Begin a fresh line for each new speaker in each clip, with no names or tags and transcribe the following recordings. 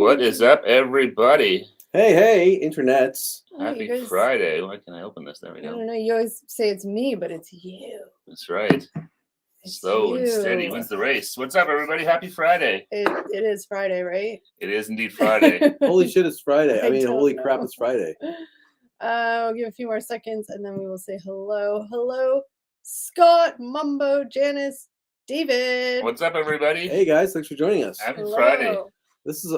What is up, everybody?
Hey, internets.
Happy Friday. Why can't I open this? There we go.
I don't know. You always say it's me, but it's you.
That's right. Slow and steady wins the race. What's up, everybody? Happy Friday.
It is Friday, right?
It is indeed Friday.
Holy shit, it's Friday. I mean, holy crap, it's Friday.
We'll give a few more seconds, and then we will say hello. Hello, Scott, Mombo, Janice, David.
What's up, everybody?
Hey, guys. Thanks for joining us.
Happy Friday.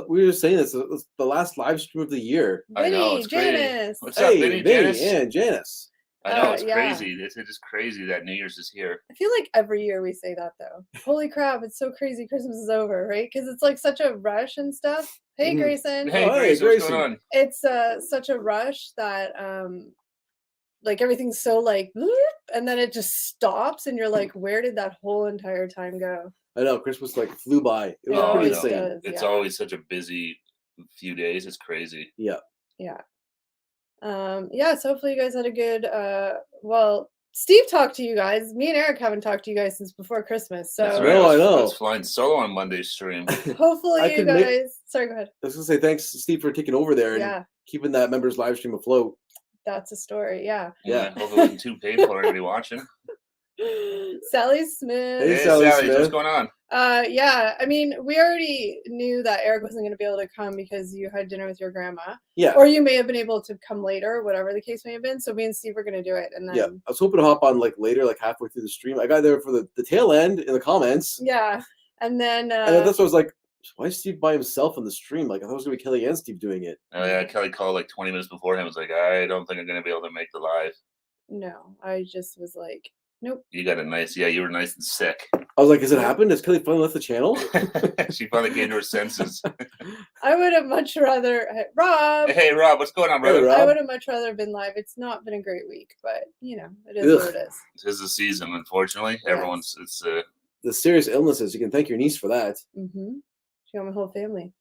We were just saying this is the last live stream of the year.
Vinny,
I know, it's
Janice.
What's up, Vinny, Janice?
and Janice.
I know, it's crazy. It's just crazy that New Year's is here.
I feel like every year we say that, though. Holy crap, it's so crazy Christmas is over, right? Because it's like such a rush and stuff. Hey, Grayson.
Hey, Grayson, what's going on?
It's such a rush that, like, everything's so, like, and then it just stops, and you're like, where did that whole entire time go?
I know, Christmas, like, flew by. It was pretty insane.
It's always such a busy few days. It's crazy.
Yeah.
Yeah. So hopefully you guys had a good, Steve talked to you guys. Me and Eric haven't talked to you guys since before Christmas. So
that's right. I was flying solo on Monday's stream.
Hopefully you guys, sorry, go ahead.
I was going to say, thanks, Steve, for taking over there and keeping that members live stream afloat.
That's a story, yeah.
Hopefully it wasn't too painful for everybody watching.
Sally Smith.
Hey, Sally Smith.
What's going on?
I mean, we already knew that Eric wasn't going to be able to come because you had dinner with your grandma.
Yeah.
Or you may have been able to come later, whatever the case may have been. So me and Steve were going to do it. And then
I was hoping to hop on like later, like halfway through the stream. I got there for the tail end in the comments.
Yeah. And then
that's what I was like, why is Steve by himself on the stream? Like I thought it was gonna be Kelly and Steve doing it.
Oh yeah, Kelly called like 20 minutes beforehand. Was like, I don't think I'm gonna be able to make the live.
No, I just was like, nope.
You got it nice. Yeah, you were nice and sick.
I was like, has it happened? Has Kelly finally left the channel?
She finally came to her senses.
I would have much rather Rob.
Hey Rob, what's going on, brother?
I would have much rather been live. It's not been a great week, but you know, it is what it is.
It is the season, unfortunately. Yes. It's
the serious illnesses. You can thank your niece for that.
Mm-hmm. She got my whole family.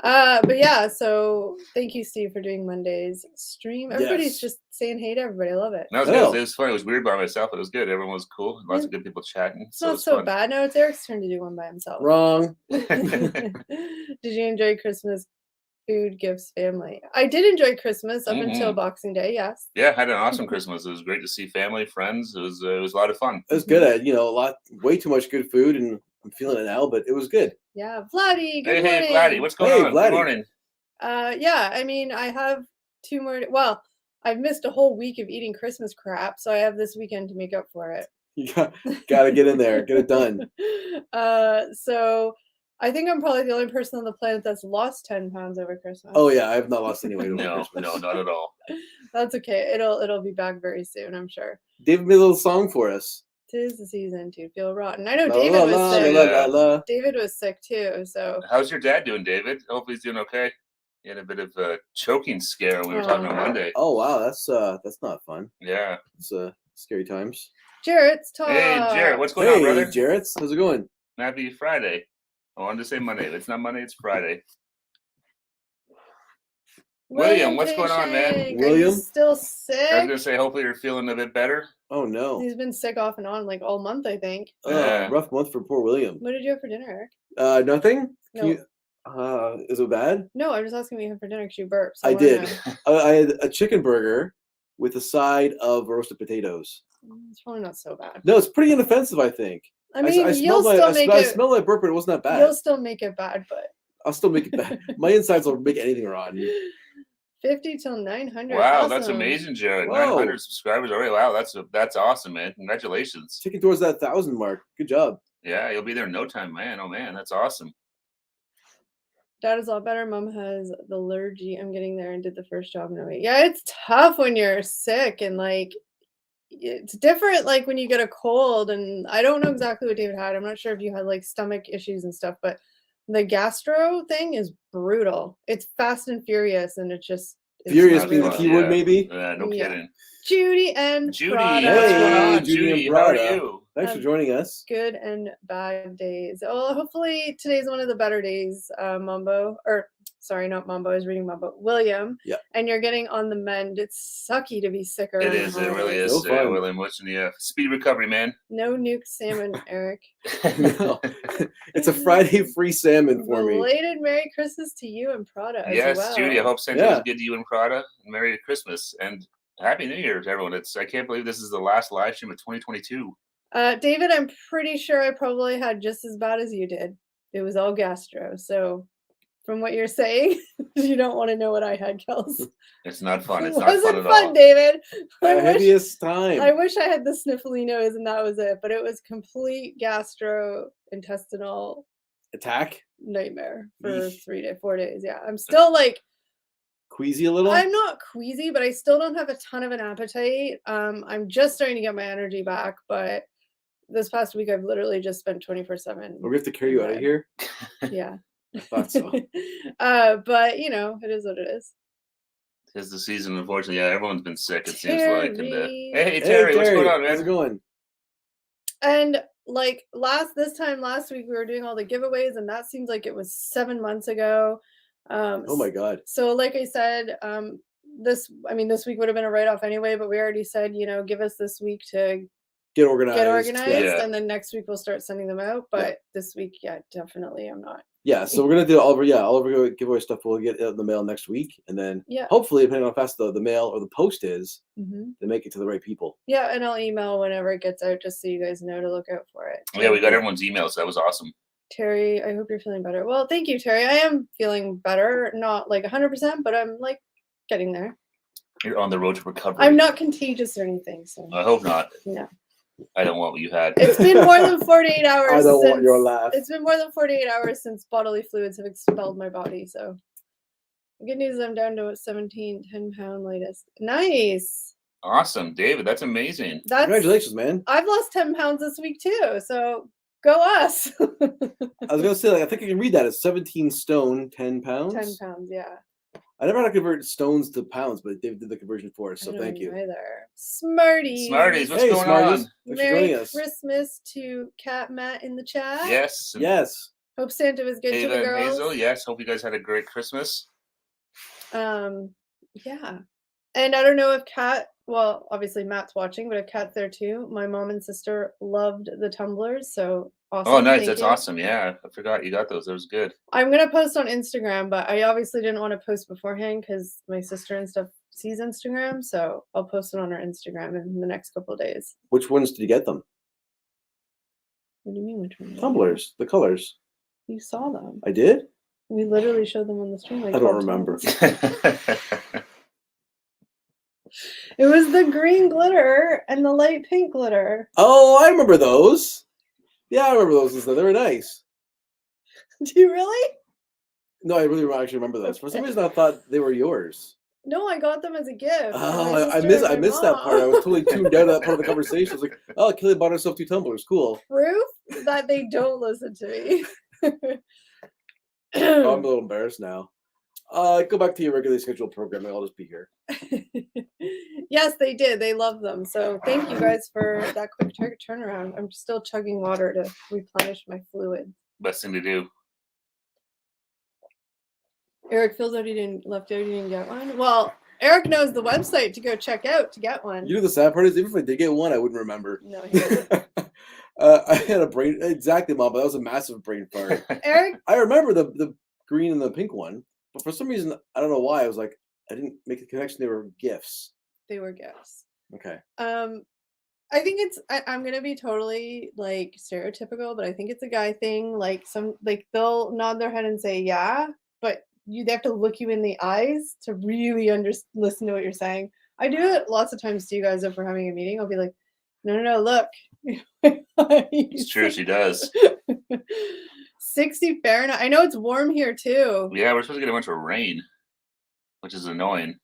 But yeah, so thank you, Steve, for doing Monday's stream. Everybody's just saying hey to everybody. I love it.
No, it was funny. It was weird by myself, but it was good. Everyone was cool. Lots of good people chatting.
It's not so bad. No, it's Eric's turn to do one by himself.
Wrong.
Did you enjoy Christmas food, gifts, family? I did enjoy Christmas up until Boxing Day, yes.
Yeah, I had an awesome Christmas. It was great to see family, friends. It was a lot of fun.
It was good. I had, way too much good food, and I'm feeling it now, but it was good.
Yeah, Vladdy, good morning.
Hey, Vladdy, what's going on?
Vladdy.
Good morning.
I mean, I have 2 more. Well, I've missed a whole week of eating Christmas crap, so I have this weekend to make up for it.
You gotta get in there, get it done.
So I think I'm probably the only person on the planet that's lost 10 pounds over Christmas.
Oh yeah, I have not lost any weight over Christmas.
No, not at all.
That's okay. It'll be back very soon, I'm sure.
David made a little song for us.
'Tis the season to feel rotten. I know David was sick. David was sick too. So
how's your dad doing, David? Hopefully he's doing okay. He had a bit of a choking scare when we were talking on Monday.
Oh wow, that's not fun.
Yeah,
it's scary times.
Jarrett's talk.
Hey Jarrett, what's going on, brother?
Hey Jarrett, how's it going?
Happy Friday. I wanted to say Monday, but it's not Monday, it's Friday. William, what's going on, man?
William,
still sick.
I was gonna say, hopefully you're feeling a bit better.
Oh no,
he's been sick off and on like all month, I think.
Rough month for poor William.
What did you have for dinner, Eric?
Nothing.
No.
Is it bad?
No, I'm just asking what you had for dinner because you burped. So
I did. I had a chicken burger with a side of roasted potatoes.
It's probably not so bad.
No, it's pretty inoffensive, I think.
I mean, I
smelled like burp, but it wasn't that bad.
You'll still make it bad, but
I'll still make it bad. My insides will make anything rotten.
50 till 900.
Wow,
awesome.
That's amazing, Jared. 900 subscribers already. Wow, that's awesome, man. Congratulations.
Ticking towards that 1,000 mark. Good job.
Yeah, you'll be there in no time, man. Oh man, that's awesome.
Dad is a lot better. Mom has the allergy. I'm getting there and did the first job in a week. Yeah, it's tough when you're sick and like it's different like when you get a cold. And I don't know exactly what David had. I'm not sure if you had like stomach issues and stuff, but the gastro thing is brutal. It's fast and furious, and it's
furious being the keyword, maybe.
No kidding.
Judy and Prada.
Hey, Judy and Prada.
How are you?
Thanks for joining us.
Good and bad days. Oh, hopefully today's one of the better days, Mombo or sorry, not Mombo, I was reading Mombo, William.
Yeah.
And you're getting on the mend. It's sucky to be sick around
It is. It really is.
So fun.
William Woodson, yeah. Speed recovery, man.
No nuked salmon, Eric.
No. It's a Friday free salmon for me.
Belated Merry Christmas to you and Prada as
Yes,
well.
Judy. I hope Santa is good to you and Prada. Merry Christmas and Happy New Year to everyone. I can't believe this is the last live stream of 2022.
David, I'm pretty sure I probably had just as bad as you did. It was all gastro. So from what you're saying, you don't want to know what I had, Kels.
It's not fun. It's
It
not
wasn't
fun at
fun,
all.
David.
Heaviest time.
I wish I had the sniffly nose and that was it, but it was complete gastrointestinal
Attack?
nightmare for
Yeesh.
4 days. Yeah, I'm still like
Queasy a little?
I'm not queasy, but I still don't have a ton of an appetite. I'm just starting to get my energy back, but this past week I've literally just spent 24/7.
Or we have to carry you out of here?
Yeah.
I thought so.
But you know, it is what it is.
Tis the season, unfortunately. Yeah, everyone's been sick, it seems like. And,
Terri.
hey, Terry, what's going on, man?
How's it going?
And like last week we were doing all the giveaways, and that seems like it was 7 months ago.
Oh my god.
So like I said, this week would have been a write-off anyway, but we already said, give us this week to
Get organized.
Yeah.
and then next week we'll start sending them out. But this week, definitely I'm not.
Yeah, so we're gonna do all of our giveaway stuff. We'll get it in the mail next week, and then hopefully, depending on how fast the mail or the post is, they make it to the right people.
Yeah, and I'll email whenever it gets out, just so you guys know to look out for it.
Yeah, we got everyone's emails. So that was awesome.
Terry, I hope you're feeling better. Well, thank you, Terry. I am feeling better, not like 100%, but I'm like getting there.
You're on the road to recovery.
I'm not contagious or anything, so
I hope not.
No.
I don't want what you had.
It's been more than 48 hours.
I don't want your laugh.
It's been more than 48 hours since bodily fluids have expelled my body. So, the good news is I'm down to 10-pound latest. Nice.
Awesome, David. That's amazing.
Congratulations, man.
I've lost 10 pounds this week too. So, go us.
I was gonna say, I think I can read that. It's 17 stone, 10 pounds.
10 pounds, yeah.
I never had to convert stones to pounds, but David did the conversion for us, so thank you.
Either. Smarties.
Smarties, what's
Hey,
going
Smarties.
on?
Thanks for
Merry
joining us.
Christmas to Kat, Matt in the chat.
Yes.
Yes.
Hope Santa was good
Ava
to the
and
girls.
Hazel, yes. Hope you guys had a great Christmas.
Yeah. And I don't know if Kat, well, obviously Matt's watching, but if Kat's there too, my mom and sister loved the tumblers, so awesome.
Oh, nice.
Thank
That's
you.
awesome. Yeah, I forgot you got those. That was good.
I'm going to post on Instagram, but I obviously didn't want to post beforehand because my sister and stuff sees Instagram, so I'll post it on our Instagram in the next couple of days.
Which ones did you get them?
What do you mean, which one?
Tumblers, the colors.
You saw them.
I did?
We literally showed them on the stream. Like
I don't
12
remember.
times. It was the green glitter and the light pink glitter.
Oh, I remember those. Yeah, I remember those and stuff. They were nice.
Do you really?
No, I really actually remember those. For some reason, I thought they were yours.
No, I got them as a gift.
Oh, I missed that part. I was totally tuned out of that part of the conversation. I was like, oh, Kelly bought herself 2 tumblers. Cool.
Proof that they don't listen to me.
Oh, I'm a little embarrassed now. Go back to your regularly scheduled programming. I'll just be here.
Yes, they did. They love them. So thank you guys for that quick turnaround. I'm still chugging water to replenish my fluid.
Best thing to do.
Eric feels out he didn't get one. Well, Eric knows the website to go check out to get one.
You know the sad part is, even if I did get one, I wouldn't remember.
No, he didn't.
I had a brain exactly, Mom, but that was a massive brain fart.
Eric,
I remember the green and the pink one, but for some reason, I don't know why. I was like, I didn't make the connection. They were gifts.
they were gifts.
Okay.
I think I'm gonna be totally like stereotypical, but I think it's a guy thing. Like they'll nod their head and say yeah, but they have to look you in the eyes to really listen to what you're saying. I do it lots of times to you guys if we're having a meeting. I'll be like, no, look.
It's true, she does.
60 Fahrenheit. I know it's warm here too.
Yeah, we're supposed to get a bunch of rain, which is annoying.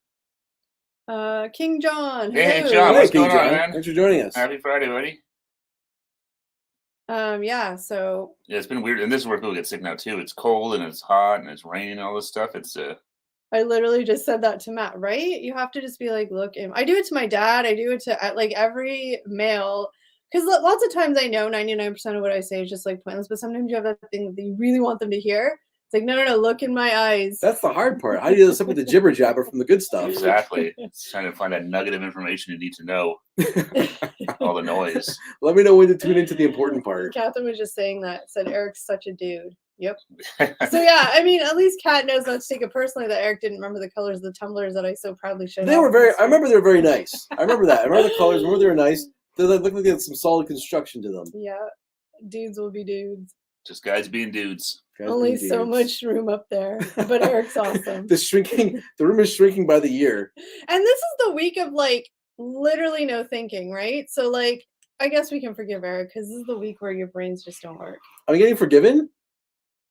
King John.
Hey,
hello.
John, what's going on,
John.
man?
Thanks for joining us.
Happy Friday, buddy.
Yeah, so
Yeah, it's been weird. And this is where people get sick now, too. It's cold and it's hot and it's raining and all this stuff. It's
I literally just said that to Matt, right? You have to just be like, look, I do it to my dad. I do it to like every male. Because lots of times I know 99% of what I say is just like pointless, but sometimes you have that thing that you really want them to hear. It's like, no, look in my eyes.
That's the hard part. How do you separate the jibber jabber from the good stuff?
Exactly. It's trying to find that nugget of information you need to know. All the noise.
Let me know when to tune into the important part.
Catherine was just saying that. Said Eric's such a dude. Yep. So yeah, I mean, at least Kat knows not to take it personally that Eric didn't remember the colors of the tumblers that I so proudly showed.
They were very. I remember they were very nice. I remember that. I remember the colors. I remember they were nice. They looked like they had some solid construction to them.
Yeah, dudes will be dudes.
Just guys being dudes.
Guys
Only
being
so
dudes.
much room up there, but Eric's awesome.
The room is shrinking by the year.
And this is the week of like literally no thinking, right? So like, I guess we can forgive Eric because this is the week where your brains just don't work.
I'm getting forgiven.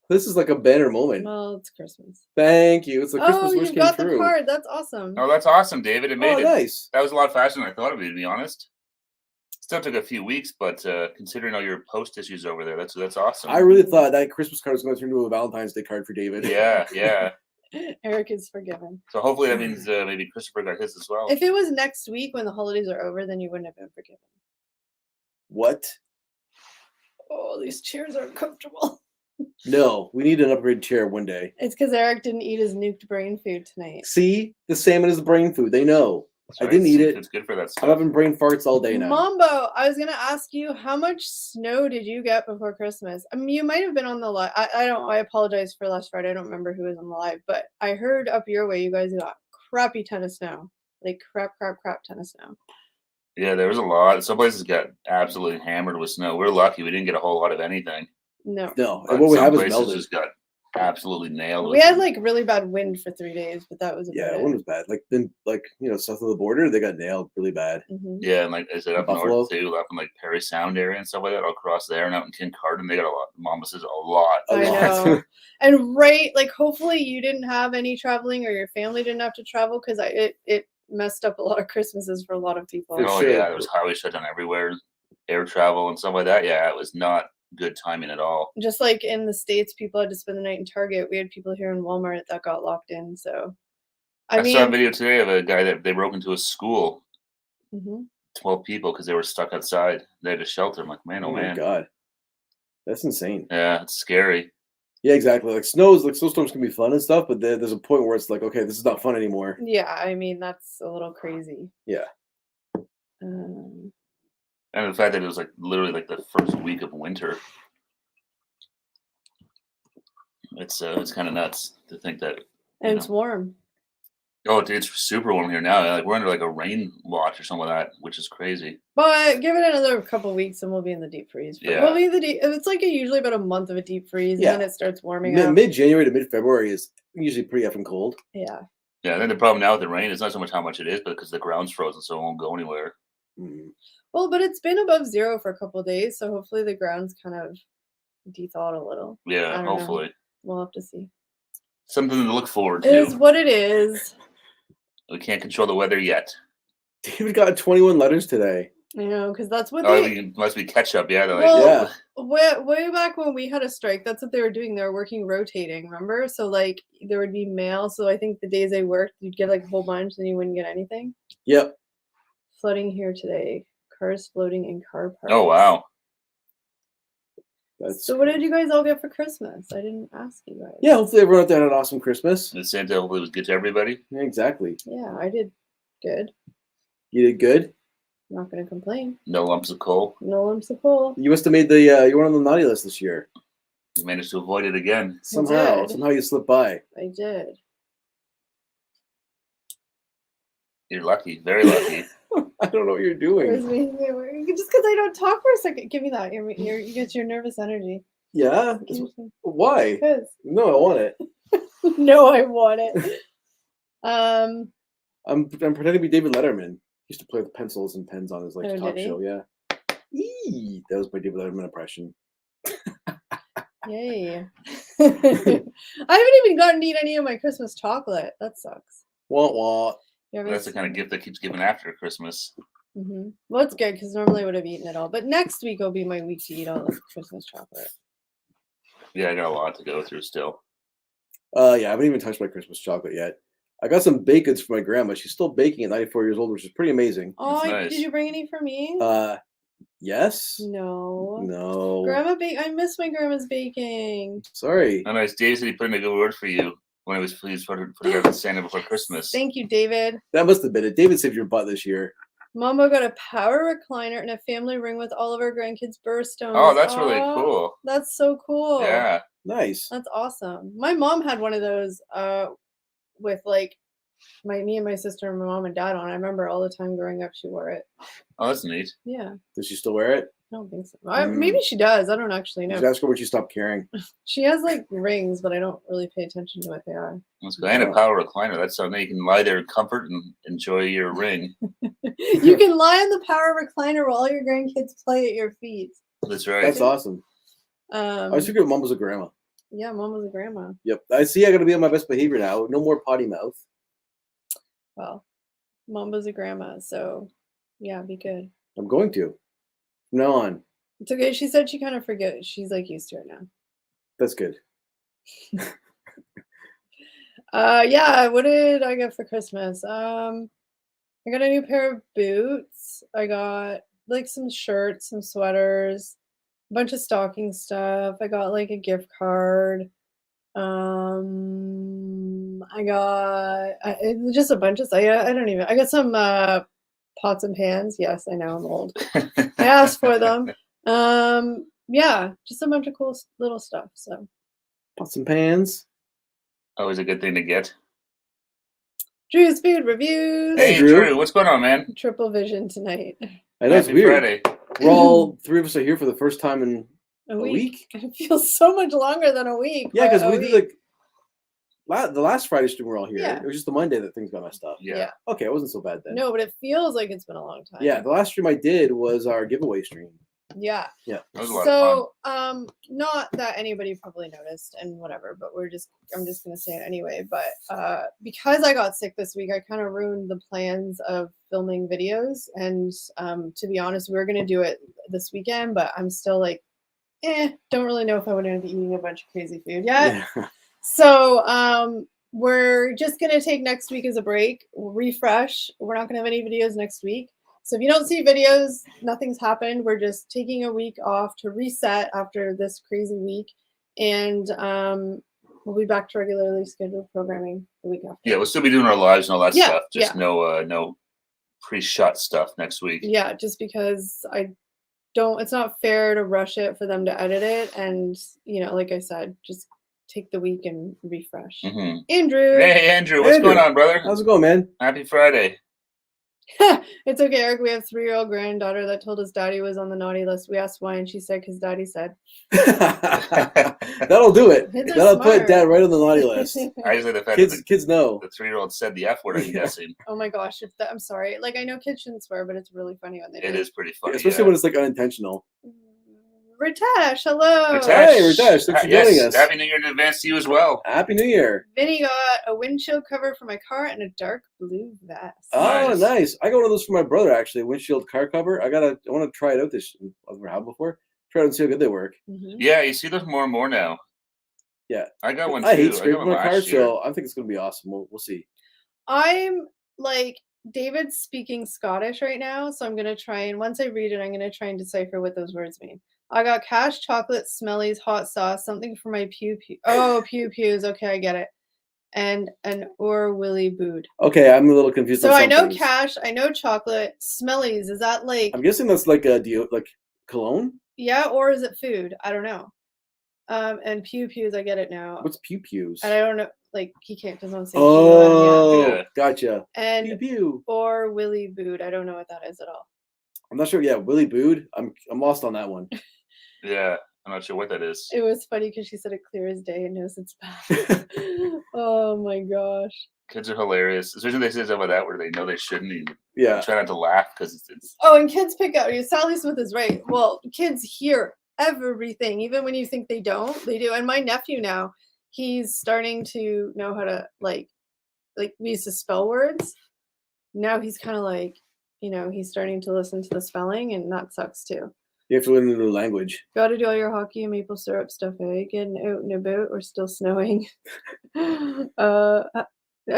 This is like a banner moment.
Well, it's Christmas.
Thank you. It's the Christmas wish
you
came
got
true.
the card. That's awesome.
Oh, that's awesome, David. It made it.
Nice.
That was a lot faster than I thought it would be, to be honest. Still took a few weeks, but considering all your post issues over there, that's awesome.
I really thought that Christmas card was going to turn into a Valentine's Day card for David.
Yeah.
Eric is forgiven.
So hopefully that means maybe Christopher got his as well.
If it was next week when the holidays are over, then you wouldn't have been forgiven.
What?
Oh, these chairs are uncomfortable.
No, we need an upgrade chair one day.
It's because Eric didn't eat his nuked brain food tonight.
See? The salmon is brain food. They know. I didn't eat it.
It's good for that stuff.
I'm having brain farts all day now.
Mombo, I was going to ask you, how much snow did you get before Christmas? I mean, you might have been on the live. I apologize for last Friday. I don't remember who was on the live, but I heard up your way you guys got crappy ton of snow. Like crap ton of snow.
Yeah, there was a lot. Some places got absolutely hammered with snow. We're lucky we didn't get a whole lot of anything.
No.
And what we have is
places
melted.
just got absolutely nailed.
We had like really bad wind for 3 days, but that was
the wind was bad. South of the border, they got nailed really bad.
Mm-hmm.
Yeah, and like I said, up
Buffalo.
north too, up in like Perry Sound area and stuff like that, all across there, and out in Kincardine, they got a lot. Mama says a lot.
I know. And like hopefully you didn't have any traveling or your family didn't have to travel because it messed up a lot of Christmases for a lot of people.
Yeah, there was highway shut down everywhere, air travel and stuff like that. Yeah, it was not good timing at all.
Just like in the States, people had to spend the night in Target. We had people here in Walmart that got locked in. So I saw
a video today of a guy that they broke into a school, 12 people because they were stuck outside. They had to shelter. I'm like, man, oh man,
my God, that's insane.
Yeah, it's scary.
Yeah, exactly. Like snowstorms can be fun and stuff, but there's a point where it's like, okay, this is not fun anymore.
Yeah, I mean that's a little crazy.
Yeah.
And the fact that it was like literally like the first week of winter, it's kind of nuts to think that.
And it's warm.
Oh, it's super warm here now. Like we're under like a rain watch or something like that, which is crazy.
But give it another couple of weeks and we'll be in the deep freeze.
Yeah.
We'll be it's like usually about a month of a deep freeze, and then it starts warming up.
Mid-January to mid-February is usually pretty effing cold.
Yeah.
Yeah, I think the problem now with the rain is not so much how much it is, but because the ground's frozen, so it won't go anywhere.
Mm-hmm.
Well, but it's been above zero for a couple of days, so hopefully the ground's kind of de-thawed a little.
Yeah, hopefully.
We'll have to see.
Something to look forward to.
It is what it is.
We can't control the weather yet.
David got 21 letters today.
I know, because that's what
it must be catch up. Yeah, they're
way back when we had a strike, that's what they were doing. They were working rotating, remember? So like there would be mail. So I think the days they worked, you'd get like a whole bunch, then you wouldn't get anything.
Yep.
Flooding here today. Cars floating in car parks.
Oh wow.
So what did you guys all get for Christmas? I didn't ask you guys.
Yeah, hopefully everyone out there had an awesome Christmas.
The Santa hopefully was good to everybody.
Yeah, exactly.
Yeah, I did good.
You did good?
I'm not going to complain.
No lumps of coal.
No lumps of coal.
You must have made you weren't on the naughty list this year.
You managed to avoid it again.
Somehow you slipped by.
I did.
You're lucky, very lucky.
I don't know what you're doing.
Just because I don't talk for a second. Give me that. You get your nervous energy.
Yeah? Why?
Because.
No, I want it.
No, I want it.
I'm pretending to be David Letterman. He used to play with pencils and pens on his talk show. Yeah. That was my David Letterman impression.
Yay. I haven't even gotten to eat any of my Christmas chocolate. That sucks.
Wah.
That's the kind of gift that keeps giving after Christmas.
Mm-hmm. Well, it's good because normally I would have eaten it all. But next week will be my week to eat all the Christmas chocolate.
Yeah, I got a lot to go through still.
Yeah, I haven't even touched my Christmas chocolate yet. I got some baked goods for my grandma. She's still baking at 94 years old, which is pretty amazing.
Oh,
nice.
Did you bring any for me?
Yes.
No.
No.
Grandma I miss my grandma's baking.
Sorry.
Oh, nice. Dave said he put in a good word for you when he was pleased for it out to Santa before Christmas.
Thank you, David.
That must have been it. David saved your butt this year.
Mombo got a power recliner and a family ring with all of our grandkids' birthstones.
Oh, that's really cool.
That's so cool.
Yeah.
Nice.
That's awesome. My mom had one of those with like me and my sister and my mom and dad on. I remember all the time growing up she wore it.
Oh, that's neat.
Yeah.
Does she still wear it?
I don't think so. Maybe she does. I don't actually know.
Just ask her when she stopped caring.
She has like rings, but I don't really pay attention to what they are.
That's good. And a power recliner. That's something you can lie there in comfort and enjoy your ring.
You can lie on the power recliner while all your grandkids play at your feet.
That's right.
That's awesome. I was figuring Mom was a grandma.
Yeah, Mom was a grandma.
Yep. I see. I got to be on my best behavior now. No more potty mouth.
Well, Mombo's a grandma, so yeah, be good.
I'm going to. From now on.
It's okay. She said she kind of forget. She's like used to it now.
That's good.
Yeah. What did I get for Christmas? I got a new pair of boots. I got like some shirts, some sweaters, a bunch of stocking stuff. I got like a gift card. I got just a bunch of stuff. I got some pots and pans. Yes, I know I'm old. I asked for them. Yeah, just a bunch of cool little stuff. So
pots and pans.
Always a good thing to get.
Drew's food reviews.
Hey, Drew, what's going on, man?
Triple vision tonight.
I know it's weird.
Friday.
We're all three of us are here for the first time in a week.
It feels so much longer than a week.
Yeah, because we did like the last Friday stream we're all here.
Yeah.
It was just the Monday that things got messed up.
Yeah.
Okay, it wasn't so bad then.
No, but it feels like it's been a long time.
Yeah, the last stream I did was our giveaway stream.
Yeah.
Yeah.
That was a lot of fun.
Not that anybody probably noticed and whatever, but I'm just gonna say it anyway. But because I got sick this week, I kind of ruined the plans of filming videos. And to be honest, we were gonna do it this weekend, but I'm still like, don't really know if I want to be eating a bunch of crazy food yet. Yeah. So we're just gonna take next week as a break, refresh. We're not gonna have any videos next week. So if you don't see videos, nothing's happened. We're just taking a week off to reset after this crazy week. And we'll be back to regularly scheduled programming the week after.
Yeah, we'll still be doing our lives and all that stuff. Just no pre-shot stuff next week.
Yeah, just because it's not fair to rush it for them to edit it. And, like I said, just take the week and refresh. Mm-hmm. Andrew.
Hey, Andrew. What's going on, brother?
How's it going, man?
Happy Friday.
It's okay, Eric. We have a 3-year-old granddaughter that told us daddy was on the naughty list. We asked why, and she said, because daddy said.
That'll do it. That'll put dad right on the naughty list.
I just like the fact
that kids know.
The 3-year-old said the F word, I'm guessing.
Oh my gosh. I'm sorry. Like, I know kids shouldn't swear, but it's really funny when they do.
It is pretty funny.
Especially when it's like unintentional.
Ritesh, hello.
Ritesh. Hey, Ritesh. Thanks for joining us.
Happy New Year in advance to you as well.
Happy New Year.
Vinny got a windshield cover for my car and a dark blue vest.
Oh, nice. I got one of those for my brother, actually. A windshield car cover. I want to try it out this. I've never had before. Try it and see how good they work.
Mm-hmm.
Yeah, you see them more and more now.
Yeah.
I got one too.
I hate scraping my car, so I think it's going to be awesome. We'll see.
I'm like, David's speaking Scottish right now, so I'm going to try, and once I read it, I'm going to try and decipher what those words mean. I got cash, chocolate, smellies, hot sauce, something for my pew-pew. Oh, pew-pews. Okay, I get it. And an or willy bood.
Okay, I'm a little confused.
So I know cash, I know chocolate, smellies. Is that like?
I'm guessing that's like a like cologne.
Yeah, or is it food? I don't know. And pew-pews, I get it now.
What's pew-pews?
And I don't know. Like he doesn't say.
Oh, gotcha.
And
pew-pew
or willy bood. I don't know what that is at all.
I'm not sure. Yeah, willy bood. I'm lost on that one.
Yeah, I'm not sure what that is.
It was funny because she said it clear as day and knows it's bad. Oh my gosh.
Kids are hilarious, especially when they say stuff like that where they know they shouldn't.
Yeah.
Try not to laugh because it's.
Oh, and kids pick up. Sally Smith is right. Well, kids hear everything, even when you think they don't. They do. And my nephew now, he's starting to know how to like we used to spell words. Now he's kind of like, he's starting to listen to the spelling, and that sucks too.
You have to learn a new language.
Got to do all your hockey and maple syrup stuff, getting out and about or still snowing. I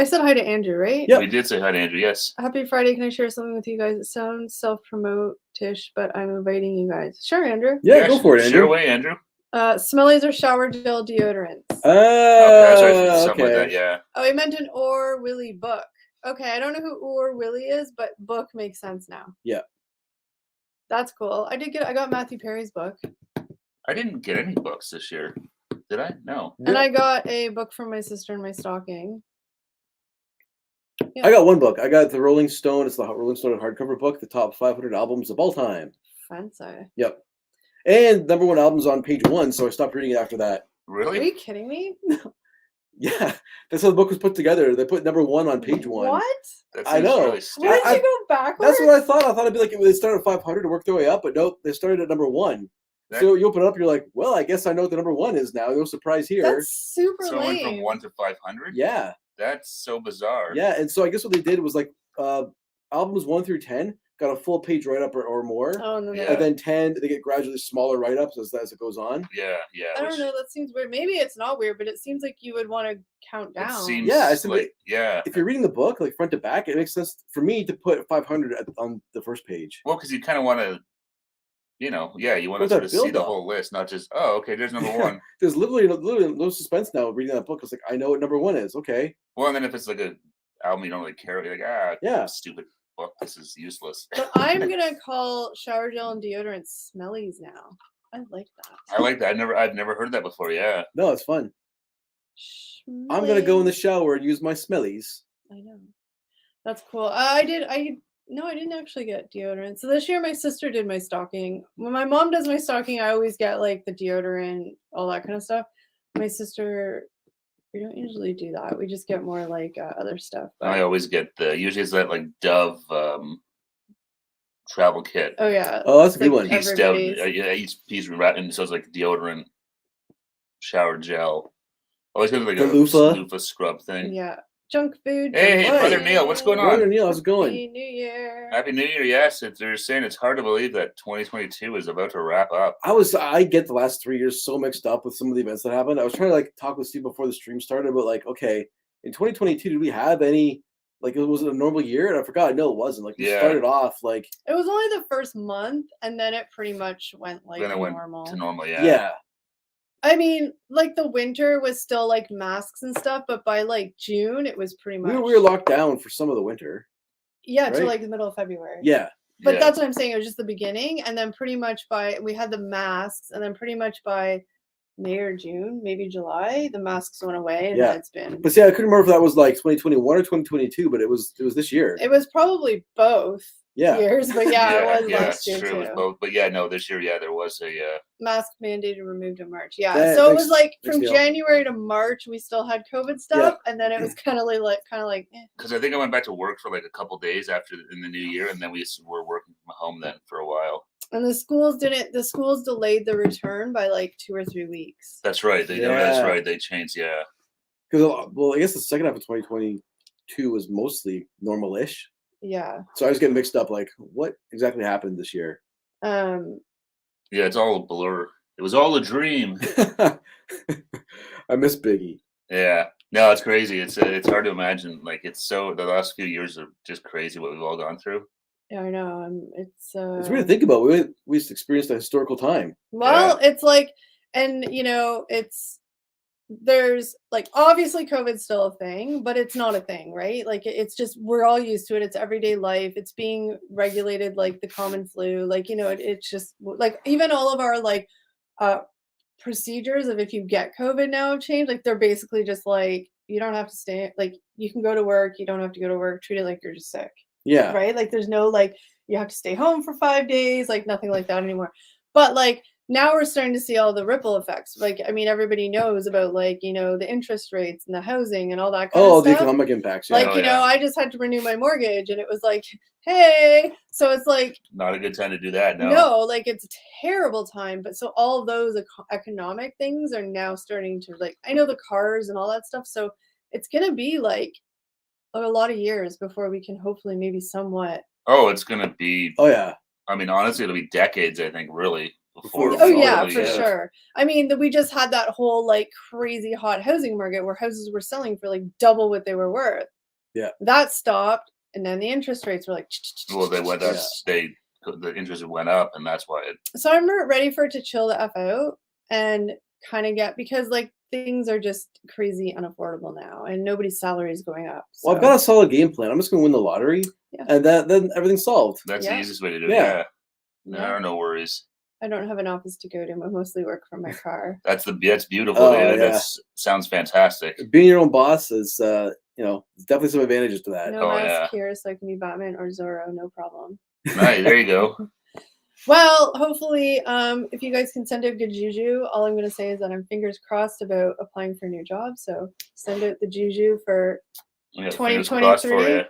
said hi to Andrew, right?
Yeah, we did say hi to Andrew, yes.
Happy Friday. Can I share something with you guys? It sounds self-promote Tish, but I'm inviting you guys. Sure, Andrew.
Yeah, go for it, Andrew.
Sure away, Andrew.
Smellies or shower gel deodorants.
Okay, that's right. Something like that, yeah.
Oh, I meant an Or Willie book. Okay, I don't know who Or Willie is, but book makes sense now.
Yeah.
That's cool. I got Matthew Perry's book.
I didn't get any books this year. Did I? No.
And I got a book from my sister in my stocking.
Yeah. I got one book. I got the Rolling Stone. It's the Rolling Stone hardcover book, the top 500 albums of all time.
Fancy.
Yep. And number one album's on page 1, so I stopped reading it after that.
Really?
Are you kidding me? No.
Yeah, that's how the book was put together. They put number 1 on page 1.
What?
I know.
Really
why did you go backwards?
That's what I thought. I thought it'd be like they started at 500 to work their way up, but nope, they started at number 1. So you open it up, you're like, well, I guess I know what the number 1 is now. No surprise here.
That's super
so
lame.
It went from 1 to 500?
Yeah.
That's so bizarre.
Yeah, and so I guess what they did was like albums 1 through 10 got a full page write-up or more.
Oh, no.
And then 10, they get gradually smaller write-ups as it goes on.
Yeah.
I don't know. That seems weird. Maybe it's not weird, but it seems like you would want to count down.
It seems
yeah. If you're reading the book, like front to back, it makes sense for me to put 500 on the first page.
Well, because you kind of want to, you want to sort of see the whole list, not just, there's number 1.
There's literally no suspense now reading that book. It's like, I know what number 1 is. Okay.
Well, and then if it's like a album you don't really care, you're like,
yeah,
stupid book. This is useless.
But I'm going to call shower gel and deodorant smellies now. I like that.
I like that. I've never heard that before. Yeah.
No, it's fun. I'm going to go in the shower and use my smellies.
I know. That's cool. I didn't actually get deodorant. So this year my sister did my stocking. When my mom does my stocking, I always get like the deodorant, all that kind of stuff. My sister, we don't usually do that. We just get more like other stuff. But
I always get usually it's that like Dove travel kit.
Oh yeah.
Oh, that's a good one.
Pieced out, each piece wrapped, and so it's like deodorant, shower gel. Always got like a loofah scrub thing.
Yeah. Junk food.
Hey, Brother Neil, what's going on?
Brother Neil, how's it going?
Happy New Year.
Happy New Year, yes. They're saying it's hard to believe that 2022 is about to wrap up.
I get the last 3 years so mixed up with some of the events that happened. I was trying to talk with Steve before the stream started, but okay, in 2022, did we have any, was it a normal year? And I forgot. No, it wasn't. We started off It
was only the first month, and then it pretty much went
normal. Went to normal, yeah.
Yeah.
I mean, the winter was still masks and stuff, but by June it was pretty much.
We were locked down for some of the winter.
Yeah, right? To the middle of February.
Yeah.
But that's what I'm saying. It was just the beginning, and then pretty much we had the masks, and then pretty much by May or June, maybe July, the masks went away, and it's been.
But see, I couldn't remember if that was 2021 or 2022, but it was this year.
It was probably both.
Yeah.
Years, but it was last year
true,
too.
It was both. But this year, there was a
mask mandated removed in March. Yeah, so it was from January to March we still had COVID stuff, and then it was kind of like.
Because I think I went back to work for a couple days after in the new year, and then we were working from home then for a while.
And the schools delayed the return by 2 or 3 weeks.
That's right. That's right. They changed. Yeah.
Because I guess the second half of 2022 was mostly normal-ish.
Yeah.
So I was getting mixed up. What exactly happened this year?
Yeah, it's all a blur. It was all a dream.
I miss Biggie.
Yeah. No, it's crazy. It's hard to imagine. The last few years are just crazy what we've all gone through.
Yeah, I know. It's
weird to think about. We just experienced a historical time.
Well, it's it's. There's obviously COVID's still a thing, but it's not a thing, right? It's just we're all used to it. It's everyday life. It's being regulated like the common flu. It's just even all of our procedures of if you get COVID now have changed. They're basically just you don't have to stay. You can go to work. You don't have to go to work. Treat it like you're just sick.
Yeah.
Right. There's no you have to stay home for 5 days. Nothing like that anymore. But now we're starting to see all the ripple effects. Everybody knows about the interest rates and the housing and all that kind of stuff.
Oh, the economic impacts.
Yeah. I just had to renew my mortgage, and it was hey. So it's
not a good time to do that.
No, it's a terrible time. But so all those economic things are now starting to I know the cars and all that stuff. So it's gonna be a lot of years before we can hopefully maybe somewhat.
Oh, it's gonna be.
Oh yeah.
I mean, honestly, it'll be decades. I think really.
For sure. I mean, we just had that whole crazy hot housing market where houses were selling for double what they were worth.
Yeah.
That stopped, and then the interest rates were
Well, they went up. They the interest went up, and that's why it.
So I'm ready for it to chill the F out and kind of because like things are just crazy unaffordable now, and nobody's salary is going up. So.
Well, I've got a solid game plan. I'm just gonna win the lottery, and then everything's solved.
That's the easiest way to do it. Yeah. There are no worries.
I don't have an office to go to. I mostly work from my car.
That's beautiful. That sounds fantastic.
Being your own boss is, there's definitely some advantages to that.
No mask here, so I can be Batman or Zorro, no problem.
Nice, there you go.
Well, hopefully, if you guys can send out good juju, all I'm going to say is that I'm fingers crossed about applying for a new job. So send out the juju for 2023.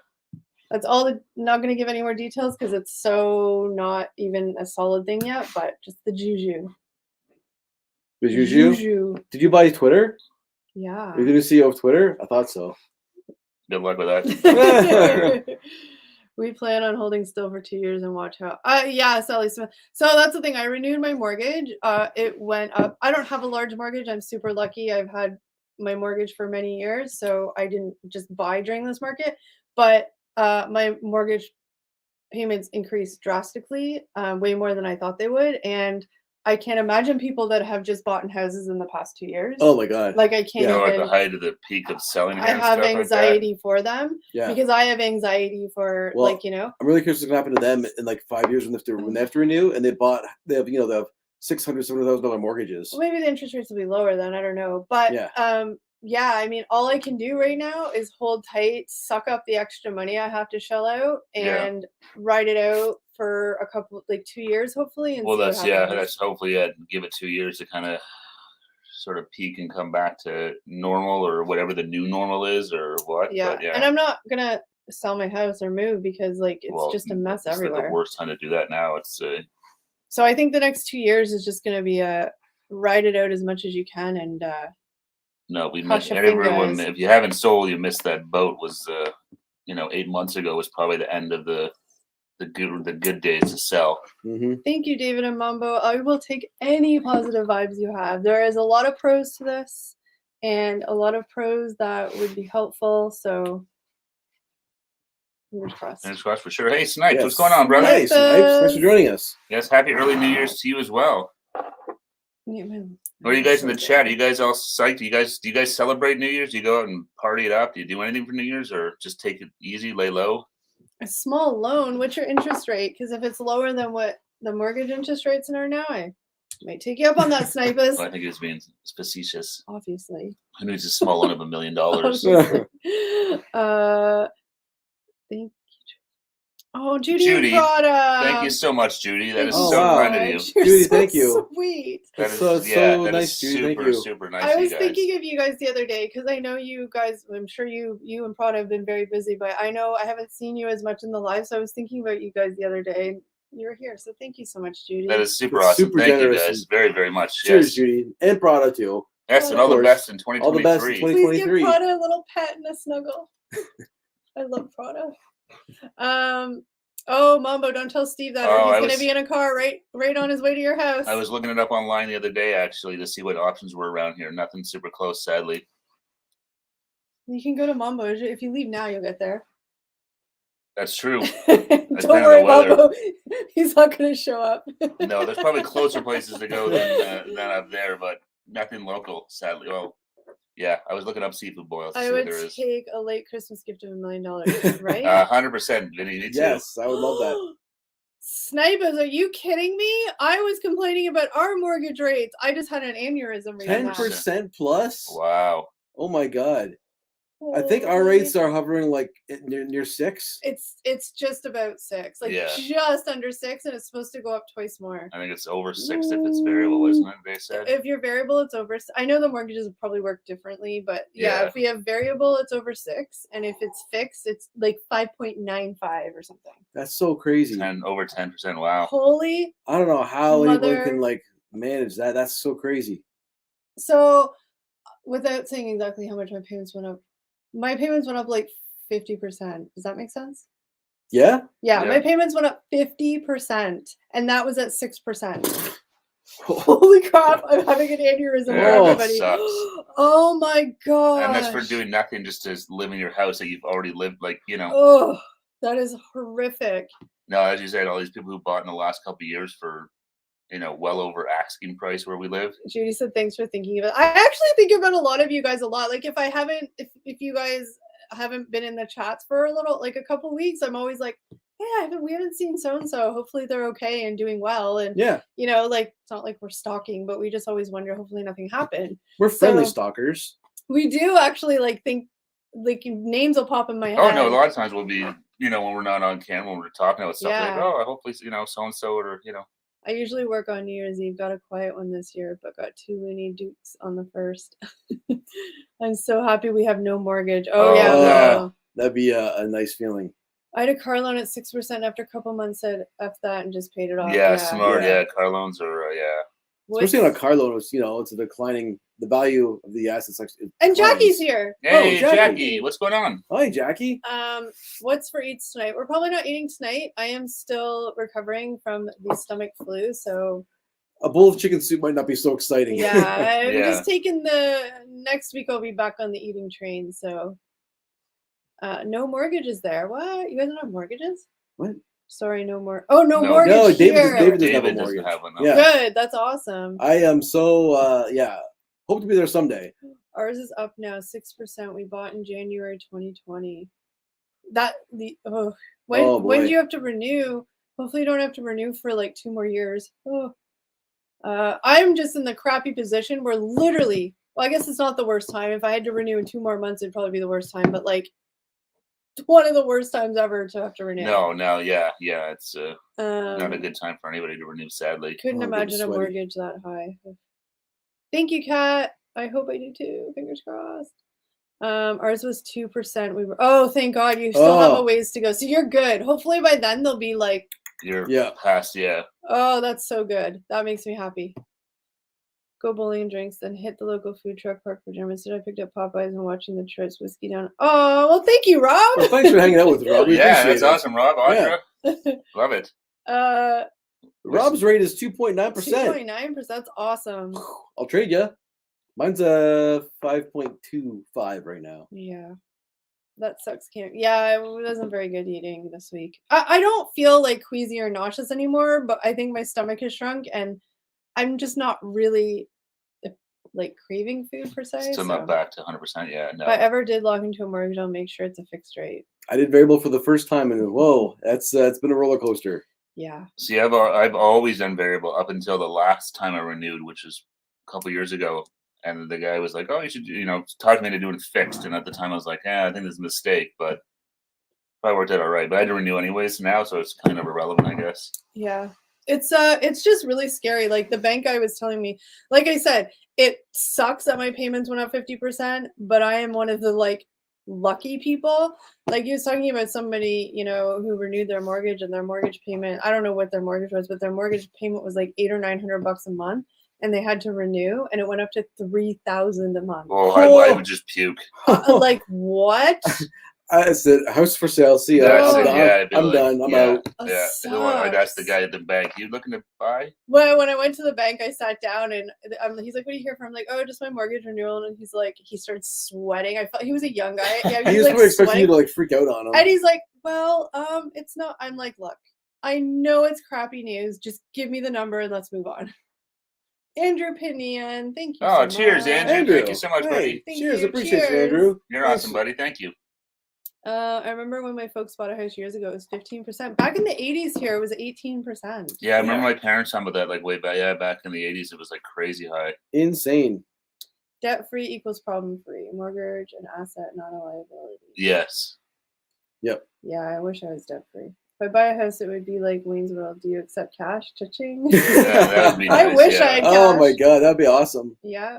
That's all. Not going to give any more details because it's so not even a solid thing yet, but just the juju.
The juju? Did you buy Twitter?
Yeah.
Are you the new CEO of Twitter? I thought so.
Good luck with that.
We plan on holding still for 2 years and watch how. Sally Smith. So that's the thing. I renewed my mortgage. It went up. I don't have a large mortgage. I'm super lucky. I've had my mortgage for many years, so I didn't just buy during this market. But my mortgage payments increased drastically, way more than I thought they would. And I can't imagine people that have just bought in houses in the past 2 years.
Oh my God.
Like I can't even.
At the height of the peak of selling.
I have anxiety for them.
Yeah.
Because I have anxiety for
I'm really curious what's going to happen to them in like 5 years when they have to renew and they have $600,000, $700,000 mortgages.
Well, maybe the interest rates will be lower then. I don't know. But I mean, all I can do right now is hold tight, suck up the extra money I have to shell out, and ride it out for a couple, 2 years, hopefully. And
that's hopefully give it 2 years to kind of sort of peak and come back to normal or whatever the new normal is or what.
Yeah, and I'm not gonna sell my house or move because it's just a mess everywhere.
It's the worst time to do that now. It's
so I think the next 2 years is just gonna be ride it out as much as you can and.
No, we missed everyone. If you haven't sold, you missed that boat. Was 8 months ago was probably the end of the good days to sell.
Mm-hmm.
Thank you, David and Mombo. I will take any positive vibes you have. There is a lot of pros to this, and a lot of pros that would be helpful. So, fingers crossed.
Fingers crossed for sure. Hey, Snipes, what's going on, brother?
Hey, Snipes, thanks for joining us.
Yes, happy early New Year's to you as well.
Yeah, man.
What are you guys in the chat? Are you guys all psyched? Do you guys celebrate New Year's? Do you go out and party it up? Do you do anything for New Year's or just take it easy, lay low?
A small loan. What's your interest rate? Because if it's lower than what the mortgage interest rates are now, I might take you up on that, Snipers.
Well, I think he was being facetious.
Obviously.
Who needs a small loan of $1 million?
Thank you. Oh, Judy Prada.
Thank you so much, Judy. That is so kind of you.
Judy, thank you.
Sweet.
That is so nice, Judy.
Super,
thank you.
super nice.
I was thinking of you guys the other day because I know you guys. I'm sure you and Prada have been very busy, but I know I haven't seen you as much in the live. So I was thinking about you guys the other day, and you were here. So thank you so much, Judy.
That is super awesome. Thank you guys very, very much.
Cheers, Judy, and Prada too.
Yes, and all the best in 2023.
All the best in 2023.
Please give Prada a little pet and a snuggle. I love Prada. Oh, Mombo, don't tell Steve that. Or he's going to be in a car right on his way to your house.
I was looking it up online the other day, actually, to see what options were around here. Nothing super close, sadly.
You can go to Mombo. If you leave now, you'll get there.
That's true.
Don't worry, Mombo. He's not going to show up.
No, there's probably closer places to go than up there, but nothing local, sadly. Well, yeah, I was looking up seafood boils.
I would take a late Christmas gift of $1 million, right?
100%, Vinny. Me too.
Yes, I would love that.
Snipers, are you kidding me? I was complaining about our mortgage rates. I just had an aneurysm.
10% plus?
Wow.
Oh my God. I think our rates are hovering near 6.
It's just about 6, just under 6, and it's supposed to go up twice more.
I think it's over 6 if it's variable, isn't it? They said.
If you're variable, it's over. I know the mortgages probably work differently, but if we have variable, it's over 6, and if it's fixed, it's like 5.95 or something.
That's so crazy.
Over 10%. Wow.
Holy.
I don't know how anyone can manage that. That's so crazy.
So, without saying exactly how much my payments went up. My payments went up 50%. Does that make sense?
Yeah?
Yeah, my payments went up 50%, and that was at 6%. Holy crap, I'm having an aneurysm for everybody.
Sucks.
Oh my God.
And that's for doing nothing, just to live in your house that you've already lived,
Oh, that is horrific.
No, as you said, all these people who bought in the last couple of years for, well over asking price where we live.
Judy said, thanks for thinking of it. I actually think about a lot of you guys a lot. Like if you guys haven't been in the chats for a couple weeks, I'm always like, hey, we haven't seen so-and-so. Hopefully they're okay and doing well. And it's not like we're stalking, but we just always wonder, hopefully nothing happened.
We're friendly stalkers. We
do actually think names will pop in my head.
Oh no, a lot of times we'll be, when we're not on camera, when we're talking about stuff like, hopefully, so-and-so or,
I usually work on New Year's Eve. Got a quiet one this year, but got 2 Winnie Dukes on the first. I'm so happy we have no mortgage. Yeah.
That'd be a nice feeling.
I had a car loan at 6% after a couple months, said F that and just paid it off.
Yeah, smart. Yeah, car loans are,
Especially on a car loan, it's a declining, the value of the assets.
And Jackie's here.
Hey, Jackie. What's going on?
Hi, Jackie.
What's for eats tonight? We're probably not eating tonight. I am still recovering from the stomach flu, so
a bowl of chicken soup might not be so exciting.
Yeah, I'm just taking next week I'll be back on the eating train, so no mortgages there. What? You guys don't have mortgages?
What?
Sorry, no more. Oh, no mortgage. No,
David doesn't have a mortgage.
Good. That's awesome.
I am so hope to be there someday.
Ours is up now 6%. We bought in January 2020. When do you have to renew? Hopefully you don't have to renew for like 2 more years. I'm just in the crappy position where literally, I guess it's not the worst time. If I had to renew in 2 more months, it'd probably be the worst time. But like one of the worst times ever to have to renew.
No, yeah. It's not a good time for anybody to renew, sadly.
Couldn't imagine a mortgage that high. Thank you, Kat. I hope I do too. Fingers crossed. Ours was 2%. Thank God. You still have a ways to go. So you're good. Hopefully by then they'll be like.
You're past, yeah.
Oh, that's so good. That makes me happy. Go bowling and drinks, then hit the local food truck park for dinner. Instead, I picked up Popeyes and watching the Trips whiskey down. Oh, well, thank you, Rob.
Well, thanks for hanging out with us, Rob.
That's awesome, Rob. Audra. Love it.
Rob's rate is 2.9%.
2.9%. That's awesome.
I'll trade you. Mine's 5.25 right now.
Yeah. That sucks. It wasn't very good eating this week. I don't feel like queasy or nauseous anymore, but I think my stomach has shrunk and I'm just not really like craving food per se.
Still not back to 100%. Yeah, no.
If I ever did log into a mortgage, I'll make sure it's a fixed rate.
I did variable for the first time, and whoa, it's been a roller coaster.
Yeah.
See, I've always done variable up until the last time I renewed, which was a couple years ago. And the guy was like, "Oh, you should, talk me into doing it fixed." And at the time, I was like, I think this is a mistake, but I worked out all right. But I had to renew anyways now, so it's kind of irrelevant, I guess.
Yeah. It's just really scary. Like the bank guy was telling me, like I said, it sucks that my payments went up 50%, but I am one of the lucky people. Like he was talking about somebody, who renewed their mortgage and their mortgage payment. I don't know what their mortgage was, but their mortgage payment was like $800 or $900 a month, and they had to renew, and it went up to $3,000 a month.
Oh, I would just puke.
Like what?
I said, house for sale. See ya. I'm done. I'm out.
Yeah. I'd ask the guy at the bank, "You looking to buy?"
Well, when I went to the bank, I sat down and he's like, "What are you here for?" I'm like, "Oh, just my mortgage renewal." And he's like, he started sweating. I felt he was a young guy. Yeah,
he was like expecting you to freak out on him.
And he's like, "Well, it's not." I'm like, "Look, I know it's crappy news. Just give me the number and let's move on." Andrew Pinion, thank you.
Oh, cheers, Andrew. Thank you so much, buddy.
Cheers. Appreciate you, Andrew.
You're awesome, buddy. Thank you.
I remember when my folks bought a house years ago, it was 15%. Back in the 80s here, it was 18%.
Yeah, I remember my parents talking about that way back. Yeah, back in the 80s, it was crazy high.
Insane.
Debt-free equals problem-free. Mortgage, an asset, not a liability.
Yes.
Yep.
Yeah, I wish I was debt-free. If I buy a house, it would be like Wayne's World. Do you accept cash? Cha-ching.
Yeah, that would be nice.
I wish I had cash.
Oh my God, that'd be awesome.
Yeah.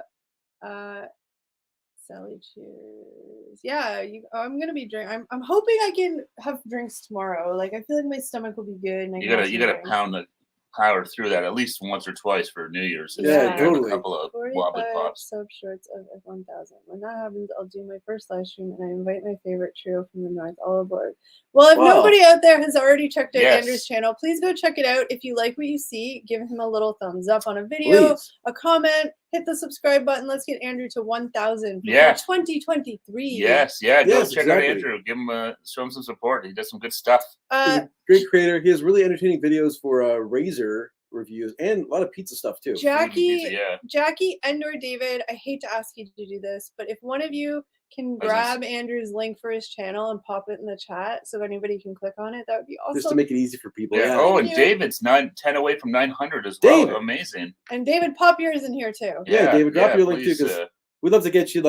Sally, cheers. Yeah, I'm gonna be drinking. I'm hoping I can have drinks tomorrow. I feel like my stomach will be good. And
you gotta power through that at least once or twice for New Year's.
Yeah, totally.
A couple of wobbly pops.
Sub shorts of F1000. When that happens, I'll do my first live stream and I invite my favorite trio from the north all aboard. Well, if nobody out there has already checked out Andrew's channel, please go check it out. If you like what you see, give him a little thumbs up on a video, a comment, hit the subscribe button. Let's get Andrew to 1,000 for
Yeah.
2023.
Yes, yeah. Go
Yes,
check out
exactly.
Andrew. Give him show him some support. He does some good stuff.
He's a great creator. He has really entertaining videos for Razor reviews and a lot of pizza stuff too.
Jackie,
Pizza, yeah.
Jackie and/or David, I hate to ask you to do this, but if one of you can grab Andrew's link for his channel and pop it in the chat so anybody can click on it, that would be awesome.
Just to make it easy for people.
Yeah.
Yeah.
Oh, and
you.
David's 10 away from 900 as well.
David.
Amazing.
And David, pop yours in here too.
Yeah, David, drop your link too,
please,
because we'd love to get you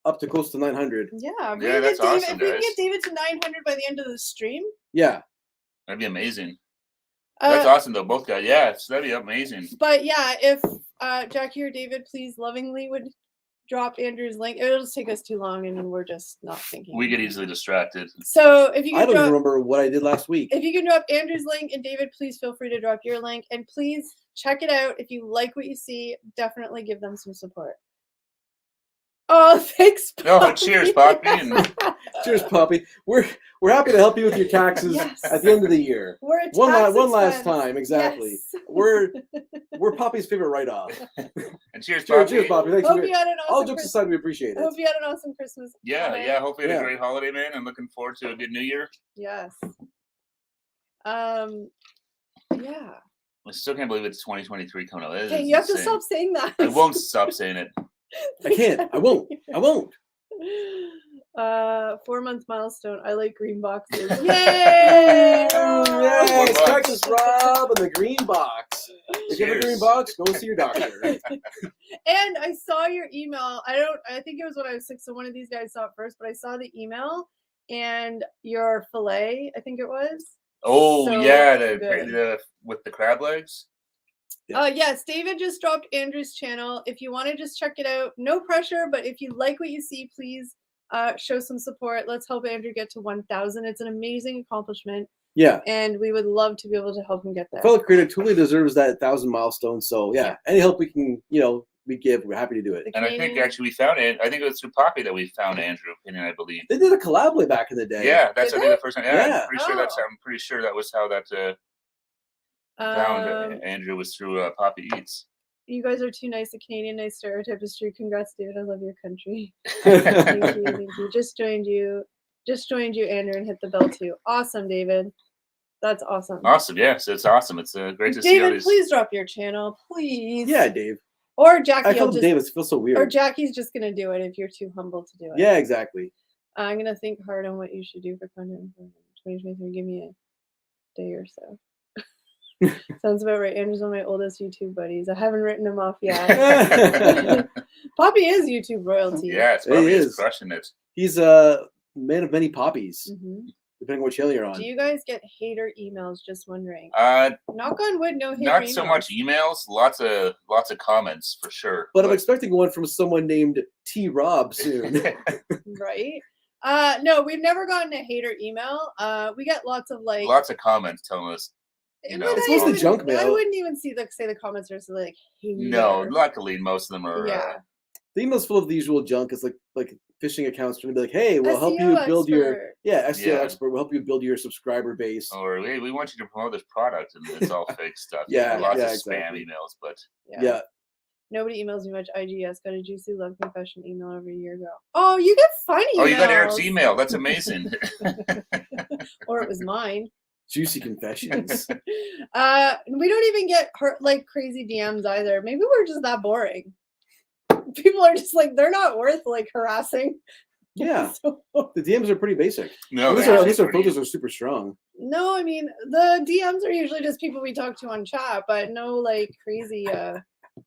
up to close to 900.
Yeah,
Yeah, that's
David,
awesome,
if we can
guys.
get David to 900 by the end of the stream.
Yeah.
that'd be amazing. That's awesome though, both guys. Yeah, so that'd be amazing.
But yeah, if Jackie or David, please lovingly would drop Andrew's link. It'll just take us too long, and we're just not thinking.
We get easily distracted.
So if you
I
can
don't even remember what I did last week.
if you can drop Andrew's link, and David, please feel free to drop your link, and please check it out. If you like what you see, definitely give them some support. Oh, thanks,
Oh,
Poppy.
cheers, Poppy. And
Cheers, Poppy. We're happy to help you with your taxes
Yes.
at the end of the year.
We're a
One
tax
last
expense.
time, exactly.
Yes.
We're Poppy's favorite write-off.
and cheers,
Cheers,
Poppy.
cheers, Poppy. Thanks
Hope
for
you had an
all
awesome
jokes
Christmas.
aside, we appreciate
I
it.
hope you had an awesome Christmas.
Yeah,
holiday.
yeah. Hopefully you had
Yeah.
a great holiday, man. I'm looking forward to a good New Year.
Yes. Yeah.
I still can't believe it's 2023 coming out. That is
Hey, you have to
insane.
stop saying that.
I won't stop saying it.
I can't. I won't.
4-month milestone. I like green boxes. Yay!
Yes,
$4.
Cactus Rob and the green box. If you have a green
Cheers.
box, go see your doctor.
And I saw your email. I think it was when I was 6, so one of these guys saw it first, but I saw the email and your fillet, I think it was.
Oh
So
yeah,
good.
with the crab legs.
Yes, David just dropped Andrew's channel. If you want to just check it out, no pressure, but if you like what you see, please show some support. Let's help Andrew get to 1,000. It's an amazing accomplishment,
Yeah.
and we would love to be able to help him get there.
Fellow creator truly deserves that 1,000 milestone. So yeah, any help we can, we give, we're happy to do it.
The
And I think
Canadian-
actually we found it. I think it was through Poppy that we found Andrew Pinion, I believe.
They did a collab way back in the day.
Yeah, that's
Did
I think
they?
the first time. Yeah,
Yeah.
I'm pretty sure that was how that found Andrew was through PapiEats.
You guys are too nice. The Canadian nice stereotype is true. Congrats, David. I love your country. Thank you. Thank you. Just joined you, Andrew, and hit the bell too. Awesome, David. That's awesome.
Awesome, yes, it's awesome. It's great to see all
David,
these.
please drop your channel, please.
Yeah, Dave.
Or Jackie.
I
will
called
just,
Dave. It feels so
or
weird.
Jackie's just gonna do it if you're too humble to do it.
Yeah, exactly.
I'm gonna think hard on what you should do for content for 2023. Give me a day or so. Sounds about right. Andrew's one of my oldest YouTube buddies. I haven't written him off yet. Poppy is YouTube royalty.
Yeah, it's
It
probably
is.
crushing it.
He's a man of many poppies,
Mhm.
depending on what channel you're on.
Do you guys get hater emails? Just wondering.
Uh,
Knock on wood, no hater
not
emails.
so much emails, lots of comments for sure.
But I'm expecting one from someone named T. Rob soon.
Right? No, we've never gotten a hater email. We get lots of like.
lots of comments telling us.
But
It's
I
mostly
wouldn't-
junk
I
mail.
wouldn't even say the comments are so like.
No,
hater.
luckily most of them are.
Yeah.
The email's full of the usual junk. It's like phishing accounts trying to be like, hey, we'll help
SEO
you build your
expert.
SEO
Yeah.
expert. We'll help you build your subscriber base.
Or hey, we want you to promote this product, and it's all fake stuff.
Yeah,
lots
yeah,
of
exactly.
spam emails, but
Yeah.
Nobody emails me much. IGS got a juicy love confession email over a year ago. Oh, you get funny emails.
oh, you got Eric's email. That's amazing.
Or it was mine.
Juicy confessions.
We don't even get like crazy DMs either. Maybe we're just that boring. People are just like, they're not worth like harassing.
Yeah.
So-
The DMs are pretty basic.
No,
At least
they're
our
actually pretty-
filters are super strong.
no, I mean the DMs are usually just people we talk to on chat, but no like crazy.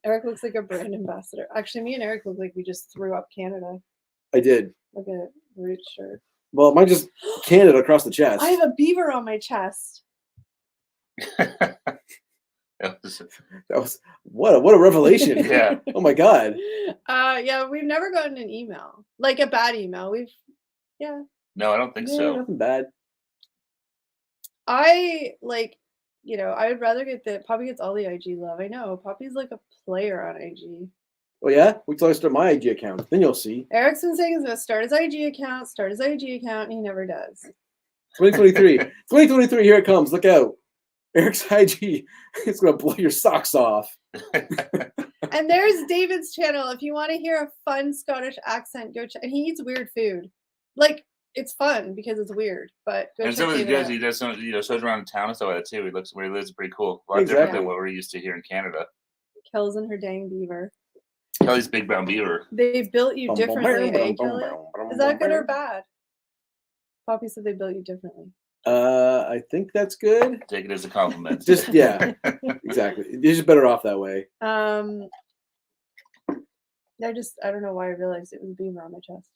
Eric looks like a brand ambassador. Actually, me and Eric look like we just threw up Canada.
I did.
Look at Root shirt.
Well, mine just Canada across the chest.
I have a beaver on my chest.
That was-
That was what a revelation.
yeah.
Oh my god.
Yeah, we've never gotten an email, like a bad email.
No, I don't think
Yeah,
so.
nothing bad.
I like, I would rather get Poppy gets all the IG love. I know Poppy's like a player on IG.
Oh yeah? Wait till I start my IG account. Then you'll see.
Eric's been saying he's gonna start his IG account, and he never does.
2023. 2023, here it comes. Look out. Eric's IG. It's gonna blow your socks off.
And there's David's channel. If you want to hear a fun Scottish accent, go check. And he eats weird food. Like, it's fun because it's weird. But go
And
check
some of the
David
guys,
out.
he does some, shows around town and stuff like that too. He looks where he lives pretty cool. A lot different
Exactly.
than what we're used to here in Canada.
Kel's and her dang beaver.
Kelly's big brown beaver.
They built you differently, eh, Kelly? Is that good or bad? Poppy said they built you differently.
I think that's good.
Take it as a compliment.
Just yeah, exactly. You're just better off that way.
I don't know why I realized it was a beaver on my chest.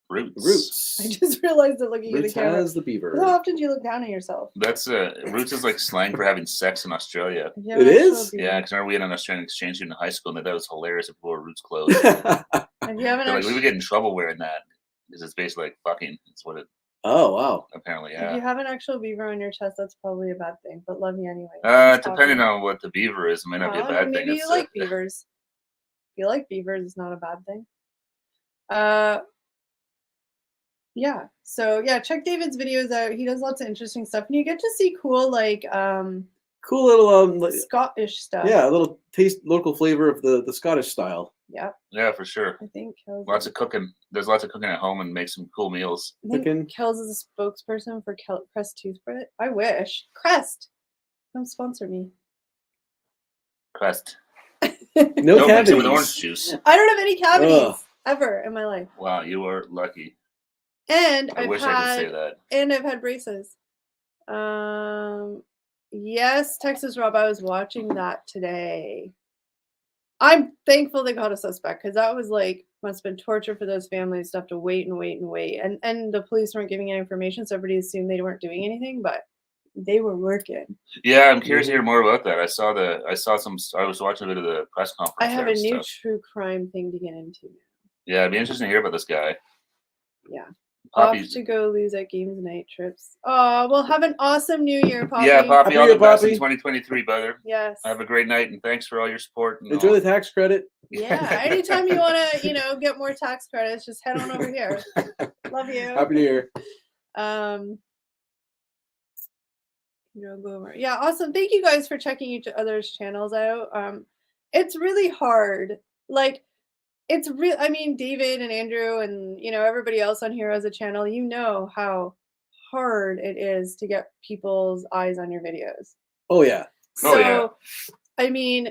Roots.
I just realized it looking at the
Roots
camera.
has the beaver.
How often do you look down at yourself?
That's Roots is like slang for having sex in Australia.
It is?
Yeah, because remember we had an Australian exchange student in high school, and that was hilarious if people wore Roots clothes.
If you haven't
Like, we would get in trouble wearing that because it's basically like fucking. It's what it
Oh wow.
apparently.
If
Yeah.
you have an actual beaver on your chest, that's probably a bad thing. But love you anyway.
Depending on what the beaver is, it may not be a bad thing.
Maybe you like beavers. If you like beavers, it's not a bad thing. Yeah. So yeah, check David's videos out. He does lots of interesting stuff, and you get to see cool
Cool little like,
Scottish stuff.
yeah, a little taste, local flavor of the Scottish style.
Yeah.
Yeah, for sure.
I think Kel's
Lots of cooking. There's lots of cooking at home and make some cool meals.
I think
Cooking.
Kel's is a spokesperson for Crest toothbrush. I wish. Crest, come sponsor me.
Crest.
No
Don't mix it
cavities.
with orange juice.
I don't have any cavities
Ugh.
ever in my life.
Wow, you are lucky.
And
I wish I could say that.
And I've had braces. Yes, Texas Rob, I was watching that today. I'm thankful they got a suspect because that was like must have been torture for those families to have to wait and wait and wait. And the police weren't giving any information, so everybody assumed they weren't doing anything, but they were working.
Yeah, I'm curious to hear more about that. I was watching a bit of the press conference.
I have
there
a
and
new
stuff.
true crime thing to get into.
Yeah, it'd be interesting to hear about this guy.
Yeah.
Poppy.
Off to go lose at games night trips. Oh, well, have an awesome new year, Poppy.
Yeah, Poppy,
Happy
all
New
the best in
Poppy.
2023, brother.
Yes.
Have a great night, and thanks for all your support. And
Enjoy
all.
the tax credit.
Yeah. Anytime you want to, get more tax credits, just head on over here. Love you.
Happy New Year.
Yeah, awesome. Thank you guys for checking each other's channels out. It's really hard. Like, it's real. I mean, David and Andrew and everybody else on here has a channel. You know how hard it is to get people's eyes on your videos.
Oh yeah.
So,
Oh, yeah.
I mean,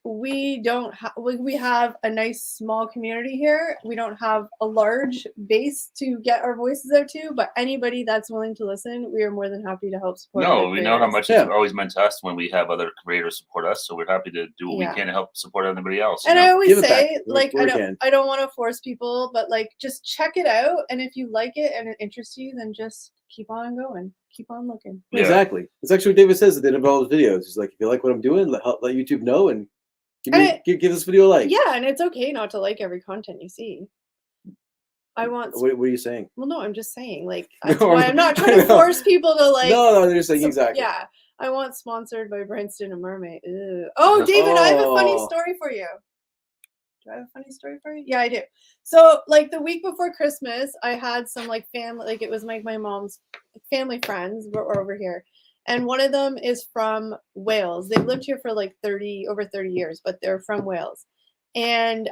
we don't have we have a nice small community here. We don't have a large base to get our voices out to, but anybody that's willing to listen, we are more than happy to help support.
No,
other
we know how
creators.
much
Yeah.
it's always meant to us when we have other creators support us, so we're happy to do what
Yeah.
we can to help support everybody else.
And I always
Give it back
say,
where we can.
I don't want to force people, but like, just check it out. And if you like it and it interests you, then just keep on going, keep on looking.
Yeah.
Exactly. It's actually what David says at the end of all his videos. He's like, if you like what I'm doing, let YouTube know and give this video a like.
Yeah, and it's okay not to like every content you see. I want.
What are you saying?
Well, no, I'm just saying, like, that's
No,
why I'm not trying to
no.
force people to like.
No, they're saying exactly.
Yeah, I want sponsored by Branston and Mermaid. Ew. Oh, David, I have a funny
Oh.
story for you. Do I have a funny story for you? Yeah, I do. So, like, the week before Christmas, I had some like family, like it was like my mom's family friends were over here, and one of them is from Wales. They've lived here for like over 30 years, but they're from Wales, and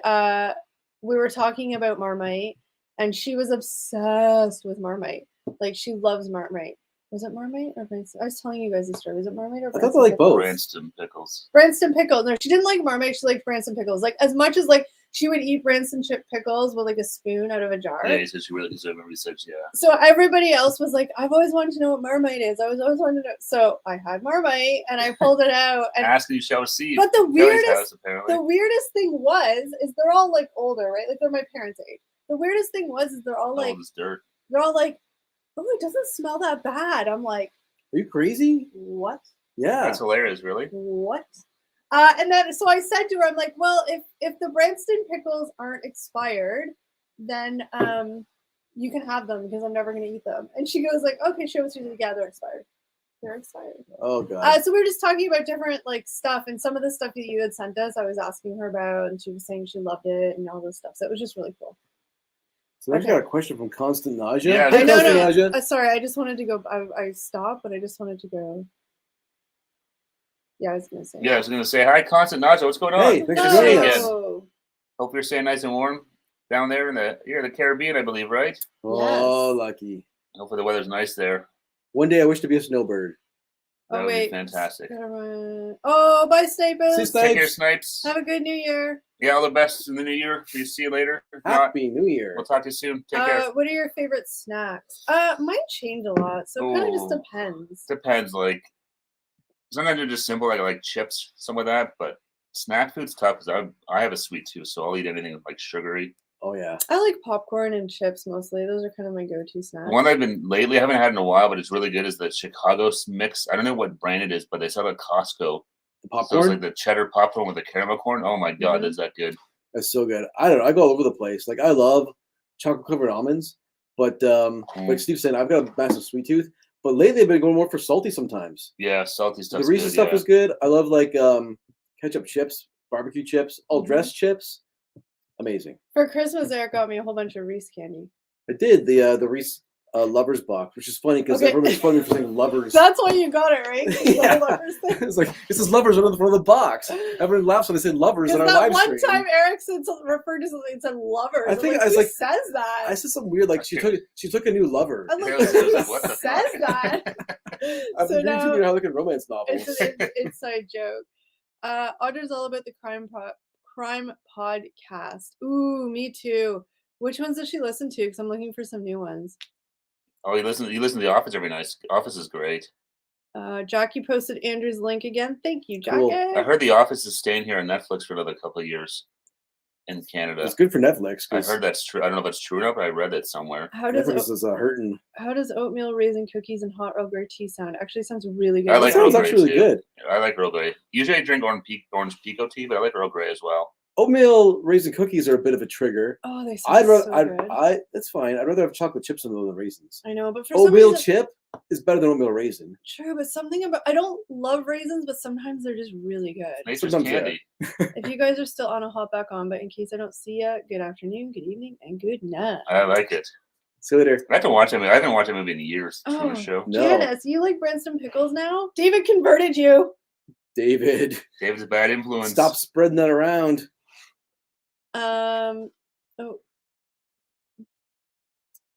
we were talking about Marmite, and she was obsessed with Marmite. Like, she loves Marmite. Was it Marmite or Branston? I was telling you guys the story. Was it Marmite or
I
Branston?
thought they like both.
Branston pickles.
Branston pickles. No, she didn't like Marmite. She liked Branston pickles. Like, as much as like she would eat Branston chip pickles with like a spoon out of a jar.
Yeah, he said she really deserved it. He said, yeah.
So everybody else was like, I've always wanted to know what Marmite is. I was always wanted to know. So I had Marmite and I pulled it out. And
Ask and you shall receive.
but the
Kelly's house,
weirdest,
apparently.
the weirdest thing is they're all like older, right? Like, they're my parents' age. The weirdest thing is they're all like,
All this dirt.
oh, it doesn't smell that bad. I'm like,
Are you crazy?
what?
Yeah.
That's hilarious, really.
What? And then, so I said to her, I'm like, well, if the Branston pickles aren't expired, then you can have them because I'm never going to eat them. And she goes like, okay, show us. Yeah, they're expired. They're expired.
Oh god.
So we were just talking about different like stuff, and some of the stuff that you had sent us, I was asking her about, and she was saying she loved it and all this stuff. So it was just really cool.
So I just got a question from Constant Nausea.
Yeah,
Hey,
no,
Constant
no.
Nausea.
Sorry, I just wanted to go. I stopped, but I just wanted to go. Yeah, I was gonna say.
Yeah, I was gonna say hi, Constant Nacho. What's going on?
Hey, thanks
Good
for
to see you
joining
again.
us.
Hope you're staying nice and warm down there in the Caribbean, I believe, right?
Oh,
Yes.
lucky.
Hopefully the weather's nice there.
One day I wish to be a snowbird.
That
Oh
would
wait.
be fantastic.
Oh, bye, Snapers.
See,
Take care,
Snipes.
Snipes.
Have a good New Year.
Yeah, all the best in the new year. We'll see you later. If not,
Happy New Year.
we'll talk to you soon. Take care.
What are your favorite snacks? Mine change a lot, so it kind of just
Ooh.
depends.
Depends. Like sometimes they're just simple, like chips, some of that. But snack food's tough because I have a sweet tooth, so I'll eat anything like sugary.
Oh yeah.
I like popcorn and chips mostly. Those are kind of my go-to snacks.
One I've been lately, I haven't had in a while, but it's really good. Is the Chicago mix? I don't know what brand it is, but they sell it at Costco.
The
So it's
popcorn.
like the cheddar popcorn with the caramel corn. Oh my god,
Mhm.
is that good?
That's so good. I don't know. I go all over the place. Like I love chocolate covered almonds, but like Steve said, I've got a massive sweet tooth. But lately I've been going more for salty sometimes.
Yeah, salty
The
stuff.
Reese's stuff is good. I love like ketchup chips, barbecue chips, all dressed chips. Amazing.
For Christmas, Eric got me a whole bunch of Reese candy.
I did the Reese lovers box, which is funny because
Okay.
everyone's funny for saying lovers.
That's why you got it, right? The
Yeah.
lovers thing.
It's like it says lovers right on the front of the box. Everyone laughs when I say lovers in
Because
our
that
live
one
stream.
time Eric referred to something and said lovers.
I think
I'm
I was
who
like-
says that?
I said something weird like she took a new lover.
I'm like,
Yeah, I was
who
like, what the
says
fuck?
that?
I've
So
been reading too
now
many Harlequin romance novels.
it's an inside joke. Audra's all about the crime podcast. Ooh, me too. Which ones does she listen to? Because I'm looking for some new ones.
Oh, you listen to The Office every night. Office is great.
Jackie posted Andrew's link again. Thank you, Jackie.
Cool.
I heard The Office is staying here on Netflix for another couple of years in Canada.
It's good for Netflix.
I
'Cause
heard that's true. I don't know if it's true or not, but I read it somewhere.
How does
Netflix is hurting.
oatmeal raisin cookies and hot Earl Grey tea sound? Actually, sounds really good.
I
That
like
sounds
Earl Grey,
actually really
too.
good.
I like Earl Grey. Usually I drink orange pico tea, but I like Earl Grey as well.
Oatmeal raisin cookies are a bit of a trigger.
Oh, they sound
I'd rather,
so good.
that's fine. I'd rather have chocolate chips than raisins.
I know, but for some
Oatmeal
reason,
chip is better than oatmeal raisin.
true. But something about I don't love raisins, but sometimes they're just really good.
Nature's
Sometimes, yeah.
candy.
If you guys are still on, I'll hop back on. But in case I don't see you, good afternoon, good evening, and good night.
I like it.
See you later.
I have to watch that movie. I haven't watched that movie in years. It's from
Oh.
the show.
No.
Janice, you like Branston pickles now? David converted you.
David,
David's a bad influence.
stop spreading that around.
Oh,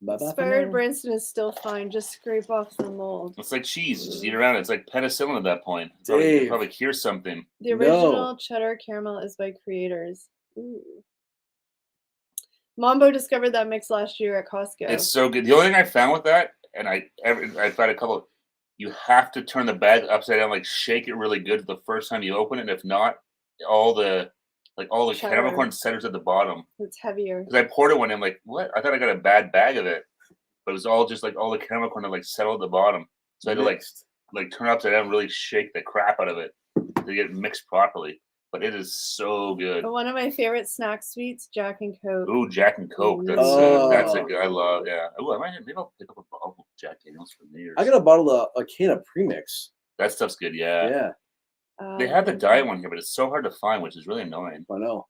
Bye-bye for
Inspired
now.
Branston is still fine. Just scrape off the mold.
It's like cheese. You just eat around it. It's like penicillin at that point. You
Dave.
probably cure something.
The
No.
original cheddar caramel is by creators. Ooh. Mombo discovered that mix last year at Costco.
It's so good. The only thing I found with that, and I found a couple. You have to turn the bag upside down, like shake it really good the first time you open it. And if not, all the
Cheddar.
caramel corn centers at the bottom.
It's heavier.
Because I poured it one, and I'm like, what? I thought I got a bad bag of it, but it was all just like all the caramel corn like settled at the bottom. So I had to like turn it upside down, and really shake the crap out of it to get it mixed properly. But it is so good.
But one of my favorite snack sweets, Jack and Coke.
Ooh, Jack and Coke. That's a good. I love. Yeah. Ooh, maybe I'll pick up a bottle of Jack Daniels for New Year's.
I got a bottle of a can of premix.
That stuff's good. Yeah.
Yeah,
They have the diet one here, but it's so hard to find, which is really annoying.
I know.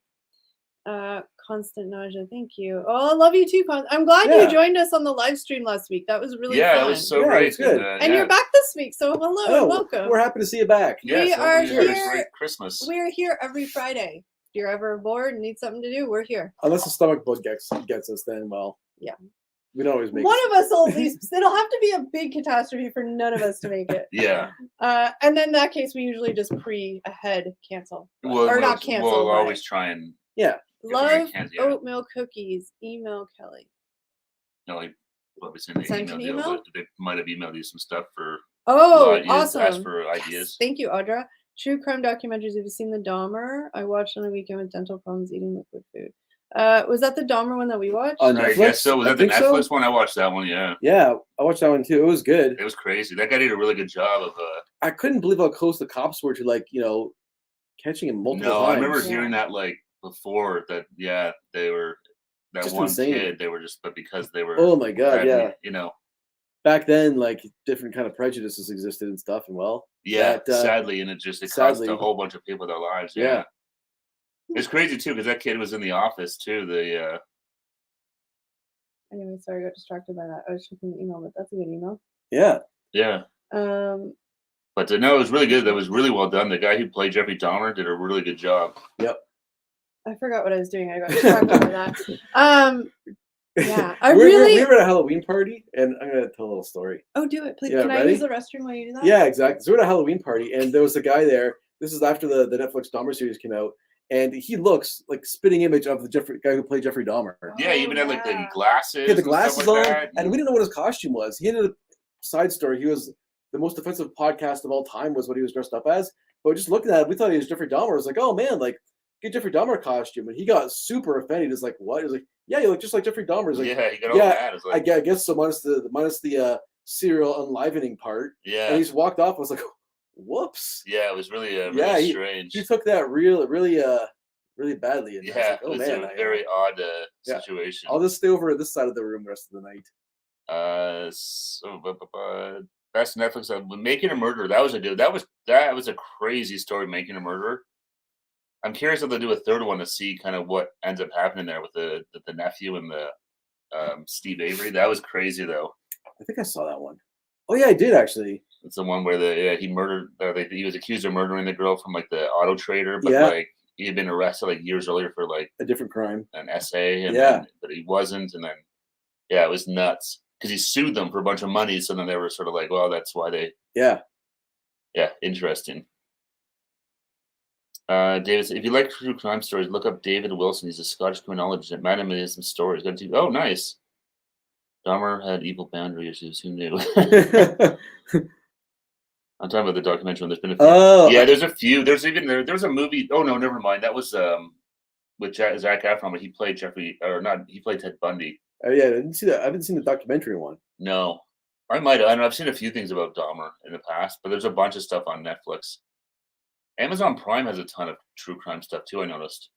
Constant nausea. Thank you. Oh, I love you too, I'm glad
Yeah.
you joined us on the live stream last week. That was really
Yeah,
fun.
it was so
Yeah,
great.
it's good.
And you're back this week, so hello
I
and
know.
welcome.
We're happy to see you back.
Yeah,
We
so
are
we had a
here.
great Christmas.
We're here every Friday. If you're ever bored and need something to do, we're here.
Unless the stomach bug gets us, then well,
Yeah.
we don't always make
One of us will at least. It'll have to be a big catastrophe for none of us to make it.
Yeah.
And then in that case, we usually just ahead cancel.
We'll,
or not cancel.
We'll
but
always try and.
love
cancel, yeah.
oatmeal cookies. Email Kelly.
No, like probably send the
Sent an
email.
email?
But they might have emailed you some stuff for.
Oh,
Ask
awesome.
for ideas.
Yes. Thank you, Audra. True crime documentaries. Have you seen the Dahmer? I watched on a weekend with dental problems eating liquid food. Was that the Dahmer one that we watched?
On
I
Netflix?
guess so. Was
I
that the
think so.
Netflix one? I watched that one. Yeah.
Yeah, I watched that one too. It was good.
It was crazy. That guy did a really good job of.
I couldn't believe how close the cops were to catching him multiple
No,
times.
I remember
Yeah.
hearing that before that. Yeah, they were that
Just
one
insane.
kid. They were but because they were.
Oh my god,
that,
yeah. Back then, different kind of prejudices existed and stuff, and
Yeah,
that,
sadly, and it cost
sadly.
a whole bunch of people their lives.
Yeah.
Yeah. It's crazy too because that kid was in the office too.
Anyway, sorry, I got distracted by that. I was checking the email, but that's a good email.
yeah.
Yeah. But no, it was really good. That was really well done. The guy who played Jeffrey Dahmer did a really good job.
Yep.
I forgot what I was doing. I got distracted by that. Yeah,
we were at a Halloween party, and I'm gonna tell a little story.
Oh, do it, please.
Yeah,
Can
ready?
I use the restroom while you do that?
Yeah, exactly. So we're at a Halloween party, and there was a guy there. This is after the Netflix Dahmer series came out, and he looks like spitting image of the guy who played Jeffrey Dahmer.
Yeah, he even had like the glasses.
He had the glasses
like
on,
that.
and we didn't know what his costume was. He had a side story. He was the most offensive podcast of all time was what he was dressed up as. But just looking at it, we thought he was Jeffrey Dahmer. I was like, oh man, like get Jeffrey Dahmer costume, and he got super offended. He's like, what? He was like, yeah, you look just like Jeffrey Dahmer. He's like,
yeah, he got all mad. Like,
I guess so. Minus the serial enlivening part.
Yeah,
and he just walked off. I was like, whoops.
Yeah, it was really really strange.
He took that really badly. And
yeah,
like,
it was a very odd situation.
I'll just stay over at this side of the room the rest of the night.
Best Netflix Making a Murderer. That was a crazy story. Making a Murderer. I'm curious if they'll do a third one to see kind of what ends up happening there with the nephew and the Steve Avery. That was crazy though.
I think I saw that one. Oh yeah, I did actually.
It's the one where he murdered. He was accused of murdering the girl from like the auto trader, but like he had been arrested like years earlier for like
a different crime,
an essay. And but he wasn't, and then it was nuts because he sued them for a bunch of money. So then they were sort of like, well, that's why they. Yeah, interesting. David said, if you like true crime stories, look up David Wilson. He's a Scottish criminologist. Madam has some stories. Oh, nice. Dahmer had evil boundary issues. Who knew? I'm talking about the documentary. There's been a few. Oh, yeah, there's a few. There's a movie. Oh no, never mind. That was with Zac Efron, but he played he played Ted Bundy.
Oh yeah, I didn't see that. I haven't seen the documentary one.
No, I might. I don't know. I've seen a few things about Dahmer in the past, but there's a bunch of stuff on Netflix. Amazon Prime has a ton of true crime stuff too. I noticed.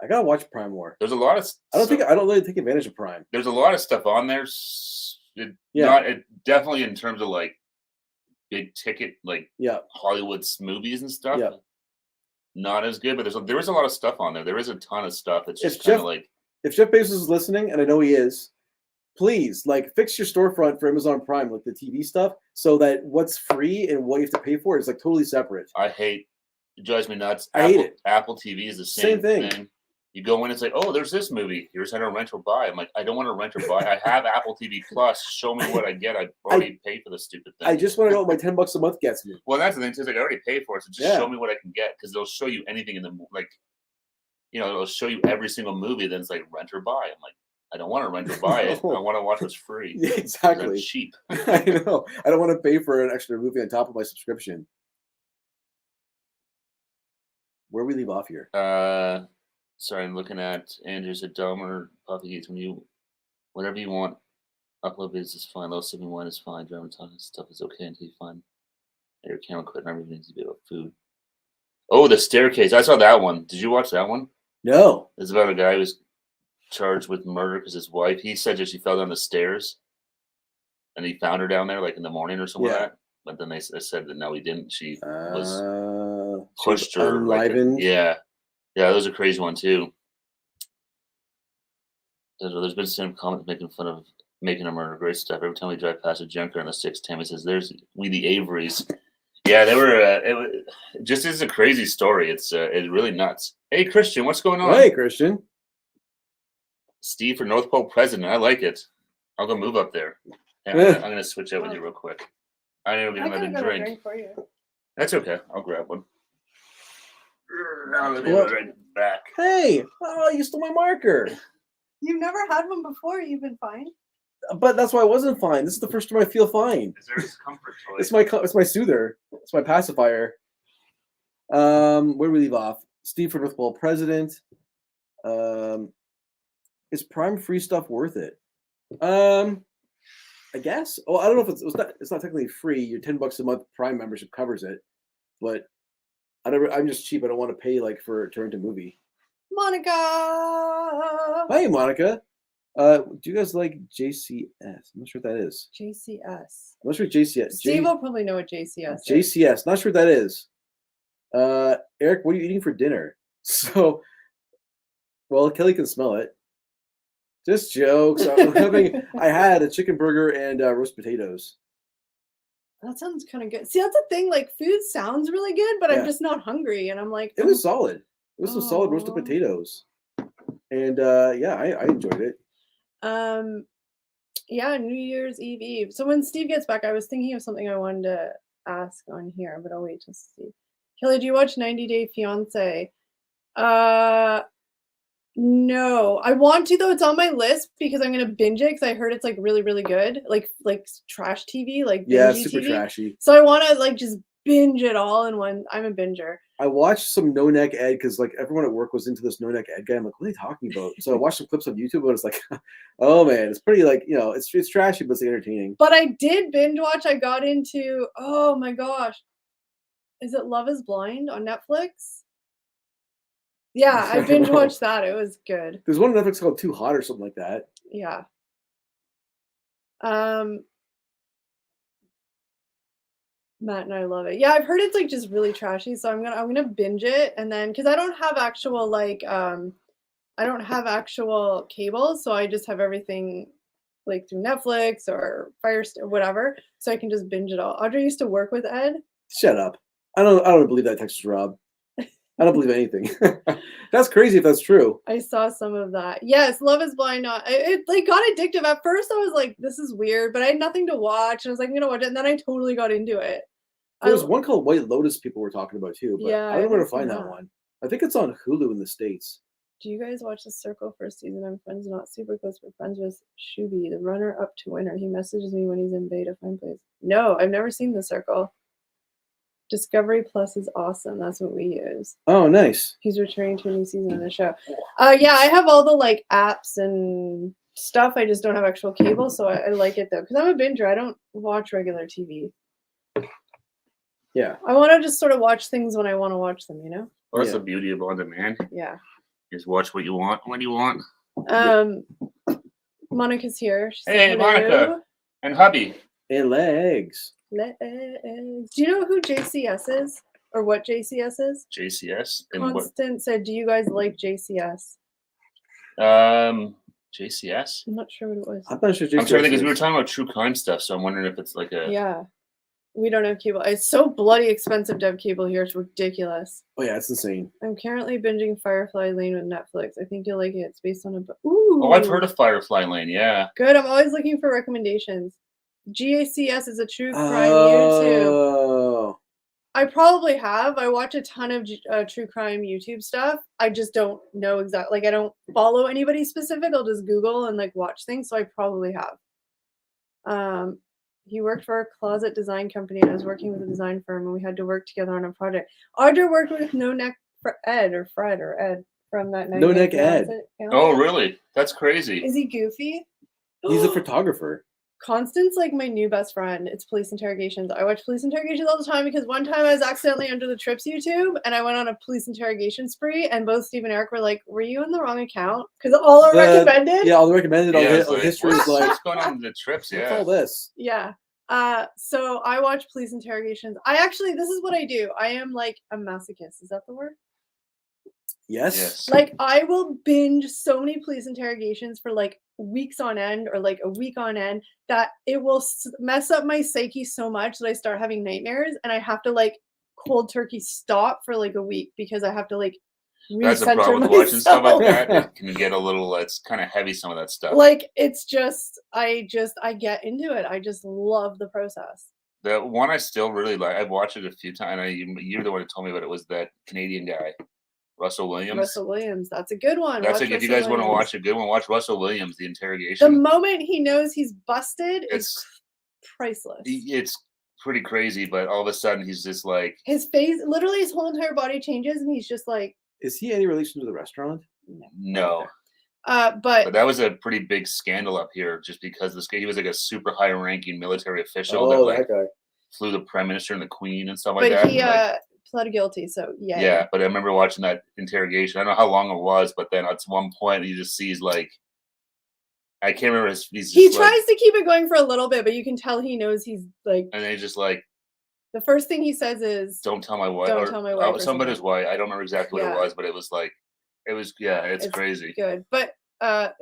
I gotta watch Prime more.
There's a lot of.
I don't really take advantage of Prime.
There's a lot of stuff on there. Definitely in terms of like big ticket, like Hollywood movies and stuff. Yeah. Not as good, but there is a lot of stuff on there. There is a ton of stuff. It's just kind of like.
If Jeff Bezos is listening, and I know he is, please fix your storefront for Amazon Prime, like the TV stuff, so that what's free and what you have to pay for is like totally separate.
It drives me nuts.
I hate it.
Apple TV is the same thing. You go in, it's like, oh, there's this movie. Here's how to rent or buy. I'm like, I don't want to rent or buy. I have Apple TV Plus. Show me what I get. I've already paid for the stupid thing.
I just want to know what my $10 a month gets me.
Well, that's the thing too. Like, I already paid for it, so just show me what I can get, because they'll show you anything in the it'll show you every single movie. Then it's like rent or buy. I'm like, I don't want to rent or buy it. I want to watch what's free.
Yeah, exactly.
It's cheap.
I know. I don't want to pay for an extra movie on top of my subscription. Where we leave off here?
Sorry, I'm looking at Andrew's at Dahmer, PapiEats. Whatever you want, upload videos is fine. Low sipping wine is fine. Driving talking stuff is okay until you find your camera quit and everything needs to be about food. Oh, The Staircase. I saw that one. Did you watch that one?
No.
It's about a guy who was charged with murder because his wife, he said that she fell down the stairs and he found her down there like in the morning or something like that. But then they said that no, he didn't. She was pushed her.
Unlivened.
Yeah, that was a crazy one too. There's been some comments making fun of Making a Murder. Great stuff. Every time we drive past a junker on the 6 Tammy says, "There's we the Averys." Yeah, they were. It just is a crazy story. It's really nuts. Hey, Christian, what's going on?
Hey, Christian.
Steve for North Pole president. I like it. I'll go move up there. I'm gonna switch out with you real quick. I need to get another drink for you. That's okay. I'll grab one. Now let me right back.
Hey, you stole my marker.
You've never had one before. You've been fine.
But that's why I wasn't fine. This is the first time I feel fine.
Is there a comfort toy?
It's my soother. It's my pacifier. Where do we leave off? Steve for North Pole president. Is Prime free stuff worth it? I guess. Oh, I don't know if it's not technically free. Your $10 a month Prime membership covers it, but I'm just cheap. I don't want to pay to rent a movie.
Monica.
Hi, Monica. Do you guys like JCS? I'm not sure what that is.
JCS.
I'm not sure what JCS.
Steve will probably know what JCS is.
JCS. Not sure what that is. Eric, what are you eating for dinner? So, well, Kelly can smell it. Just jokes. I had a chicken burger and roast potatoes.
That sounds kind of good. See, that's the thing. Like, food sounds really good, but I'm just not hungry. And I'm like,
it was solid. It was some solid roasted
Aw.
potatoes. And yeah, I enjoyed it.
Yeah, New Year's Eve. So when Steve gets back, I was thinking of something I wanted to ask on here, but I'll wait till Steve. Kelly, do you watch 90 Day Fiance? No, I want to though. It's on my list because I'm gonna binge it because I heard it's like really, really good, like trash TV, like
Yeah,
bingey
super
TV.
trashy.
So I want to like just binge it all in one. I'm a binger.
I watched some No Neck Ed because like everyone at work was into this No Neck Ed guy. I'm like, what are they talking about? So I watched some clips on YouTube, but it's like, oh man, it's pretty like it's trashy, but it's like, entertaining.
But I did binge watch. I got into oh my gosh, is it Love Is Blind on Netflix? Yeah, I binge watched that. It was good.
There's one on Netflix called Too Hot or something like that.
Yeah. Matt and I love it. Yeah, I've heard it's like just really trashy, so I'm gonna binge it, and then because I don't have actual cable, so I just have everything like through Netflix or Firestick or whatever, so I can just binge it all. Audrey used to work with Ed.
Shut up! I don't believe that Texas Rob. I don't believe anything. That's crazy if that's true.
I saw some of that. Yes, Love Is Blind. It like got addictive. At first, I was like, "This is weird," but I had nothing to watch, and I was like, "I'm gonna watch it," and then I totally got into it.
There was one called White Lotus people were talking about too, but
Yeah,
I don't know where to
haven't seen
find that
that.
one. I think it's on Hulu in the States.
Do you guys watch The Circle first season? I'm friends, not super close, but friends with Shuby, the runner up to winner. He messages me when he's in beta. Find place. No, I've never seen The Circle. Discovery Plus is awesome. That's what we use.
Oh, nice.
He's returning to a new season of the show. Yeah, I have all the like apps and stuff. I just don't have actual cable, so I like it though. Because I'm a binger. I don't watch regular TV.
Yeah.
I want to just sort of watch things when I want to watch them, you know?
Well, that's the beauty of on demand.
Yeah.
Just watch what you want when you want.
Monica's here. She said
Hey,
hello.
Monica. And hubby.
And legs.
Do you know who JCS is? Or what JCS is?
JCS?
Constant said, do you guys like JCS?
JCS?
I'm not sure what it was.
I'm not sure.
I'm trying to think because we were talking about true crime stuff, so I'm wondering if it's like a.
Yeah. We don't have cable. It's so bloody expensive to have cable here. It's ridiculous.
Oh, yeah, it's insane.
I'm currently binging Firefly Lane with Netflix. I think you'll like it. It's based on a book. Ooh.
Oh, I've heard of Firefly Lane, yeah.
Good. I'm always looking for recommendations. GACS is a true crime YouTube. I probably have. I watch a ton of true crime YouTube stuff. I just don't know exactly. Like, I don't follow anybody specific. I'll just Google and like watch things. So I probably have. He worked for a closet design company, and I was working with a design firm, and we had to work together on a project. Audrey worked with No Neck for Ed or Fred or Ed from that
No Neck Ed.
Oh, really? That's crazy.
Is he goofy?
He's a photographer.
Constance, like my new best friend. It's Police Interrogations. I watch Police Interrogations all the time because one time I was accidentally under the Trips YouTube and I went on a police interrogation spree, and both Steve and Eric were like, "Were you on the wrong account?" Because all are recommended.
Yeah, all the recommended.
Yeah,
all the history is like,
what's going on with the Trips? Yeah.
What's all this?
Yeah. So I watch Police Interrogations. This is what I do. I am like a masochist. Is that the word?
Yes.
Like, I will binge so many police interrogations for like weeks on end or like a week on end that it will mess up my psyche so much that I start having nightmares, and I have to like cold turkey stop for like a week because I have to like
That's the problem with watching stuff like that. It can get a little, it's kind of heavy, some of that stuff.
Like, it's just, I get into it. I just love the process.
The one I still really like, I've watched it a few times. You're the one who told me about it, was that Canadian guy. Russell Williams. That's a good one. That's
watch
if you guys want to watch a good one, watch Russell Williams, The Interrogation.
The moment he knows he's busted, it's priceless.
It's pretty crazy, but all of a sudden he's just like,
his face, literally his whole entire body changes, and he's just like.
Is he any relation to the restaurant?
No.
But
that was a pretty big scandal up here, just because he was like a super high-ranking military official
that guy
flew the prime minister and the queen and stuff
like
that.
But he pled guilty, so yeah.
Yeah, but I remember watching that interrogation. I don't know how long it was, but then at one point he just sees like, I can't remember
he tries to keep it going for a little bit, but you can tell he knows he's like.
And then he's just like.
The first thing he says is,
"Don't tell my wife."
Don't tell my wife.
Somebody's wife. I don't remember exactly what it was, but it was like, it's crazy.
Good, but I'm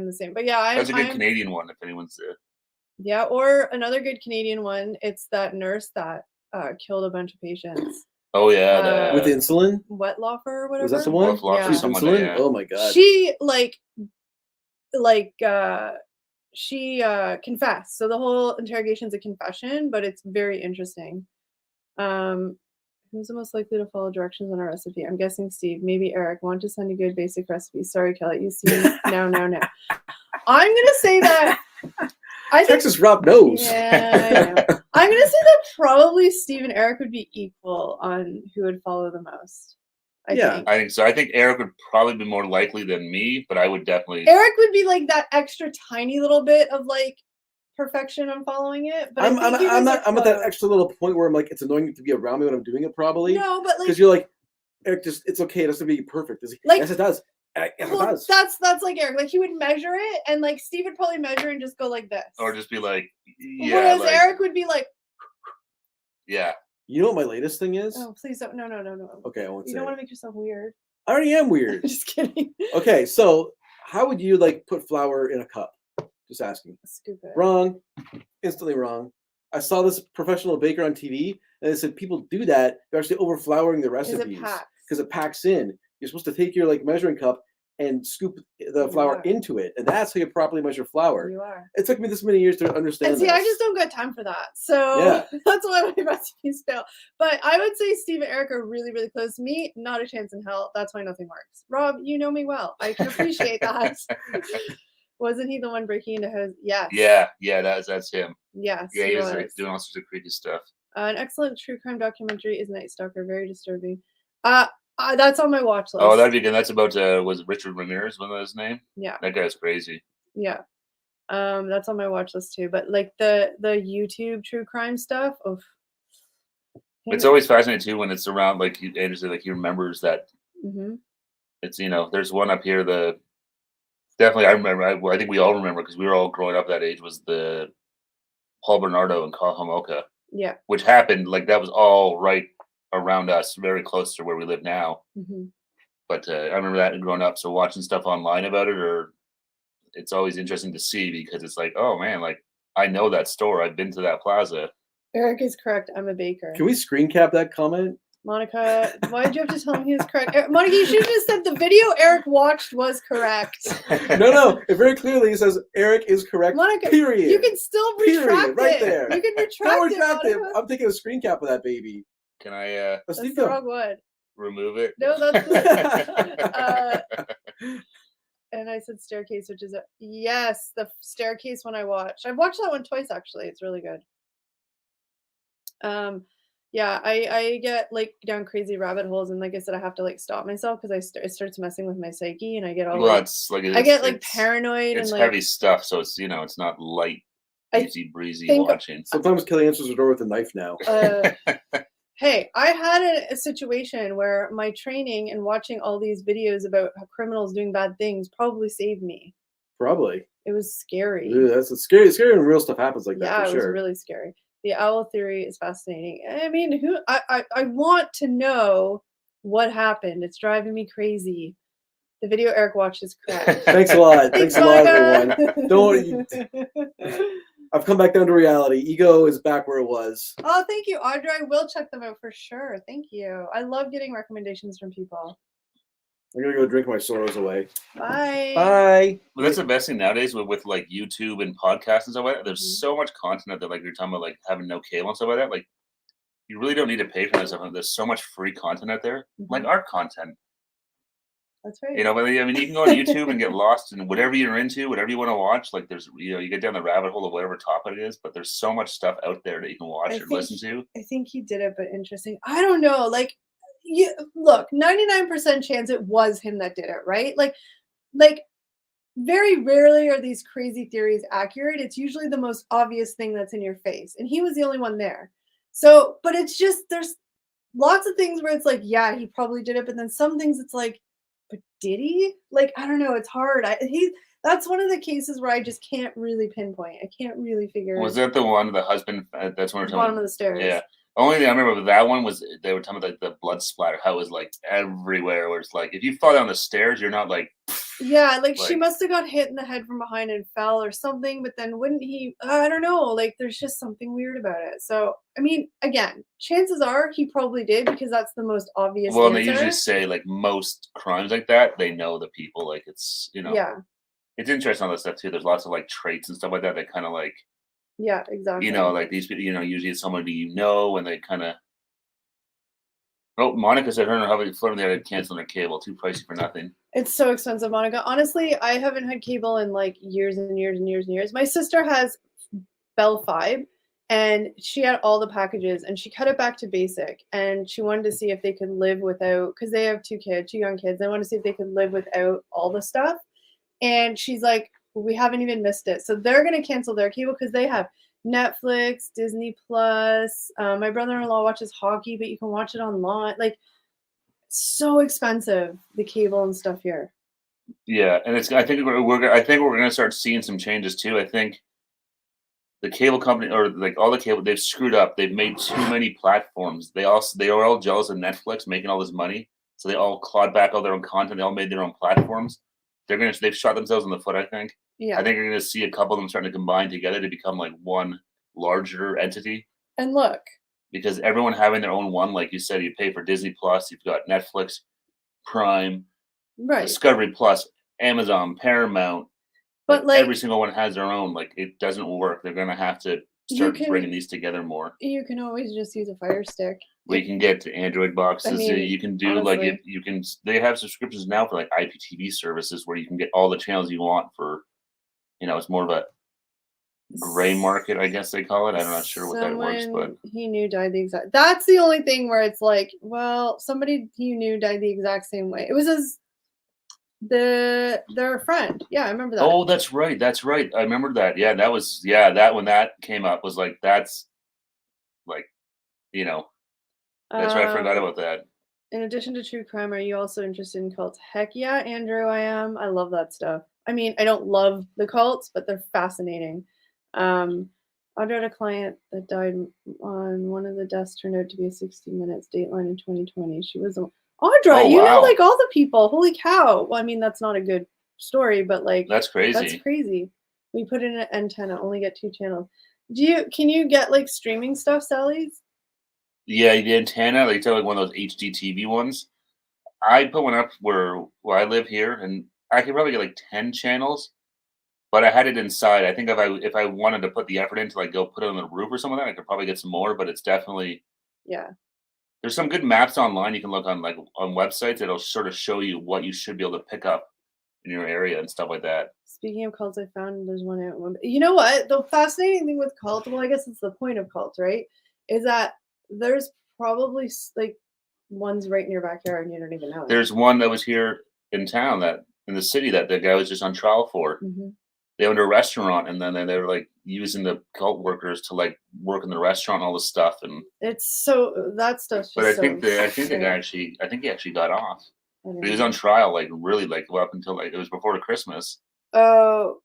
the same. But yeah,
that's a good Canadian one if anyone's there.
Yeah, or another good Canadian one. It's that nurse that killed a bunch of patients.
Oh yeah,
with insulin.
Wettlaufer or whatever.
Was that the one?
Wettlaufer,
Yeah.
someone,
Insulin?
yeah.
Oh my god.
She she confessed. So the whole interrogation is a confession, but it's very interesting. Who's the most likely to follow directions on a recipe? I'm guessing Steve. Maybe Eric. Want to send a good basic recipe. Sorry, Kelly. You see me now. I'm gonna say that.
Texas Rob knows.
Yeah, I know. I'm gonna say that probably Steve and Eric would be equal on who would follow the most. I think.
I think so. I think Eric would probably be more likely than me, but I would definitely.
Eric would be like that extra tiny little bit of like perfection on following it. But I'm
at that extra little point where I'm like, it's annoying to be around me when I'm doing it. Probably.
No, but like
because you're like, Eric, just it's okay. It doesn't be perfect.
Like,
yes, it does. Yes,
well,
it does.
That's like Eric. Like he would measure it, and like Steve would probably measure and just go like this,
or just be like, yeah.
Whereas
like,
Eric would be like,
yeah.
You know what my latest thing is?
Oh, please don't. No.
Okay, I won't say.
You don't want to make yourself weird.
I already am weird.
Just kidding.
Okay, so how would you like put flour in a cup? Just asking.
Stupid.
Wrong. Instantly wrong. I saw this professional baker on TV, and they said people do that. They're actually overflouring the recipes because it packs in. You're supposed to take your like measuring cup and scoop the flour into it, and that's how you properly measure flour.
You are.
It took me this many years to understand.
And see,
this.
I just don't got time for that, so that's why my recipes fail. But I would say Steve and Eric are really, really close to me. Not a chance in hell. That's why nothing works. Rob, you know me well. I can appreciate that. Wasn't he the one breaking into his? Yes.
Yeah, that's him.
Yes.
Yeah, he was like, doing all sorts of creepy stuff.
An excellent true crime documentary is Night Stalker. Very disturbing. That's on my watch list.
Oh, that'd be good. That's about was it Richard Ramirez? Wasn't that his name?
Yeah.
That guy's crazy.
Yeah. That's on my watch list too. But like the YouTube true crime stuff.
It's always fascinating too when it's around like Andrew said, like he remembers that.
Mm-hmm.
It's there's one up here. Definitely I remember. I think we all remember because we were all growing up that age. Was the Paul Bernardo and Kahamoka.
Yeah.
Which happened like that was all right around us, very close to where we live now.
Mm-hmm.
But I remember that growing up. So watching stuff online about it, it's always interesting to see because it's like, oh man, like I know that store. I've been to that plaza.
Eric is correct. I'm a baker.
Can we screen cap that comment?
Monica, why did you have to tell him he was correct? Monica, you should have just said the video Eric watched was correct.
No. It very clearly says Eric is correct.
Monica,
period.
You can still retract
right
it.
there.
You can retract
it. I'm taking a screen cap of that baby.
Can I
that's the wrong one.
Remove it?
No, that's and I said staircase, which is yes, the staircase one I watched. I've watched that one twice actually. It's really good. Yeah, I get like down crazy rabbit holes, and like I said, I have to like stop myself because it starts messing with my psyche, and I get all I get like paranoid.
It's
and like,
heavy stuff, so it's it's not light, easy breezy watching.
Sometimes Kelly answers the door with a knife now.
Hey, I had a situation where my training and watching all these videos about how criminals doing bad things probably saved me.
Probably.
It was scary.
Dude, that's scary. It's scary when real stuff happens like that.
Yeah,
it
was really scary. The owl theory is fascinating. I mean, I want to know what happened. It's driving me crazy. The video Eric watched is correct.
Thanks a lot. Thanks a lot, everyone. Don't I've come back down to reality. Ego is back where it was.
Oh, thank you, Audrey. I will check them out for sure. Thank you. I love getting recommendations from people.
I'm gonna go drink my sorrows away.
Bye.
Bye.
Well, that's the best thing nowadays with like YouTube and podcasts and stuff like that. There's so much content that like you're talking about like having no cable and stuff like that. Like you really don't need to pay for that stuff. There's so much free content out there, like art content.
That's right.
But I mean, you can go on YouTube and get lost in whatever you're into, whatever you want to watch. Like there's, you get down the rabbit hole of whatever topic it is, but there's so much stuff out there that you can watch or listen to.
I think he did it, but interesting. I don't know. Like, look, 99% chance it was him that did it, right? Like very rarely are these crazy theories accurate. It's usually the most obvious thing that's in your face, and he was the only one there. So, but it's just there's lots of things where it's like, yeah, he probably did it, but then some things it's like, but did he? Like, I don't know. It's hard. That's one of the cases where I just can't really pinpoint. I can't really figure.
Was that the one, the husband? That's one.
Bottom of the stairs.
Yeah. Only thing I remember with that one was they were talking about like the blood splatter, how it was like everywhere. Where it's like if you fall down the stairs, you're not like
Yeah, like she must have got hit in the head from behind and fell or something, but then wouldn't he? I don't know. Like there's just something weird about it. So I mean, again, chances are he probably did because that's the most obvious
Well, and
answer.
they usually say like most crimes like that, they know the people. Like it's
Yeah.
it's interesting on this stuff too. There's lots of like traits and stuff like that that kind of like
Yeah, exactly.
like these people. Usually it's somebody and they kind of. Oh, Monica said her and her hubby flirting there to cancel their cable. Too pricey for nothing.
It's so expensive, Monica. Honestly, I haven't had cable in like years and years and years and years. My sister has Bell 5 and she had all the packages and she cut it back to basic and she wanted to see if they could live without, because they have two young kids. They wanted to see if they could live without all the stuff. And she's like, we haven't even missed it. So they're going to cancel their cable because they have Netflix, Disney Plus. My brother-in-law watches hockey, but you can watch it online. Like, so expensive, the cable and stuff here.
Yeah, and I think we're going to start seeing some changes too. I think the cable company or like all the cable, they've screwed up. They've made too many platforms. They are all jealous of Netflix making all this money, so they all clawed back all their own content. They all made their own platforms. They've shot themselves in the foot. I think.
Yeah.
I think you're going to see a couple of them starting to combine together to become like one larger entity.
And look,
because everyone having their own one, like you said, you pay for Disney Plus, you've got Netflix, Prime,
right,
Discovery Plus, Amazon, Paramount.
But like
every single one has their own. Like it doesn't work. They're gonna have to start bringing these together more.
You can always just use a Fire Stick.
We can get to Android boxes. You can do
honestly.
They have subscriptions now for like IPTV services where you can get all the channels you want for. It's more of a gray market, I guess they call it. I'm not sure what that works, but
he knew died the exact. That's the only thing where it's like, well, somebody he knew died the exact same way. It was their friend. Yeah, I remember that.
Oh, that's right. That's right. I remember that. Yeah, that was that when that came up was like that's like that's right. I forgot about that.
In addition to true crime, are you also interested in cults? Heck yeah, Andrew, I am. I love that stuff. I mean, I don't love the cults, but they're fascinating. Audra had a client that died on one of the deaths turned out to be a 60 Minutes Dateline in 2020. She was Audra, know like all the people. Holy cow. Well, I mean, that's not a good story, but like
that's crazy.
That's crazy. We put in an antenna, only get 2 channels. Can you get like streaming stuff, Sally's?
Yeah, the antenna, like tell like one of those HD TV ones. I put one up where I live here, and I could probably get like 10 channels, but I had it inside. I think if I wanted to put the effort into like go put it on the roof or something like that, I could probably get some more. But it's definitely There's some good maps online you can look on on websites that'll sort of show you what you should be able to pick up in your area and stuff like that.
Speaking of cults, I found there's one at one. You know what? The fascinating thing with cults, well, I guess it's the point of cults, right? Is that there's probably like ones right in your backyard and you don't even know.
There's one that was here in town in the city that the guy was just on trial for.
Mm-hmm.
They owned a restaurant and then they were like using the cult workers to like work in the restaurant, all this stuff, and
it's so that stuff's.
But I think the guy I think he actually got off. But he was on trial like really like up until like it was before Christmas.
Oh,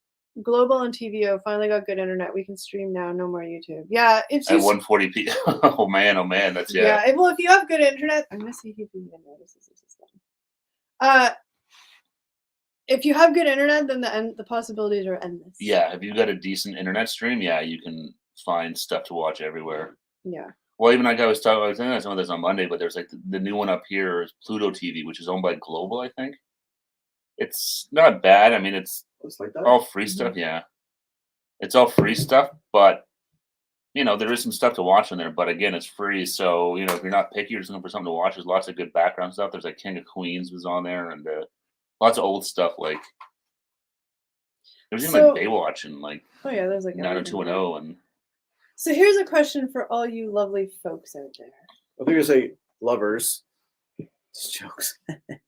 Global and TVO finally got good internet. We can stream now. No more YouTube. Yeah, it's
at 140p. Oh man, that's
yeah. Well, if you have good internet, I'm gonna see if you can notice this is done. If you have good internet, then the possibilities are endless.
Yeah, if you've got a decent internet stream, yeah, you can find stuff to watch everywhere.
Yeah.
Well, even like I was saying some of this on Monday, but there's like the new one up here is Pluto TV, which is owned by Global, I think. It's not bad. I mean, it's
like that.
All free stuff, yeah. It's all free stuff, but there is some stuff to watch on there. But again, it's free, so if you're not picky, you're just looking for something to watch. There's lots of good background stuff. There's like King of Queens was on there, and lots of old stuff like there was even like Baywatch and like
there's like
90210 and.
So here's a question for all you lovely folks out there.
I think you say lovers. It's jokes.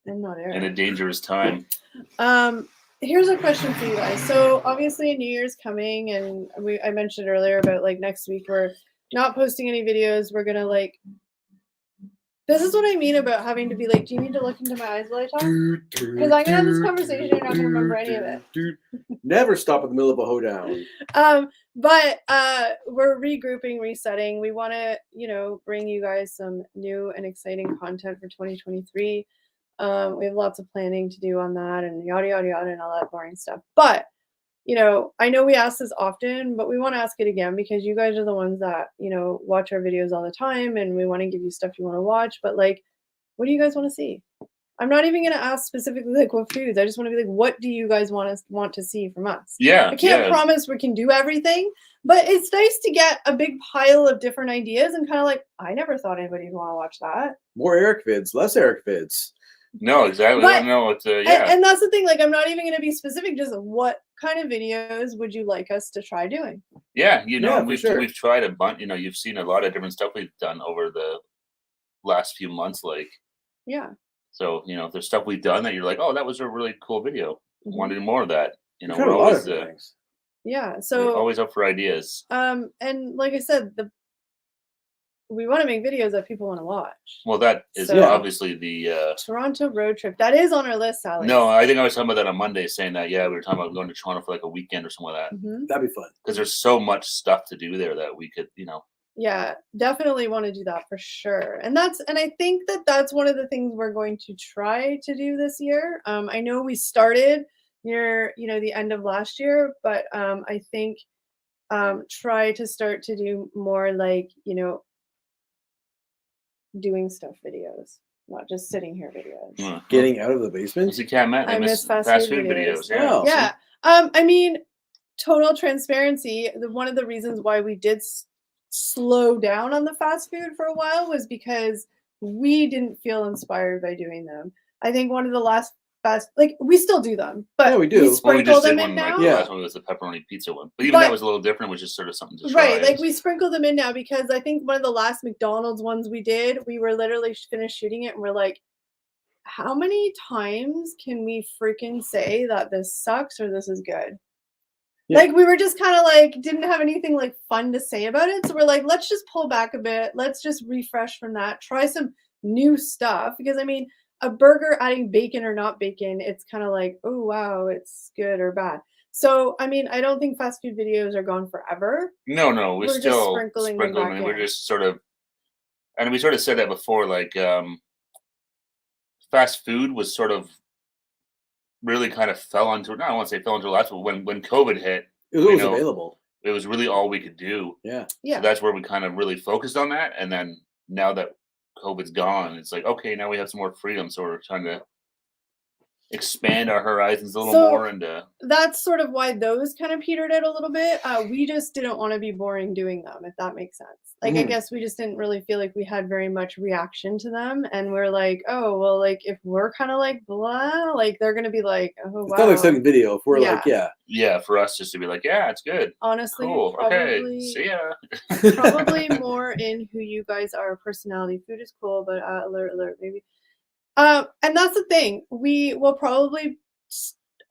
And not Eric.
In a dangerous time.
Here's a question for you guys. So obviously New Year's coming, and I mentioned earlier about like next week we're not posting any videos. We're gonna like. This is what I mean about having to be like, do you need to look into my eyes while I talk? Because I'm gonna have this conversation, you're not gonna remember any of it.
Never stop in the middle of a hoedown.
But we're regrouping, resetting. We want to, bring you guys some new and exciting content for 2023. We have lots of planning to do on that and yada, yada, yada, and all that boring stuff. But, you know, I know we ask this often, but we want to ask it again because you guys are the ones that, you know, watch our videos all the time and we want to give you stuff you want to watch. But like, what do you guys want to see? I'm not even going to ask specifically like what foods. I just want to be like, what do you guys want to see from us?
Yeah.
I can't promise we can do everything, but it's nice to get a big pile of different ideas and kind of like, I never thought anybody would want to watch that.
More Eric vids, less Eric vids.
No, exactly.
But,
no, it's
and that's the thing. Like, I'm not even going to be specific. Just what kind of videos would you like us to try doing?
Yeah, you know,
Yeah,
we've tried a bunch. You know, you've seen a lot of different stuff we've done over the last few months. Like,
yeah.
So, you know, if there's stuff we've done that you're like, oh, that was a really cool video.
Mhm.
Want to do more of that. You know,
We're
we're always
things.
Yeah. So
always up for ideas.
and like I said, we want to make videos that people want to watch.
Well, that is
So-
obviously the
Toronto road trip. That is on our list, Sally.
no, I think I was talking about that on Monday, saying that we were talking about going to Toronto for like a weekend or something like that.
Mhm.
That'd be fun.
Because there's so much stuff to do there that we could, you know.
Yeah, definitely want to do that for sure. And I think that that's one of the things we're going to try to do this year. I know we started near, you know, the end of last year, but I think try to start to do more like, you know, doing stuff videos, not just sitting here videos.
Getting out of the basement.
It's a cat Matt.
I miss fast food videos.
Yeah.
Wow.
Yeah. I mean, total transparency. One of the reasons why we did slow down on the fast food for a while was because we didn't feel inspired by doing them. I think one of the last we still do them, but
Yeah, we do.
we
Well, we
sprinkle
just
them
did
in
one.
now.
Like, the last one was the pepperoni pizza one, but even that was a little different, which is sort of something to try.
Right, like we sprinkle them in now because I think one of the last McDonald's ones we did, we were literally finished shooting it and we're like, how many times can we freaking say that this sucks or this is good?
Yeah.
Like we were just kind of like didn't have anything like fun to say about it, so we're like, let's just pull back a bit, let's just refresh from that, try some new stuff because I mean, a burger adding bacon or not bacon, it's kind of like, oh wow, it's good or bad. So I mean, I don't think fast food videos are gone forever.
No, we're
just
still
sprinkling them back
We're
in.
just sort of, and we sort of said that before, like fast food was sort of really kind of fell into. No, I won't say fell into last, but when COVID hit,
It was always available.
It was really all we could do.
Yeah.
Yeah.
So that's where we kind of really focused on that, and then now that COVID's gone, it's like, okay, now we have some more freedom, so we're trying to expand our horizons a little more. And
that's sort of why those kind of petered out a little bit. We just didn't want to be boring doing them, if that makes sense. Like, I guess we just didn't really feel like we had very much reaction to them. And we're like, oh, well, like, if we're kind of like, blah, like, they're going to be like, oh, wow.
It's not an exciting video if we're like,
Yeah, for us just to be like, yeah, it's good.
Honestly,
cool.
Probably,
okay, see ya.
Probably more in who you guys are. Personality. Food is cool, but alert, maybe. And that's the thing. We will probably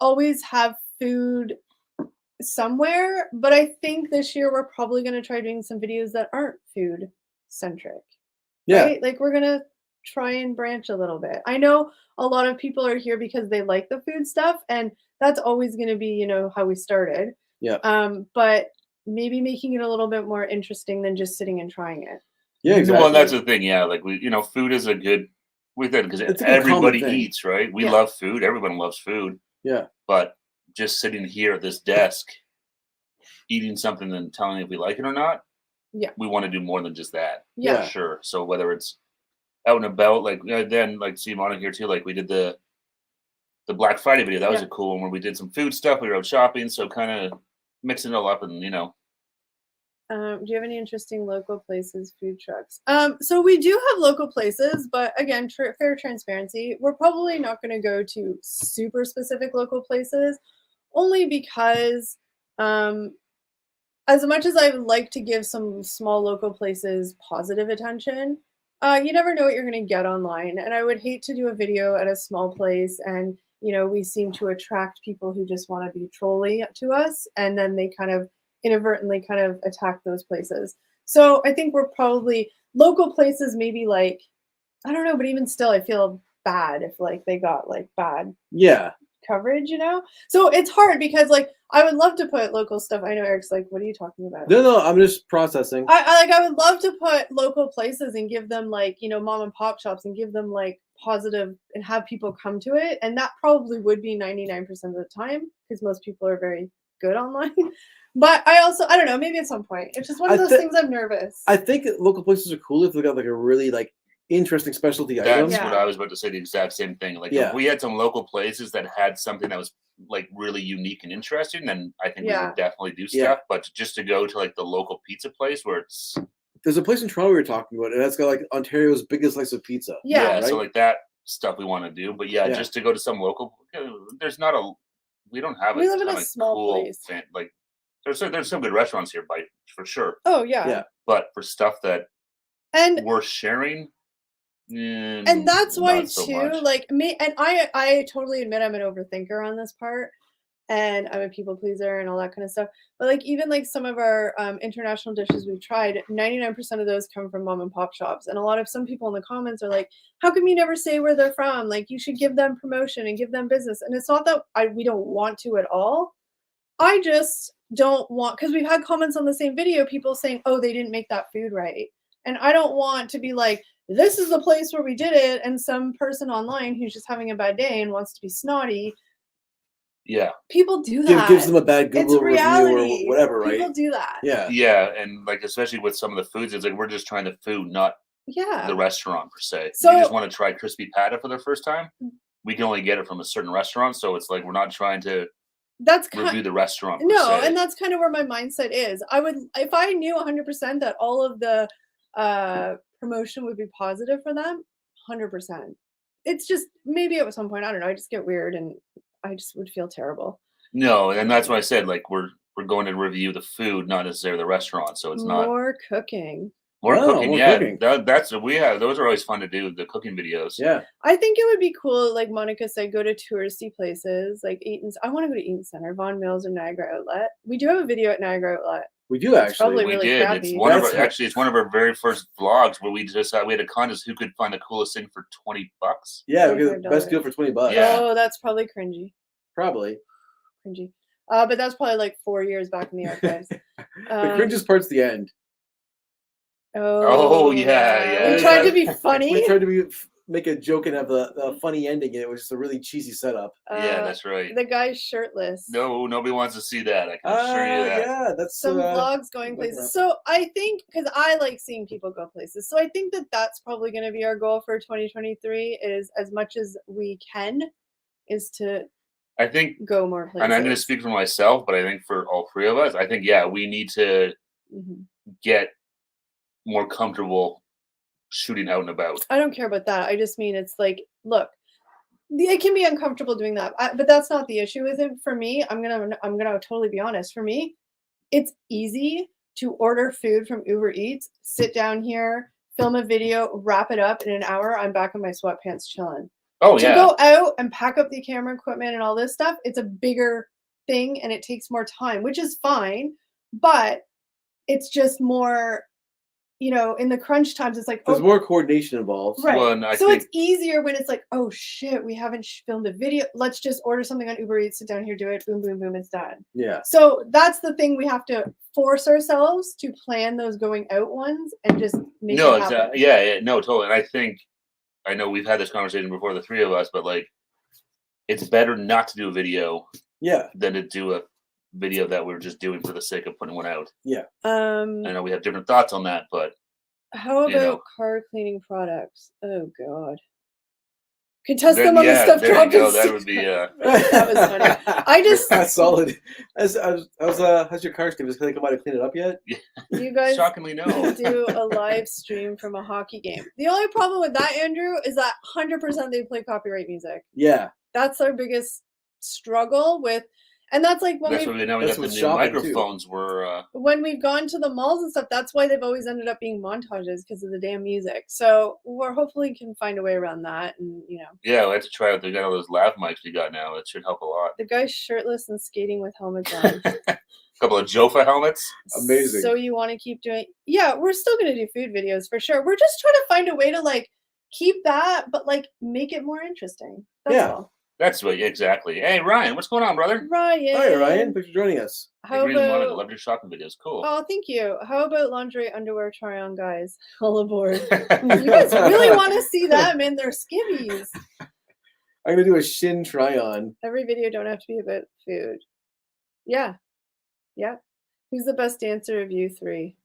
always have food somewhere, but I think this year we're probably going to try doing some videos that aren't food centric.
Yeah.
Right? Like we're going to try and branch a little bit. I know a lot of people are here because they like the food stuff, and that's always going to be, you know, how we started.
Yeah.
But maybe making it a little bit more interesting than just sitting and trying it.
Yeah, exactly.
Well, that's the thing. Yeah, like we, you know, food is a good with it because everybody eats, right? We love food. Everyone loves food.
Yeah.
But just sitting here at this desk, eating something and telling if we like it or not.
Yeah.
We want to do more than just that.
Yeah.
For sure. So whether it's out and about, like then like see Monica here too, like we did the Black Friday video. That was a cool one where we did some food stuff. We were out shopping, so kind of mixing it all up and, you know.
Do you have any interesting local places, food trucks? So we do have local places, but again, fair transparency, we're probably not going to go to super specific local places, only because as much as I would like to give some small local places positive attention, you never know what you're going to get online. And I would hate to do a video at a small place and, you know, we seem to attract people who just want to be trolly to us, and then they kind of inadvertently kind of attack those places. So I think we're probably local places, maybe like, I don't know, but even still, I feel bad if like they got like bad coverage, you know? So it's hard because like, I would love to put local stuff. I know Eric's like, what are you talking about?
No, I'm just processing.
I would love to put local places and give them like, you know, mom and pop shops and give them like positive and have people come to it. And that probably would be 99% of the time because most people are very good online. But I don't know, maybe at some point. It's just one of those things I'm nervous.
I think local places are cool if they got like a really like interesting specialty item.
That's what I was about to say, the exact same thing. Like if we had some local places that had something that was like really unique and interesting, then I think we would definitely do stuff. But just to go to like the local pizza place where it's
there's a place in Toronto we were talking about, and that's got like Ontario's biggest slice of pizza.
Yeah,
right?
So like that stuff we want to do. But just to go to some local, there's not a, we don't have.
We live in a small place.
Like there's some good restaurants here, for sure.
Oh yeah.
But for stuff that we're sharing.
And that's why
so
too,
much.
like me, and I totally admit I'm an overthinker on this part, and I'm a people pleaser and all that kind of stuff. But like even like some of our international dishes we've tried, 99% of those come from mom and pop shops, and some people in the comments are like, "How come you never say where they're from? Like you should give them promotion and give them business." And it's not that we don't want to at all. I just don't want, because we've had comments on the same video, people saying, "Oh, they didn't make that food right," and I don't want to be like, this is the place where we did it, and some person online who's just having a bad day and wants to be snotty.
Yeah.
People do that.
Gives them a bad Google review or whatever, right?
People do that.
Yeah.
Yeah, and like especially with some of the foods, it's like we're just trying the food, not the restaurant per se. So we just want to try crispy pata for the first time. We can only get it from a certain restaurant, so it's like we're not trying to review the restaurant.
No, and that's kind of where my mindset is. I would, if I knew 100% that all of the promotion would be positive for them, 100%. It's just maybe at some point, I don't know, I just get weird and I just would feel terrible.
No, and that's why I said like we're going to review the food, not necessarily the restaurant. So it's
more cooking.
More cooking.
Cooking.
That's we have. Those are always fun to do, the cooking videos.
Yeah.
I think it would be cool, like Monica said, go to touristy places like Eaton's. I want to go to Eaton Center, Vaughan Mills, or Niagara Outlet. We do have a video at Niagara Outlet.
We do actually.
Probably
we
really
did.
crappy.
It's one of our very first vlogs where we just we had a contest who could find the coolest thing for $20.
Yeah, we got the best deal for $20.
Yeah.
Oh, that's probably cringy.
Probably.
Cringy. But that's probably like 4 years back in the archives.
The cringiest part's the end.
Oh yeah.
We tried to be funny.
We tried to make a joke and have a funny ending, and it was just a really cheesy setup.
Yeah, that's right.
The guy's shirtless.
No, nobody wants to see that. I can assure you that.
Yeah, that's
some vlogs going places. So I think, because I like seeing people go places, so I think that that's probably going to be our goal for 2023. Is as much as we can, is to. I think go more places.
And I'm going to speak for myself, but I think for all three of us, I think we need to get more comfortable shooting out and about.
I don't care about that. I just mean it's like, look, it can be uncomfortable doing that, but that's not the issue with it. For me, I'm gonna totally be honest. For me, it's easy to order food from Uber Eats, sit down here, film a video, wrap it up in an hour. I'm back in my sweatpants chilling.
Oh yeah.
To go out and pack up the camera equipment and all this stuff, it's a bigger thing and it takes more time, which is fine, but it's just more. You know, in the crunch times, it's like
there's more coordination involved,
right?
Well,
so it's easier when it's like, oh shit, we haven't filmed a video. Let's just order something on Uber Eats, sit down here, do it, boom, boom, boom, it's done.
Yeah.
So that's the thing, we have to force ourselves to plan those going out ones and just make it happen.
Yeah, no, totally. And I know we've had this conversation before, the three of us, but like, it's better not to do a video, than to do a video that we're just doing for the sake of putting one out.
Yeah.
I know we have different thoughts on that, but
how about car cleaning products? Oh god. Could test them on the stuff
there
dropped.
You go. That would be
that was funny. I just
that's solid. How's your car, Steve? Does they come out to clean it up yet?
You guys
shockingly no.
Do a live stream from a hockey game. The only problem with that, Andrew, is that 100% they play copyright music.
Yeah.
That's our biggest struggle with. And that's like when
we got the new microphones
when we've gone to the malls and stuff, that's why they've always ended up being montages because of the damn music. So we're hopefully can find a way around that, and we
have to try out. They got all those lav mics we got now. It should help a lot.
The guy's shirtless and skating with helmets on.
A couple of Jofa helmets.
Amazing.
So you want to keep doing? Yeah, we're still gonna do food videos for sure. We're just trying to find a way to like keep that, but like make it more interesting. That's all.
That's right, exactly. Hey, Ryan, what's going on, brother?
Ryan.
Hi, Ryan. Thanks for joining us.
How
Agree with Monica.
about?
Loved your shopping videos. Cool.
Oh, thank you. How about lingerie, underwear, try-on guys? All aboard. You guys really want to see them in their skivvies.
I'm going to do a shin try-on.
Every video don't have to be about food. Yeah. Yeah. Who's the best dancer of you three?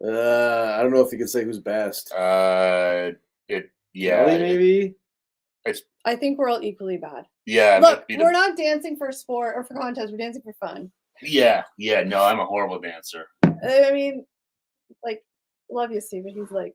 I don't know if you can say who's best.
Yeah.
Kelly, maybe?
I think we're all equally bad.
Yeah.
Look, we're not dancing for sport or for contest. We're dancing for fun.
Yeah. No, I'm a horrible dancer.
I mean, like, love you, Steve, but he's like,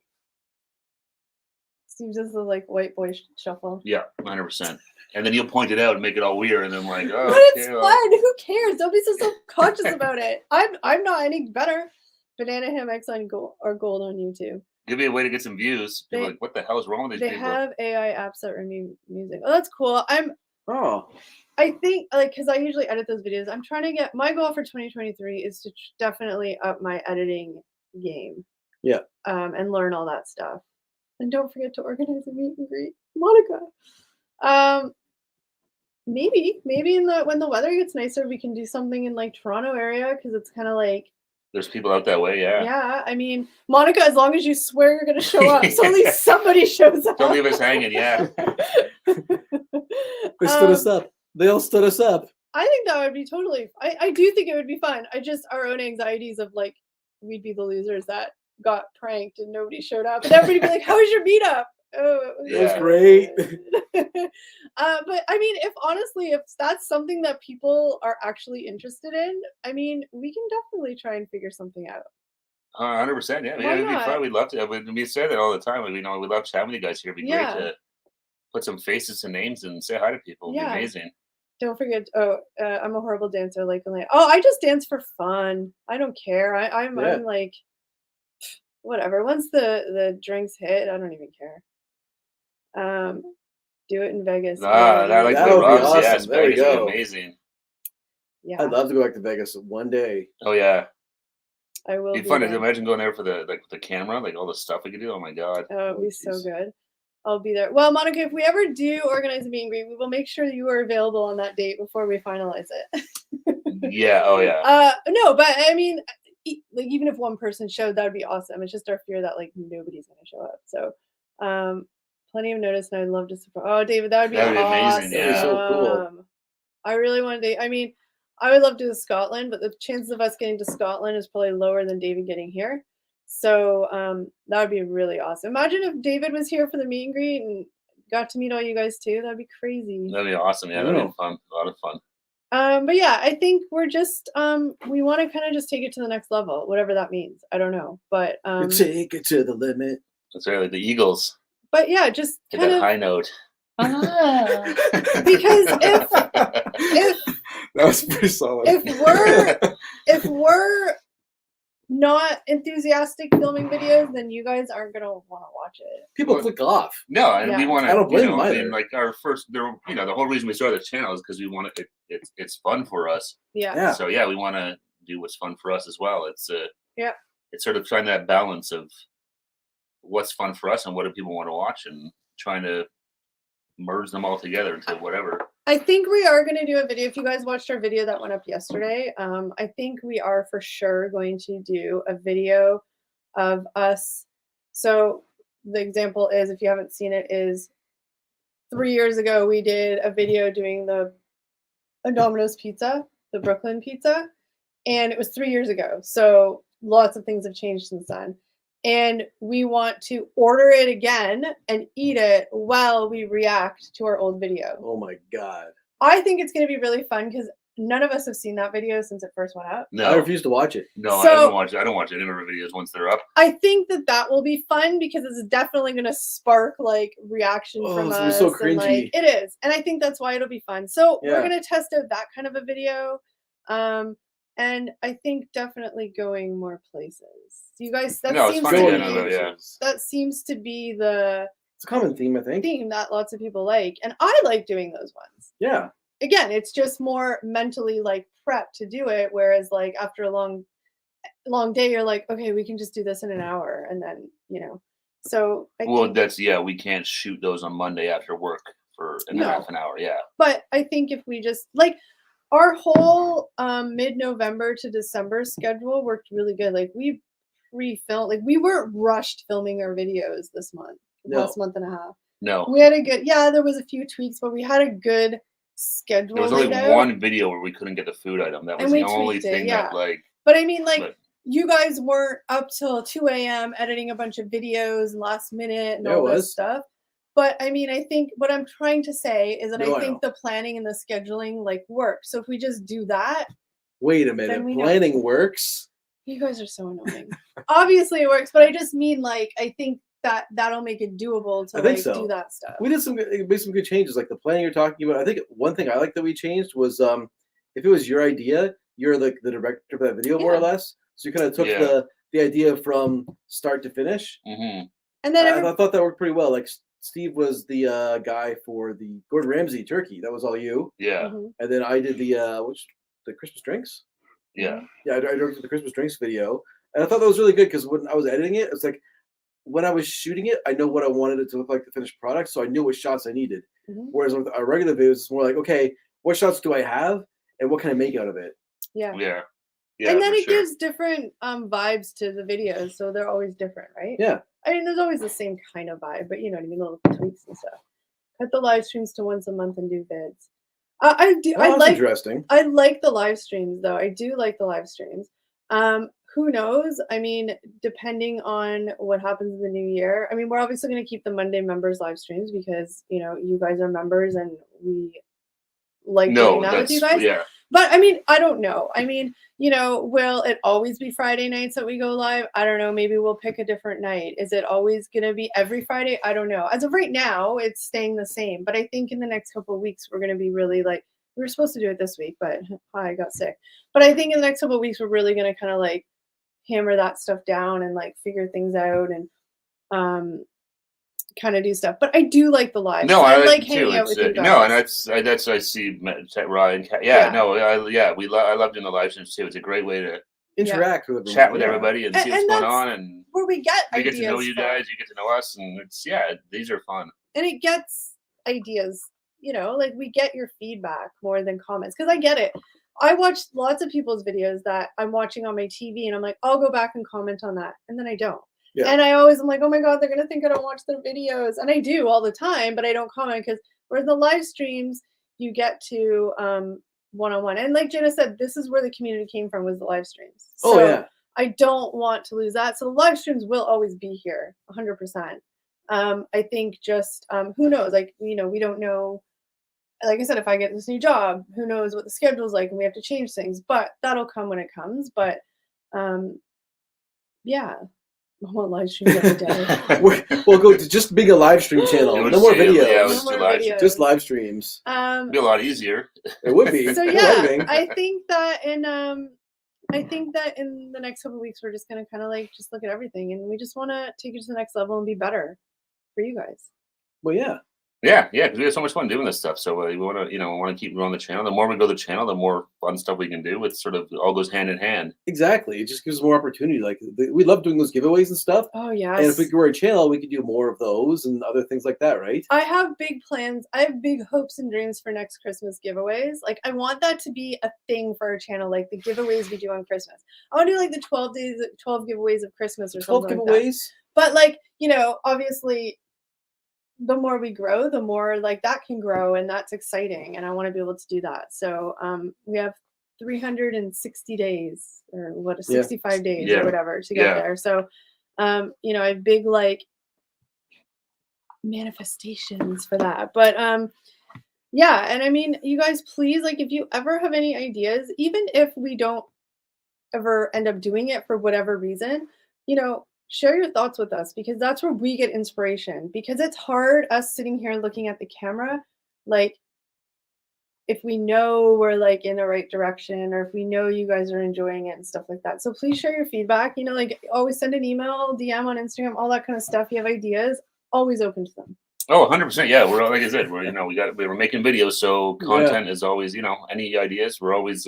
Steve does the like white boy shuffle.
Yeah, 100%. And then you'll point it out and make it all weird, and then like, oh,
but it's fun. Who cares? Don't be so self-conscious about it. I'm not any better. Banana hammocks on gold on YouTube.
Give me a way to get some views. People are like, what the hell is wrong with these
They
people?
have AI apps that remove music. Oh, that's cool. I think, like, because I usually edit those videos. I'm trying to get, my goal for 2023 is to definitely up my editing game.
Yeah.
And learn all that stuff. And don't forget to organize a meet and greet. Monica. Maybe when the weather gets nicer, we can do something in like Toronto area, because it's kind of like,
there's people out that way, yeah.
Yeah, I mean, Monica, as long as you swear you're going to show up, so at least somebody shows up.
Don't leave us hanging, yeah.
They stood us up. They all stood us up.
I think that would be totally. I do think it would be fun. Our own anxieties of like, we'd be the losers that got pranked and nobody showed up, and everybody be like, "How was your meetup?" Oh,
it was great.
But I mean, if that's something that people are actually interested in, I mean, we can definitely try and figure something out.
100%, yeah. It'd be fun. We'd love to. We say that all the time. We love having you guys here. It'd be great to put some faces and names and say hi to people. It'd be amazing.
Don't forget. I'm a horrible dancer. Like, I just dance for fun. I don't care. I'm like, whatever. Once the drinks hit, I don't even care. Do it in Vegas.
That would be awesome. Yes,
there you go.
Amazing.
Yeah,
I'd love to go back to Vegas one day.
Oh yeah,
I will.
It'd be fun to imagine going there for the camera, like all the stuff we could do. Oh my god.
Oh, it'd be so good. I'll be there. Well, Monica, if we ever do organize a meet and greet, we will make sure you are available on that date before we finalize it.
Yeah. Oh yeah.
No, but I mean, like, even if one person showed, that would be awesome. It's just our fear that like nobody's going to show up. So, plenty of notice, and I'd love to support. Oh, David, that would be awesome.
Amazing. Yeah.
So cool.
I really want to date. I mean, I would love to do Scotland, but the chances of us getting to Scotland is probably lower than David getting here. So that would be really awesome. Imagine if David was here for the meet and greet and got to meet all you guys too. That'd be crazy.
That'd be awesome. Yeah, that'd be fun. A lot of fun.
But yeah, I think we're just we want to kind of just take it to the next level, whatever that means. I don't know, but
take it to the limit.
That's right, like the Eagles.
But yeah, just
hit that high note.
Because if
that was pretty solid.
If we're not enthusiastic filming videos, then you guys aren't gonna want to watch it.
People click off.
No, and we want to.
I don't blame them either.
Like our first, the whole reason we started the channel is because we want it. It's fun for us.
Yeah.
So yeah, we want to do what's fun for us as well. It's It's sort of trying that balance of what's fun for us and what do people want to watch, and trying to merge them all together into whatever.
I think we are going to do a video. If you guys watched our video that went up yesterday, I think we are for sure going to do a video of us. So the example is, if you haven't seen it, is 3 years ago we did a video doing the Domino's pizza, the Brooklyn pizza, and it was 3 years ago. So lots of things have changed since then. And we want to order it again and eat it while we react to our old video.
Oh my God.
I think it's going to be really fun because none of us have seen that video since it first went up.
No, I refuse to watch it.
No, I haven't watched it. I don't watch any of our videos once they're up.
I think that will be fun because it's definitely going to spark like reaction from us.
It's so cringy.
And, like, it is. And I think that's why it'll be fun. So we're going to test out that kind of a video. And I think definitely going more places. You guys, that seems to be
it's a common theme, I think.
Theme that lots of people like, and I like doing those ones.
Yeah.
Again, it's just more mentally like prep to do it, whereas like after a long day, you're like, okay, we can just do this in an hour, and then So
we can't shoot those on Monday after work for in half an hour. Yeah.
But I think if we just like our whole mid-November to December schedule worked really good. Like we pre-filmed, like we weren't rushed filming our videos this month, last month and a half.
No.
We had a good, there was a few tweaks, but we had a good schedule.
There was only one video where we couldn't get the food item. That was the only thing that like.
But I mean, like, you guys weren't up till 2 a.m. editing a bunch of videos last minute and all this stuff. But I mean, I think what I'm trying to say is that I think the planning and the scheduling like work. So if we just do that.
Wait a minute. Planning works?
You guys are so annoying. Obviously it works, but I just mean like, I think that'll make it doable to like do that stuff.
We made some good changes, like the planning you're talking about. I think one thing I like that we changed was if it was your idea, you're like the director of that video more or less. So you kind of took the idea from start to finish.
Mm-hmm.
And then
I thought that worked pretty well. Like Steve was the guy for the Gordon Ramsay turkey. That was all you.
Yeah.
Mm-hmm.
And then I did the Christmas drinks.
Yeah.
Yeah, I directed the Christmas drinks video, and I thought that was really good because when I was editing it, it's like when I was shooting it, I know what I wanted it to look like, the finished product, so I knew what shots I needed. Mm-hmm. Whereas with our regular videos, it's more like, okay, what shots do I have, and what can I make out of it?
Yeah.
Yeah. Yeah,
and then it gives different vibes to the videos, so they're always different, right?
Yeah.
I mean, there's always the same kind of vibe, but you know what I mean, little tweaks and stuff. Cut the live streams to once a month and do vids. I do.
Oh, that's interesting.
I like the live streams, though. I do like the live streams. Who knows? I mean, depending on what happens in the new year. I mean, we're obviously going to keep the Monday members live streams because you know you guys are members and we like doing that with you guys.
Yeah.
But I mean, I don't know. I mean, you know, will it always be Friday nights that we go live? I don't know. Maybe we'll pick a different night. Is it always going to be every Friday? I don't know. As of right now, it's staying the same. But I think in the next couple of weeks, we're going to be really like, we were supposed to do it this week, but I got sick. But I think in the next couple of weeks, we're really going to kind of like hammer that stuff down and like figure things out and kind of do stuff. But I do like the live.
No,
I like
hanging
out with you guys.
No, and that's I see Ryan. I love doing the live streams too. It's a great way to
interact with everyone,
chat with everybody and see what's going on, and
where we get
to know you guys, you get to know us, and it's these are fun.
And it gets ideas, you know, like we get your feedback more than comments because I get it. I watch lots of people's videos that I'm watching on my TV, and I'm like, I'll go back and comment on that, and then I don't. Yeah. And I always am like, oh my God, they're going to think I don't watch their videos. And I do all the time, but I don't comment because whereas the live streams, you get to one-on-one. And like Janice said, this is where the community came from, was the live streams. So I don't want to lose that. So the live streams will always be here 100%. I think just who knows? Like, you know, we don't know. Like I said, if I get this new job, who knows what the schedule's like and we have to change things, but that'll come when it comes. But yeah. I want live streams every day.
We'll go to just being a live stream channel. No more videos.
Yeah,
just live streams.
It'd be a lot easier.
It would be.
So yeah, I think that in the next couple of weeks we're just gonna kind of like just look at everything, and we just want to take it to the next level and be better for you guys.
Well, yeah.
Yeah, because we have so much fun doing this stuff. So we want to, keep growing the channel. The more we grow the channel, the more fun stuff we can do. It sort of all goes hand in hand.
Exactly. It just gives us more opportunity. Like we love doing those giveaways and stuff.
Oh yeah.
And if we grow our channel, we could do more of those and other things like that, right?
I have big plans. I have big hopes and dreams for next Christmas giveaways. Like I want that to be a thing for our channel, like the giveaways we do on Christmas. I want to do like the 12 giveaways of Christmas or
12
something
giveaways?
Like that. But like, obviously the more we grow, the more like that can grow, and that's exciting. And I want to be able to do that. So we have 360 days or 65 days or whatever to get there. So, I have big like manifestations for that. But and I mean, you guys, please, like if you ever have any ideas, even if we don't ever end up doing it for whatever reason, share your thoughts with us, because that's where we get inspiration. Because it's hard us sitting here looking at the camera, like if we know we're like in the right direction, or if we know you guys are enjoying it and stuff like that. So please share your feedback. Like always send an email, DM on Instagram, all that kind of stuff. You have ideas, always open to them.
Oh, 100%. Yeah, we're like I said, we're making videos, so content is always, any ideas. We're always.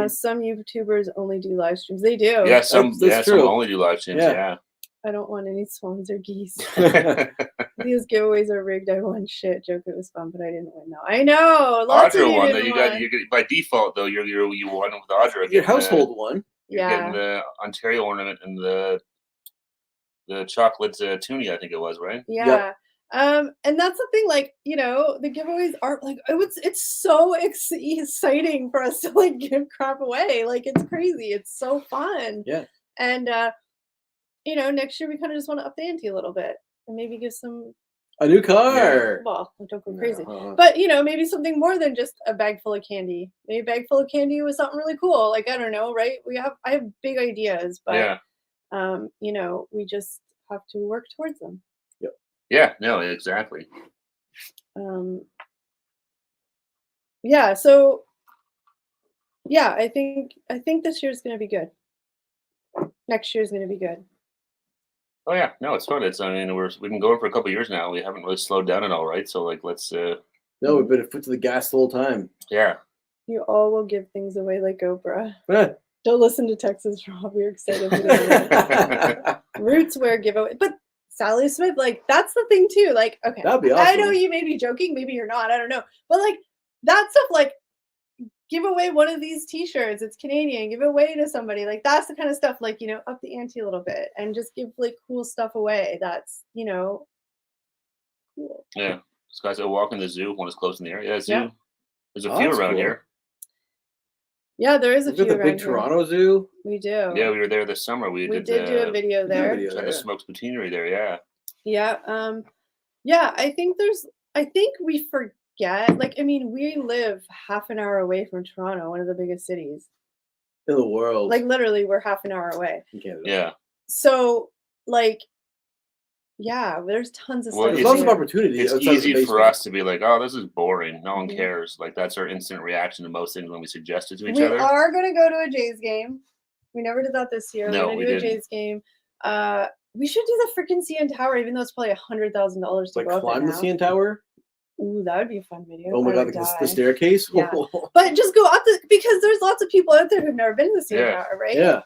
Some YouTubers only do live streams. They do.
Yeah, some only do live streams. Yeah.
I don't want any swans or geese. These giveaways are rigged. I won shit. Joke, it was fun, but I didn't win. No, I know. Lots of
Audra
you
won.
didn't
You
win.
got by default though. You won with Audra.
Your household one.
You're getting the Ontario ornament and the chocolate toonie, I think it was, right?
Yeah.
Yep.
And that's the thing, like, you know, the giveaways aren't like, it's so exciting for us to like give crap away. Like, it's crazy. It's so fun.
Yeah.
And, you know, next year we kind of just want to up the ante a little bit and maybe give
a new car.
Well, don't go crazy.
No.
But, you know, maybe something more than just a bag full of candy. Maybe a bag full of candy was something really cool. Like, I don't know, right? I have big ideas, but, you know, we just have to work towards them.
Yeah, no, exactly.
Yeah, so yeah, I think this year's gonna be good. Next year's gonna be good.
Oh yeah, no, it's fun. We've been going for a couple of years now. We haven't really slowed down at all, right? So like, let's.
No, we've been a foot to the gas the whole time.
Yeah.
You all will give things away like Oprah.
Eh.
Don't listen to Texas Rob. We're excited for that. Roots wear giveaway, but Sally Smith, like, that's the thing too. Like, okay,
that'd be awesome.
I know you may be joking, maybe you're not. I don't know, but like that stuff, like, give away one of these T-shirts. It's Canadian. Give it away to somebody. Like, that's the kind of stuff. Like, you know, up the ante a little bit and just give like cool stuff away. That's, you know, cool.
Yeah, this guy's a walk in the zoo. One is close in the area. Yeah, zoo.
Yeah.
There's a few around
cool.
here.
Yeah, there is a few.
We've got the big Toronto Zoo.
We do.
Yeah, we were there this summer. We did
do a video there.
The Smokes Boutinerie there. Yeah.
Yeah. Yeah. I think we forget. Like, I mean, we live half an hour away from Toronto, one of the biggest cities
in the world.
Like, literally, we're half an hour away.
In Canada.
Yeah.
So, like, yeah, there's tons of stuff.
There's lots of opportunity.
It's easy for us to be like, oh, this is boring. No one cares. Like, that's our instant reaction to most things when we suggest it to each other.
We are going to go to a Jays game. We never did that this year.
No,
we're going to do a Jays game. We should do the freaking CN Tower, even though it's probably $100,000 to
like
go up
climb the CN Tower.
Ooh, that would be a fun video.
Oh my god, the staircase.
Yeah. But just go up because there's lots of people out there who've never been to the CN Tower, right?
Yeah.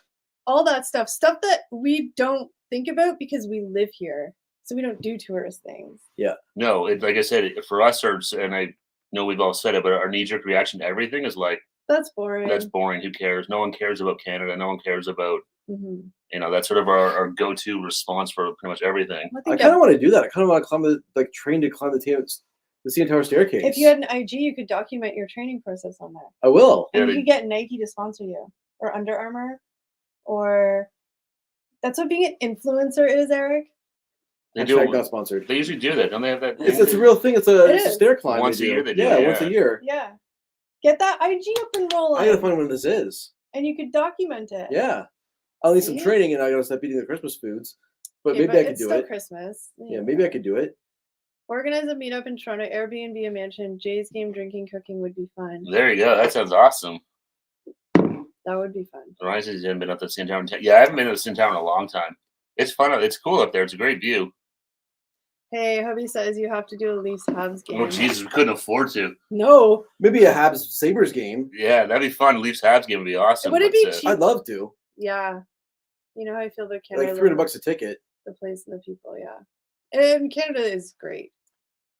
All that stuff that we don't think about because we live here, so we don't do tourist things.
Yeah.
No, like I said, for us, and I know we've all said it, but our knee-jerk reaction to everything is like,
that's boring.
That's boring. Who cares? No one cares about Canada. No one cares about. You know, that's sort of our go-to response for pretty much everything.
I kind of want to do that. I kind of want to climb train to climb the CN Tower staircase.
If you had an IG, you could document your training process on there.
I will.
And you could get Nike to sponsor you, or Under Armour, or that's what being an influencer is, Eric.
They do. Not sponsored.
They usually do that, don't they? Have that?
It's a real thing. It's a stair climb.
Once a year, they do.
Yeah, once a year.
Yeah. Get that IG up and rolling.
I gotta find when this is.
And you could document it.
Yeah. I'll need some training, and I gotta stop eating the Christmas foods. But maybe I could do it.
It's still Christmas.
Yeah, maybe I could do it.
Organize a meetup in Toronto, Airbnb a mansion, Jay's game, drinking, cooking would be fun.
There you go. That sounds awesome.
That would be fun.
Ryan says he hasn't been up to the CN Tower. Yeah, I haven't been to the CN Tower in a long time. It's fun. It's cool up there. It's a great view.
Hey, hubby says you have to do a Leafs Habs game.
Oh, Jesus, we couldn't afford to.
No.
Maybe a Habs Sabres game.
Yeah, that'd be fun. Leafs Habs game would be awesome.
Would it be cheap?
I'd love to.
Yeah. You know how I feel about Canada.
Like $300 a ticket.
The place and the people, yeah. And Canada is great.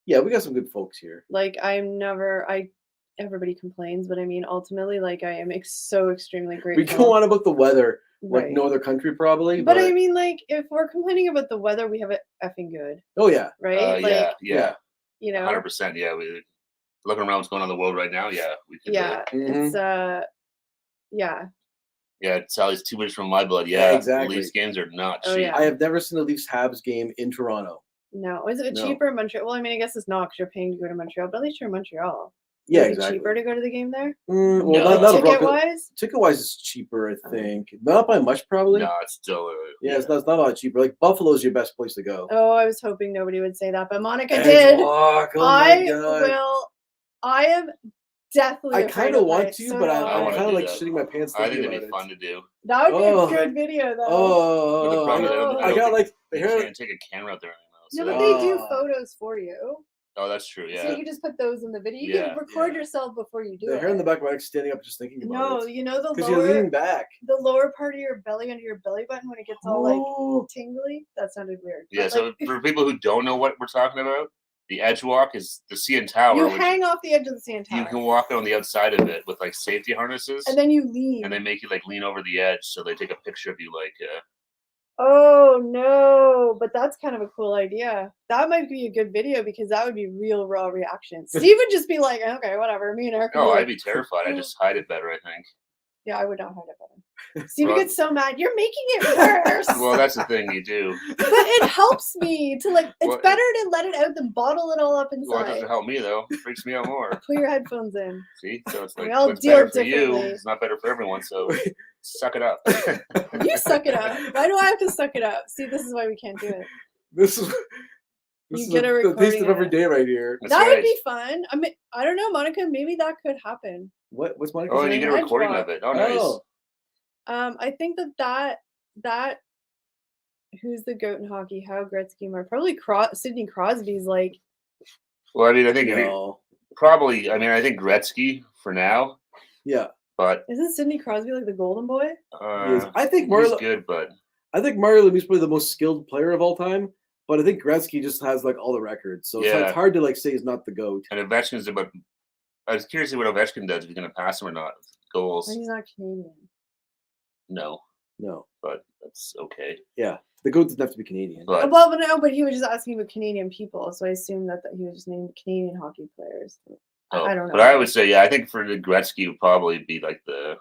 Yeah, we got some good folks here.
Like, everybody complains, but I mean, ultimately, like, I am so extremely grateful.
We go on about the weather. Like no other country, probably.
But I mean, like, if we're complaining about the weather, we have it effing good.
Oh, yeah.
Right?
Yeah.
You know?
100%. Yeah. We looking around what's going on in the world right now. Yeah. We could,
it's, yeah.
Yeah, Sally's 2 minutes from my blood. Yeah,
exactly.
The Leafs games are not cheap.
Oh, yeah.
I have never seen a Leafs Habs game in Toronto.
No. Is it cheaper in Montreal? Well, I mean, I guess it's not because you're paying to go to Montreal, but at least you're in Montreal.
Yeah,
Is
exactly.
it cheaper to go to the game there?
Well, not
ticket-wise?
Ticket-wise, it's cheaper, I think. Not by much, probably.
No, it's still.
It's not a lot cheaper. Like, Buffalo's your best place to go.
Oh, I was hoping nobody would say that, but Monica did. I am deathly.
I kind of want to, but I'm kind of like shitting my pants.
I think it'd be fun to do.
That would be a good video, though.
I got like
you can't take a camera out there anymore.
No, but they do photos for you.
Oh, that's true. Yeah.
So you can just put those in the video. You
Yeah.
can record yourself before you do
The
it.
hair in the back of my neck standing up just thinking about
No,
it.
you know the
Because you're leaning back.
the lower part of your belly under your belly button when it gets all like tingly. That sounded weird.
Yeah.
But,
So
like,
for people who don't know what we're talking about, the edge walk is the CN Tower.
you hang off the edge of the CN Tower.
You can walk on the outside of it with like safety harnesses,
and then you lean.
and they make you like lean over the edge, so they take a picture of you like.
Oh no! But that's kind of a cool idea. That might be a good video because that would be real raw reaction. Steve would just be like, "Okay, whatever." Me and Eric.
Oh,
like,
I'd be terrified. I just hide it better, I think.
Yeah, I would not hide it better. Steve
Well,
gets so mad. You're making it worse.
Well, that's the thing you do.
But it helps me to like. It's
Well,
better to let it out than bottle it all up inside.
Well, it doesn't help me though. It freaks me out more.
Put your headphones in.
See, so it's
We
like
all
what's
deal
better for you,
differently.
it's not better for everyone. So suck it up.
You suck it up. Why do I have to suck it up? See, this is why we can't do it.
This is
get a
the taste
recording
of
of
every
it.
day right here.
That's
That
right.
would be fun. I mean, I don't know, Monica. Maybe that could happen.
What's Monica
Oh, and you
saying?
get a
Edge
recording
walk.
of it. Oh, nice.
I think that who's the goat in hockey? How Gretzky more probably Sidney Crosby's like.
Well, I mean, I think
No.
probably. I mean, I think Gretzky for now,
Yeah.
but
Isn't Sidney Crosby like the golden boy?
He is. I think
he's
Mario.
good, but
I think Mario Lemieux's probably the most skilled player of all time. But I think Gretzky just has like all the records, so
Yeah.
it's hard to like say he's not the GOAT.
and Ovechkin's about. I was curious to see what Ovechkin does if he's going to pass him or not. Goals,
But he's not Canadian.
no,
No.
but that's okay.
Yeah. The GOAT doesn't have to be Canadian.
But
Well, but no, but he was just asking about Canadian people, so I assumed that he was just named Canadian hockey players. I don't know.
But I would say, yeah, I think for the Gretzky would probably be like the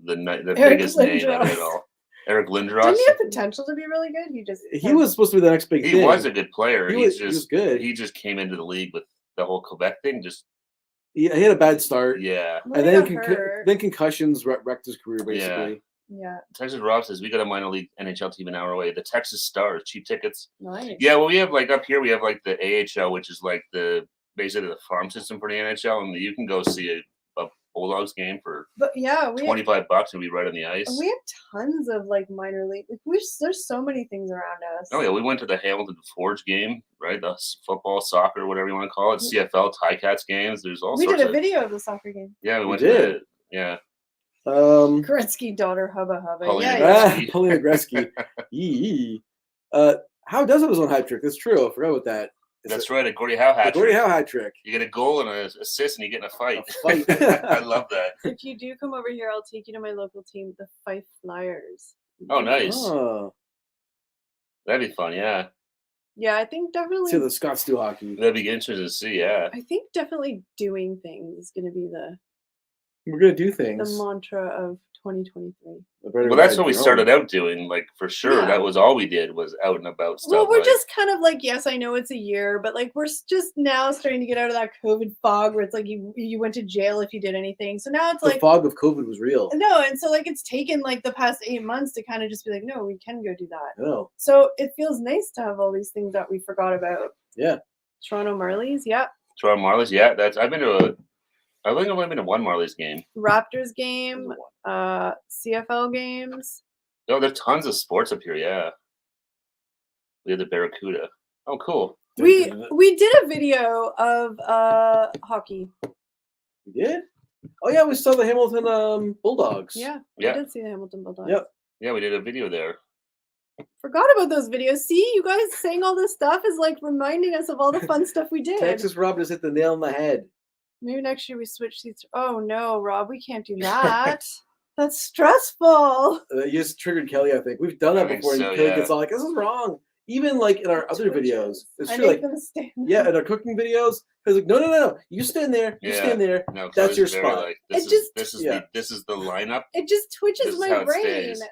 Eric
biggest name out of it
Lindros.
all. Eric Lindros.
Didn't he have potential to be really good?
He was supposed to be the next big
He
thing.
was a good player.
He
He's
was
just
good.
He just came into the league with the whole Quebec thing. Just
He had a bad start.
yeah.
Well,
And
he
then,
got hurt.
then concussions wrecked his career, basically.
Yeah,
Texas Rob says we got a minor league NHL team an hour away. The Texas Stars, cheap tickets.
nice.
Yeah, well, we have like up here we have like the AHL, which is like basically the farm system for the NHL, and you can go see a Bulldogs game for
But yeah, we have,
$25 and be right on the ice.
we have tons of like minor league. Like, there's so many things around us.
Oh yeah, we went to the Hamilton Forge game, right? The football, soccer, whatever you want to call it. CFL, Ticats games. There's all
we
sorts
did a
of
video of the soccer game.
Yeah, we went
did.
to yeah.
Gretzky daughter hubba hubba.
Paulina
Yeah,
Gretzky.
Paulina Gretzky. Yee. How does it his own hat trick? That's true. I forgot about that.
That's right, a Gordie Howe hat
Gordie
trick.
Howe hat trick.
You get a goal and an assist, and you get in a fight.
A fight.
I love that.
If you do come over here, I'll take you to my local team, the Fife Flyers.
Oh, nice.
Oh.
That'd be fun. Yeah,
Yeah, I think definitely.
See the Scots do hockey.
that'd be interesting to see. Yeah.
I think definitely doing things is going to be
We're gonna do
the
things.
mantra of 2023.
Well, that's what we started out doing. Like for sure,
Yeah.
that was all we did was out and about stuff.
Well, we're
like-
just kind of like, yes, I know it's a year, but like we're just now starting to get out of that COVID fog where it's like you went to jail if you did anything. So now it's
The
like
fog of COVID was real.
no, and so like it's taken like the past 8 months to kind of just be like, no, we can go do that.
No.
So it feels nice to have all these things that we forgot about.
Yeah.
Toronto Marlies, yeah.
Toronto Marlies. Yeah, I think I've only been to one Marlies game.
Raptors game, CFL games.
No, there's tons of sports up here. Yeah, we have the Barracuda. Oh, cool.
We did a video of hockey.
We did? Oh yeah, we saw the Hamilton Bulldogs.
Yeah,
Yeah.
I did see the Hamilton Bulldogs.
Yep.
Yeah, we did a video there.
Forgot about those videos. See, you guys saying all this stuff is like reminding us of all the fun stuff we did.
Texas Rob just hit the nail on the head.
Maybe next year we switch seats. Oh no, Rob, we can't do that. That's stressful.
You just triggered Kelly, I think. We've done
I
that
think
before, and
so,
Kelly
yeah.
gets all like, "This is wrong." Even like in our other
Twitches.
videos, it's
I
true.
make
Like,
them stand.
yeah, in our cooking videos, it's like, no, you stand there, you
Yeah.
stand there.
No,
That's your
Kelly's very,
spot.
Like,
yeah.
this is the lineup.
It just twitches
This is
my
how it
brain.
stays.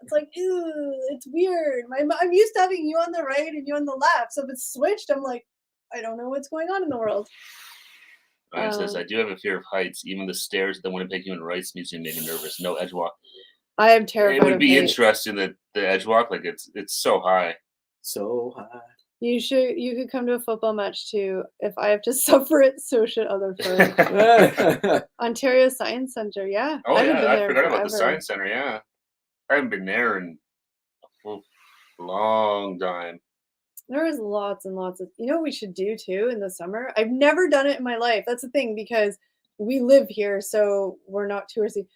It's like, ew, it's weird. I'm used to having you on the right and you on the left. So if it's switched, I'm like, I don't know what's going on in the world.
Ryan says, I do have a fear of heights. Even the stairs at the Winnipeg Human Rights Museum made me nervous. No edge walk.
I am terrified.
It would
of
be
heights.
interesting that the edge walk, like it's so high.
So high.
You could come to a football match too. If I have to suffer it, so should other folk. Ontario Science Center, yeah.
Oh
haven't
yeah,
been
I
there
forgot about the
forever.
Science Center. Yeah, I haven't been there in a long time.
There is lots and lots of, you know what we should do too in the summer? I've never done it in my life. That's the thing, because we live here, so we're not touristy.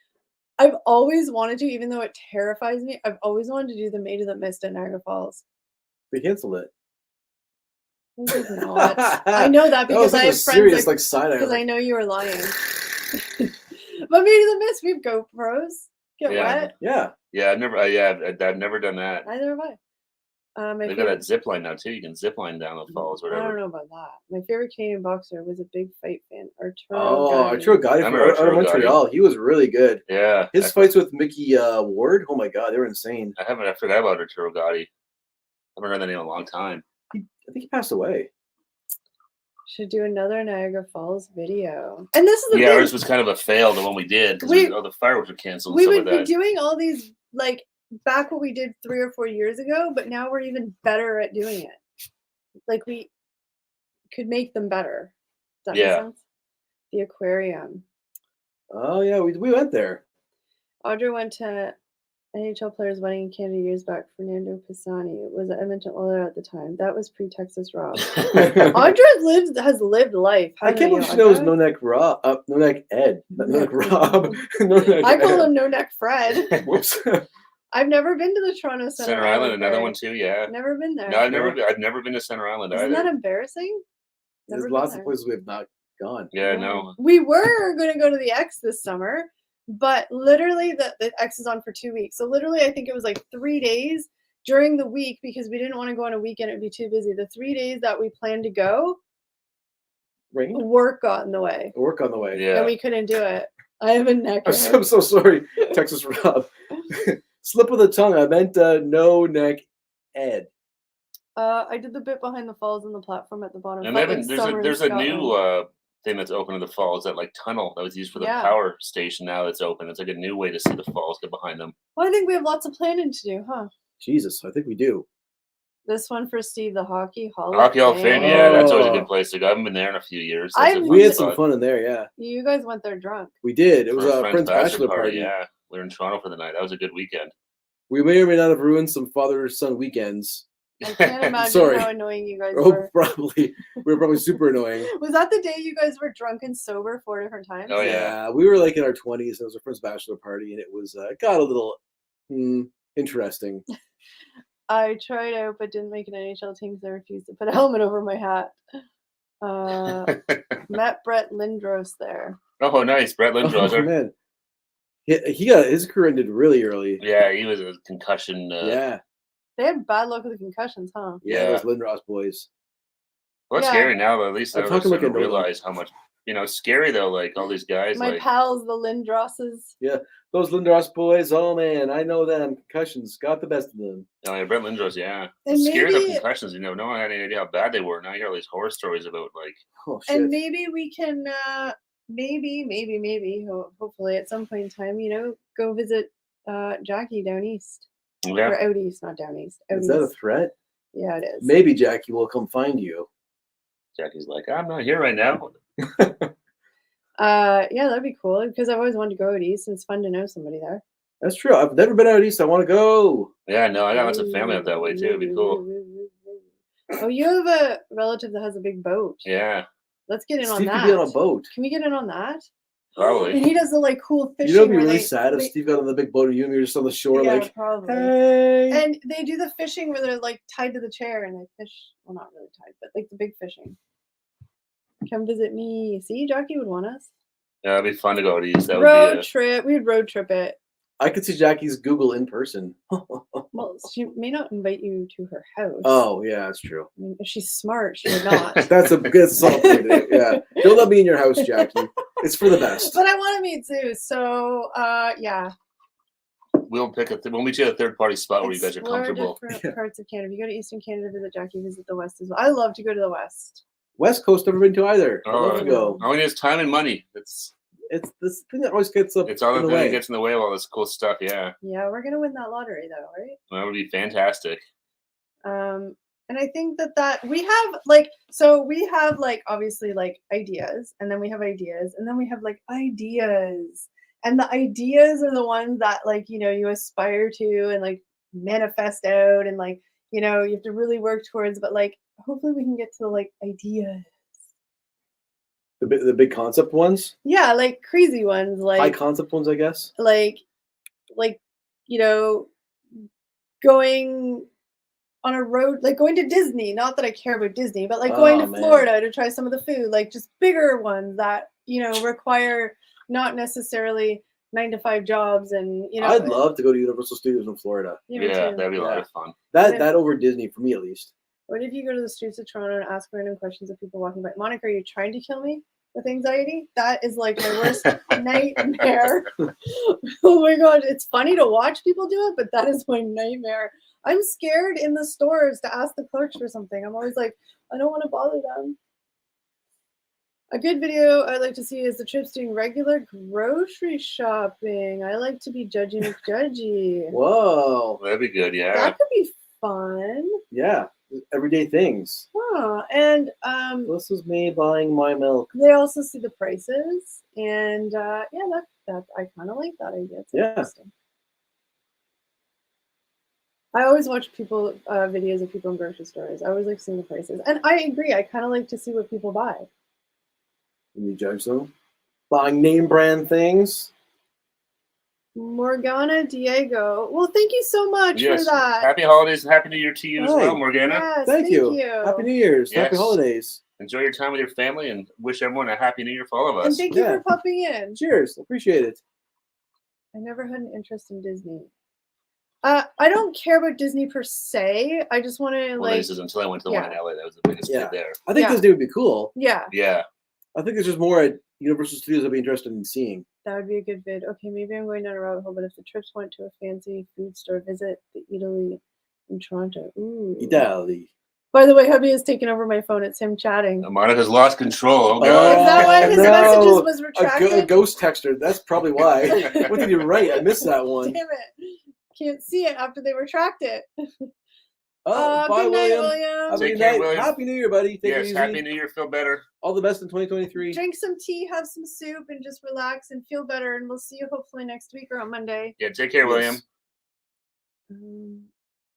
I've always wanted to, even though it terrifies me, I've always wanted to do the Maid of the Mist at Niagara Falls.
They canceled it.
They did not. I know that because I have friends
serious, like side
because I know you were lying. But Maid of the Mist, we have GoPros. Get wet.
Yeah.
Yeah, I've never done that.
Neither have I.
They've got that zip line now too. You can zip line down the falls, whatever.
I don't know about that. My favorite Canadian boxer was a big fight fan,
Arturo Gatti from Montreal. He was really good.
Yeah.
His fights with Mickey Ward, oh my god, they were insane.
I forgot about Arturo Gatti. I haven't heard that name in a long time.
I think he passed away.
Should do another Niagara Falls video. And this is the thing.
Ours was kind of a fail, the one we did, because the fireworks were canceled.
We would be doing all these, like, back what we did 3 or 4 years ago, but now we're even better at doing it. Like, we could make them better. Does that make sense? The aquarium.
Oh yeah, we went there.
Audra went to NHL player's wedding in Canada years back. Fernando Pisani was at Edmonton Oilers at the time. That was pre-Texas Rob. Audra has lived life.
I can't believe she knows No Neck Rob. No Neck Ed. No Neck Rob.
I call him No Neck Fred.
Whoops.
I've never been to the Toronto
Center Island. Another one too. Yeah.
Never been there.
No, I've never been to Center Island either.
Isn't that embarrassing?
There's lots of places we have not gone.
Yeah, no.
We were going to go to the X this summer, but literally the X is on for 2 weeks. So literally, I think it was like 3 days during the week because we didn't want to go on a weekend. It would be too busy. The 3 days that we planned to go, work got in the way.
Work on the way.
Yeah.
And we couldn't do it. I have a neck.
I'm so sorry, Texas Rob. Slip of the tongue. I meant No Neck Ed.
I did the bit behind the falls and the platform at the bottom.
And there's a new thing that's open in the falls, that like tunnel that was used for the power station. Now that's open. It's like a new way to see the falls, get behind them.
Well, I think we have lots of planning to do, huh?
Jesus, I think we do.
This one for Steve, the Hockey Hall
of Fame. Yeah, that's always a good place to go. I haven't been there in a few years.
We had some fun in there, yeah.
You guys went there drunk.
We did. It was a friend's bachelor party.
Yeah, we were in Toronto for the night. That was a good weekend.
We may or may not have ruined some father-son weekends.
I can't imagine how annoying you guys were.
Probably. We were probably super annoying.
Was that the day you guys were drunk and sober 4 different times?
Oh, yeah.
We were like in our 20s. It was our friend's bachelor party, and it was got a little interesting.
I tried out, but didn't make an NHL team because I refused to put a helmet over my hat. Met Brett Lindros there.
Oh, nice. Brett Lindros.
Oh, man. He got his career ended really early.
Yeah, he was a concussion.
Yeah.
They had bad luck with the concussions, huh?
Yeah, those Lindros boys.
Well, it's scary now, but at least I realize how much, scary though, like all these guys.
My pals, the Lindroses.
Yeah, those Lindros boys, oh man, I know them. Concussions got the best of them.
Oh, yeah, Brett Lindros, yeah.
And
scared of concussions, no one had any idea how bad they were. Now you hear all these horror stories about, like.
Oh, shit.
And maybe we can, maybe, hopefully at some point in time, go visit Jackie down east.
Yeah.
Or out east, not down east.
Is that a threat?
Yeah, it is.
Maybe Jackie will come find you.
Jackie's like, I'm not here right now.
Yeah, that'd be cool because I've always wanted to go out east and it's fun to know somebody there.
That's true. I've never been out east. I want to go.
Yeah, no, I got lots of family out that way too. It'd be cool.
Oh, you have a relative that has a big boat.
Yeah.
Let's get in
Steve
on that.
Could be on a boat.
Can we get in on that?
Probably.
And he does the cool fishing.
It'd be really sad if Steve got on the big boat and you're just on the shore
probably.
Hey.
And they do the fishing where they're tied to the chair and they fish. Well, not really tied, but the big fishing. Come visit me. See, Jackie would want us.
Yeah, it'd be fun to go to east.
Road trip. We'd road trip it.
I could see Jackie's Google in person.
Well, she may not invite you to her house.
Oh, yeah, that's true.
I mean, if she's smart, she would not.
That's a good solid point. Yeah. Don't let me in your house, Jackie. It's for the best.
But I want to meet too. So, yeah.
We'll meet you at a third-party spot where you guys are comfortable.
Different parts of Canada. If you go to Eastern Canada, visit Jackie, visit the West as well. I love to go to the West.
West Coast, never been to either. I'd love to go.
All we need is time and money. It's
this thing that always gets up.
It's all the thing that gets in the way of all this cool stuff. Yeah.
Yeah, we're gonna win that lottery though, right?
That would be fantastic.
And I think that we have we have obviously ideas, and then we have ideas, and then we have ideas, and the ideas are the ones that you aspire to and manifest out, and you know, you have to really work towards, but like hopefully we can get to like ideas.
The big concept ones?
Yeah, like crazy ones, like
high concept ones, I guess.
Like, you know, going on a road, like going to Disney. Not that I care about Disney, but like going to Florida to try some of the food, like just bigger ones that, you know, require not necessarily 9-to-5 jobs. And, you know,
I'd love to go to Universal Studios in Florida.
Yeah, that'd be a lot of fun.
That over Disney for me, at least.
What if you go to the streets of Toronto and ask random questions of people walking by? Monica, are you trying to kill me with anxiety? That is like my worst nightmare. Oh my god, it's funny to watch people do it, but that is my nightmare. I'm scared in the stores to ask the clerks for something. I'm always like, I don't want to bother them. A good video I'd like to see is the trips doing regular grocery shopping. I like to be judgy McJudgy.
Whoa.
That'd be good, yeah.
That could be fun.
Yeah. Everyday things.
Huh. And
this was me buying my milk.
They also see the prices. And yeah, that I kind of like that idea. It's interesting. I always watch people videos of people in grocery stores. I always like seeing the prices. And I agree. I kind of like to see what people buy.
Can you judge them? Buying name brand things?
Morgana Diego. Well, thank you so much for that.
Happy holidays and Happy New Year to you as well, Morgana.
Yes,
thank you. Happy New Year's.
Yes.
Happy holidays.
Enjoy your time with your family and wish everyone a Happy New Year for all of us.
And thank you for popping in.
Cheers. Appreciate it.
I never had an interest in Disney. I don't care about Disney per se. I just want to
This is until I went to the one in LA. That was the biggest kid there.
I think Disney would be cool.
Yeah.
Yeah.
I think there's just more at Universal Studios I'd be interested in seeing.
That would be a good vid. Okay, maybe I'm going down a rabbit hole, but if the trips went to a fancy food store, visit the Italy in Toronto. Ooh.
Italy.
By the way, hubby has taken over my phone. It's him chatting.
Monica's lost control. Oh, God.
Is that why his messages was retracted?
A ghost texter. That's probably why. What did you write? I missed that one.
Damn it. Can't see it after they retract it.
Oh, bye,
good night,
William.
Take care, William.
Happy New Year, buddy. Take it easy.
Happy New Year. Feel better.
All the best in 2023.
Drink some tea, have some soup, and just relax and feel better. And we'll see you hopefully next week or on Monday.
Yeah, take care, William.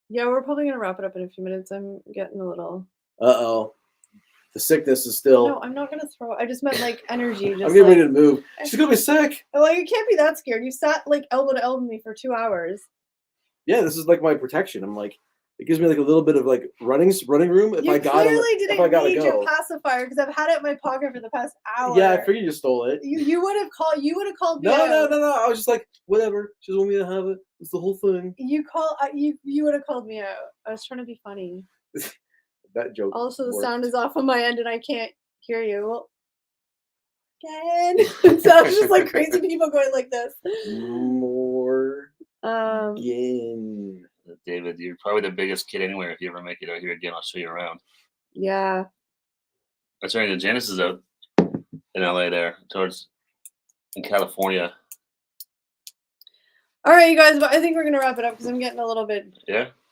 Yeah, we're probably going to wrap it up in a few minutes. I'm getting a little...
Uh-oh. The sickness is still...
No, I'm not going to throw... I just meant, like, energy. Just
I'm getting ready to move. She's going to be sick.
Like, you can't be that scared. You sat, like, elbow to elbow with me for 2 hours.
Yeah, this is, like, my protection. I'm, like... It gives me like a little bit of like running room if I got
to go. Your pacifier because I've had it in my pocket for the past hour.
Yeah, I figured you stole it.
You would have called. You would have called me.
No. I was just like, whatever. She doesn't want me to have it. It's the whole thing.
You would have called me out. I was trying to be funny.
That joke.
Also, the sound is off on my end and I can't hear you. Well, again, it sounds just like crazy people going like this.
More.
Again.
David, you're probably the biggest kid anywhere. If you ever make it out here again, I'll show you around.
Yeah.
That's right. Janice is out in LA there, in California.
All right, you guys. But I think we're gonna wrap it up because I'm getting a little bit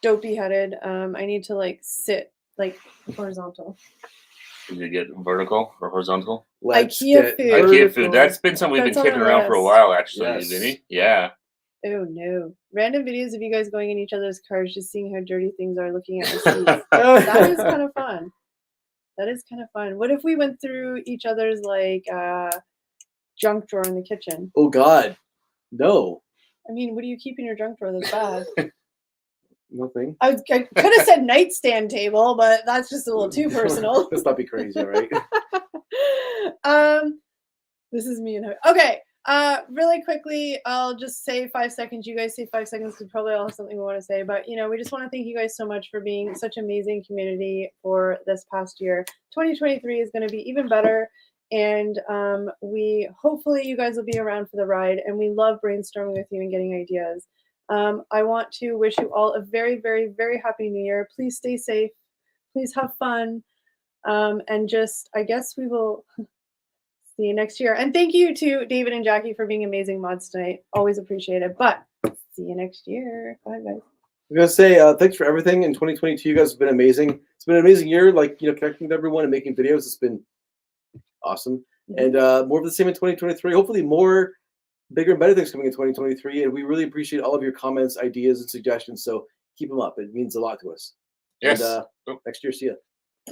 dopey headed. I need to like sit like horizontal.
Did you get vertical or horizontal?
IKEA
food. That's been something we've been kicking around for a while, actually, Vinny. Yeah.
Oh no! Random videos of you guys going in each other's cars, just seeing how dirty things are, looking at receipts. That is kind of fun. That is kind of fun. What if we went through each other's like junk drawer in the kitchen?
Oh God, no.
I mean, what do you keep in your junk drawer that's bad?
Nothing.
I could have said nightstand table, but that's just a little too personal.
Let's not be crazy, right?
This is me and her. Okay. Really quickly, I'll just say 5 seconds. You guys say 5 seconds because probably all have something we want to say. But, we just want to thank you guys so much for being such an amazing community for this past year. 2023 is going to be even better. And hopefully you guys will be around for the ride. And we love brainstorming with you and getting ideas. I want to wish you all a very, very, very happy new year. Please stay safe. Please have fun. And just, I guess we will... See you next year. And thank you to David and Jackie for being amazing mods tonight. Always appreciate it. But see you next year. Bye, guys.
I'm going to say thanks for everything in 2022. You guys have been amazing. It's been an amazing year, connecting with everyone and making videos. It's been awesome. And more of the same in 2023. Hopefully more bigger and better things coming in 2023. And we really appreciate all of your comments, ideas, and suggestions. So keep them up. It means a lot to us.
Yes.
And next year, see ya.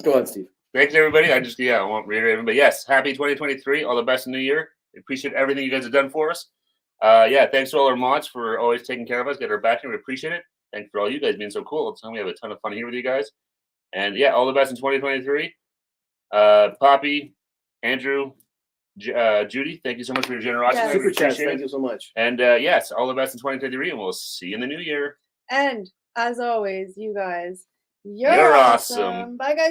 Go on, Steve.
Thanks, everybody. I won't reiterate everything, but yes, happy 2023. All the best in the year. Appreciate everything you guys have done for us. Thanks to all our mods for always taking care of us, get our back here. We appreciate it. Thanks for all you guys being so cool. It's time we have a ton of fun here with you guys. And yeah, all the best in 2023. Poppy, Andrew, Judy, thank you so much for your generosity.
Yes.
Super chat. Thank you so much.
And yes, all the best in 2023, and we'll see you in the new year.
And as always, you guys, you're awesome. Bye, guys.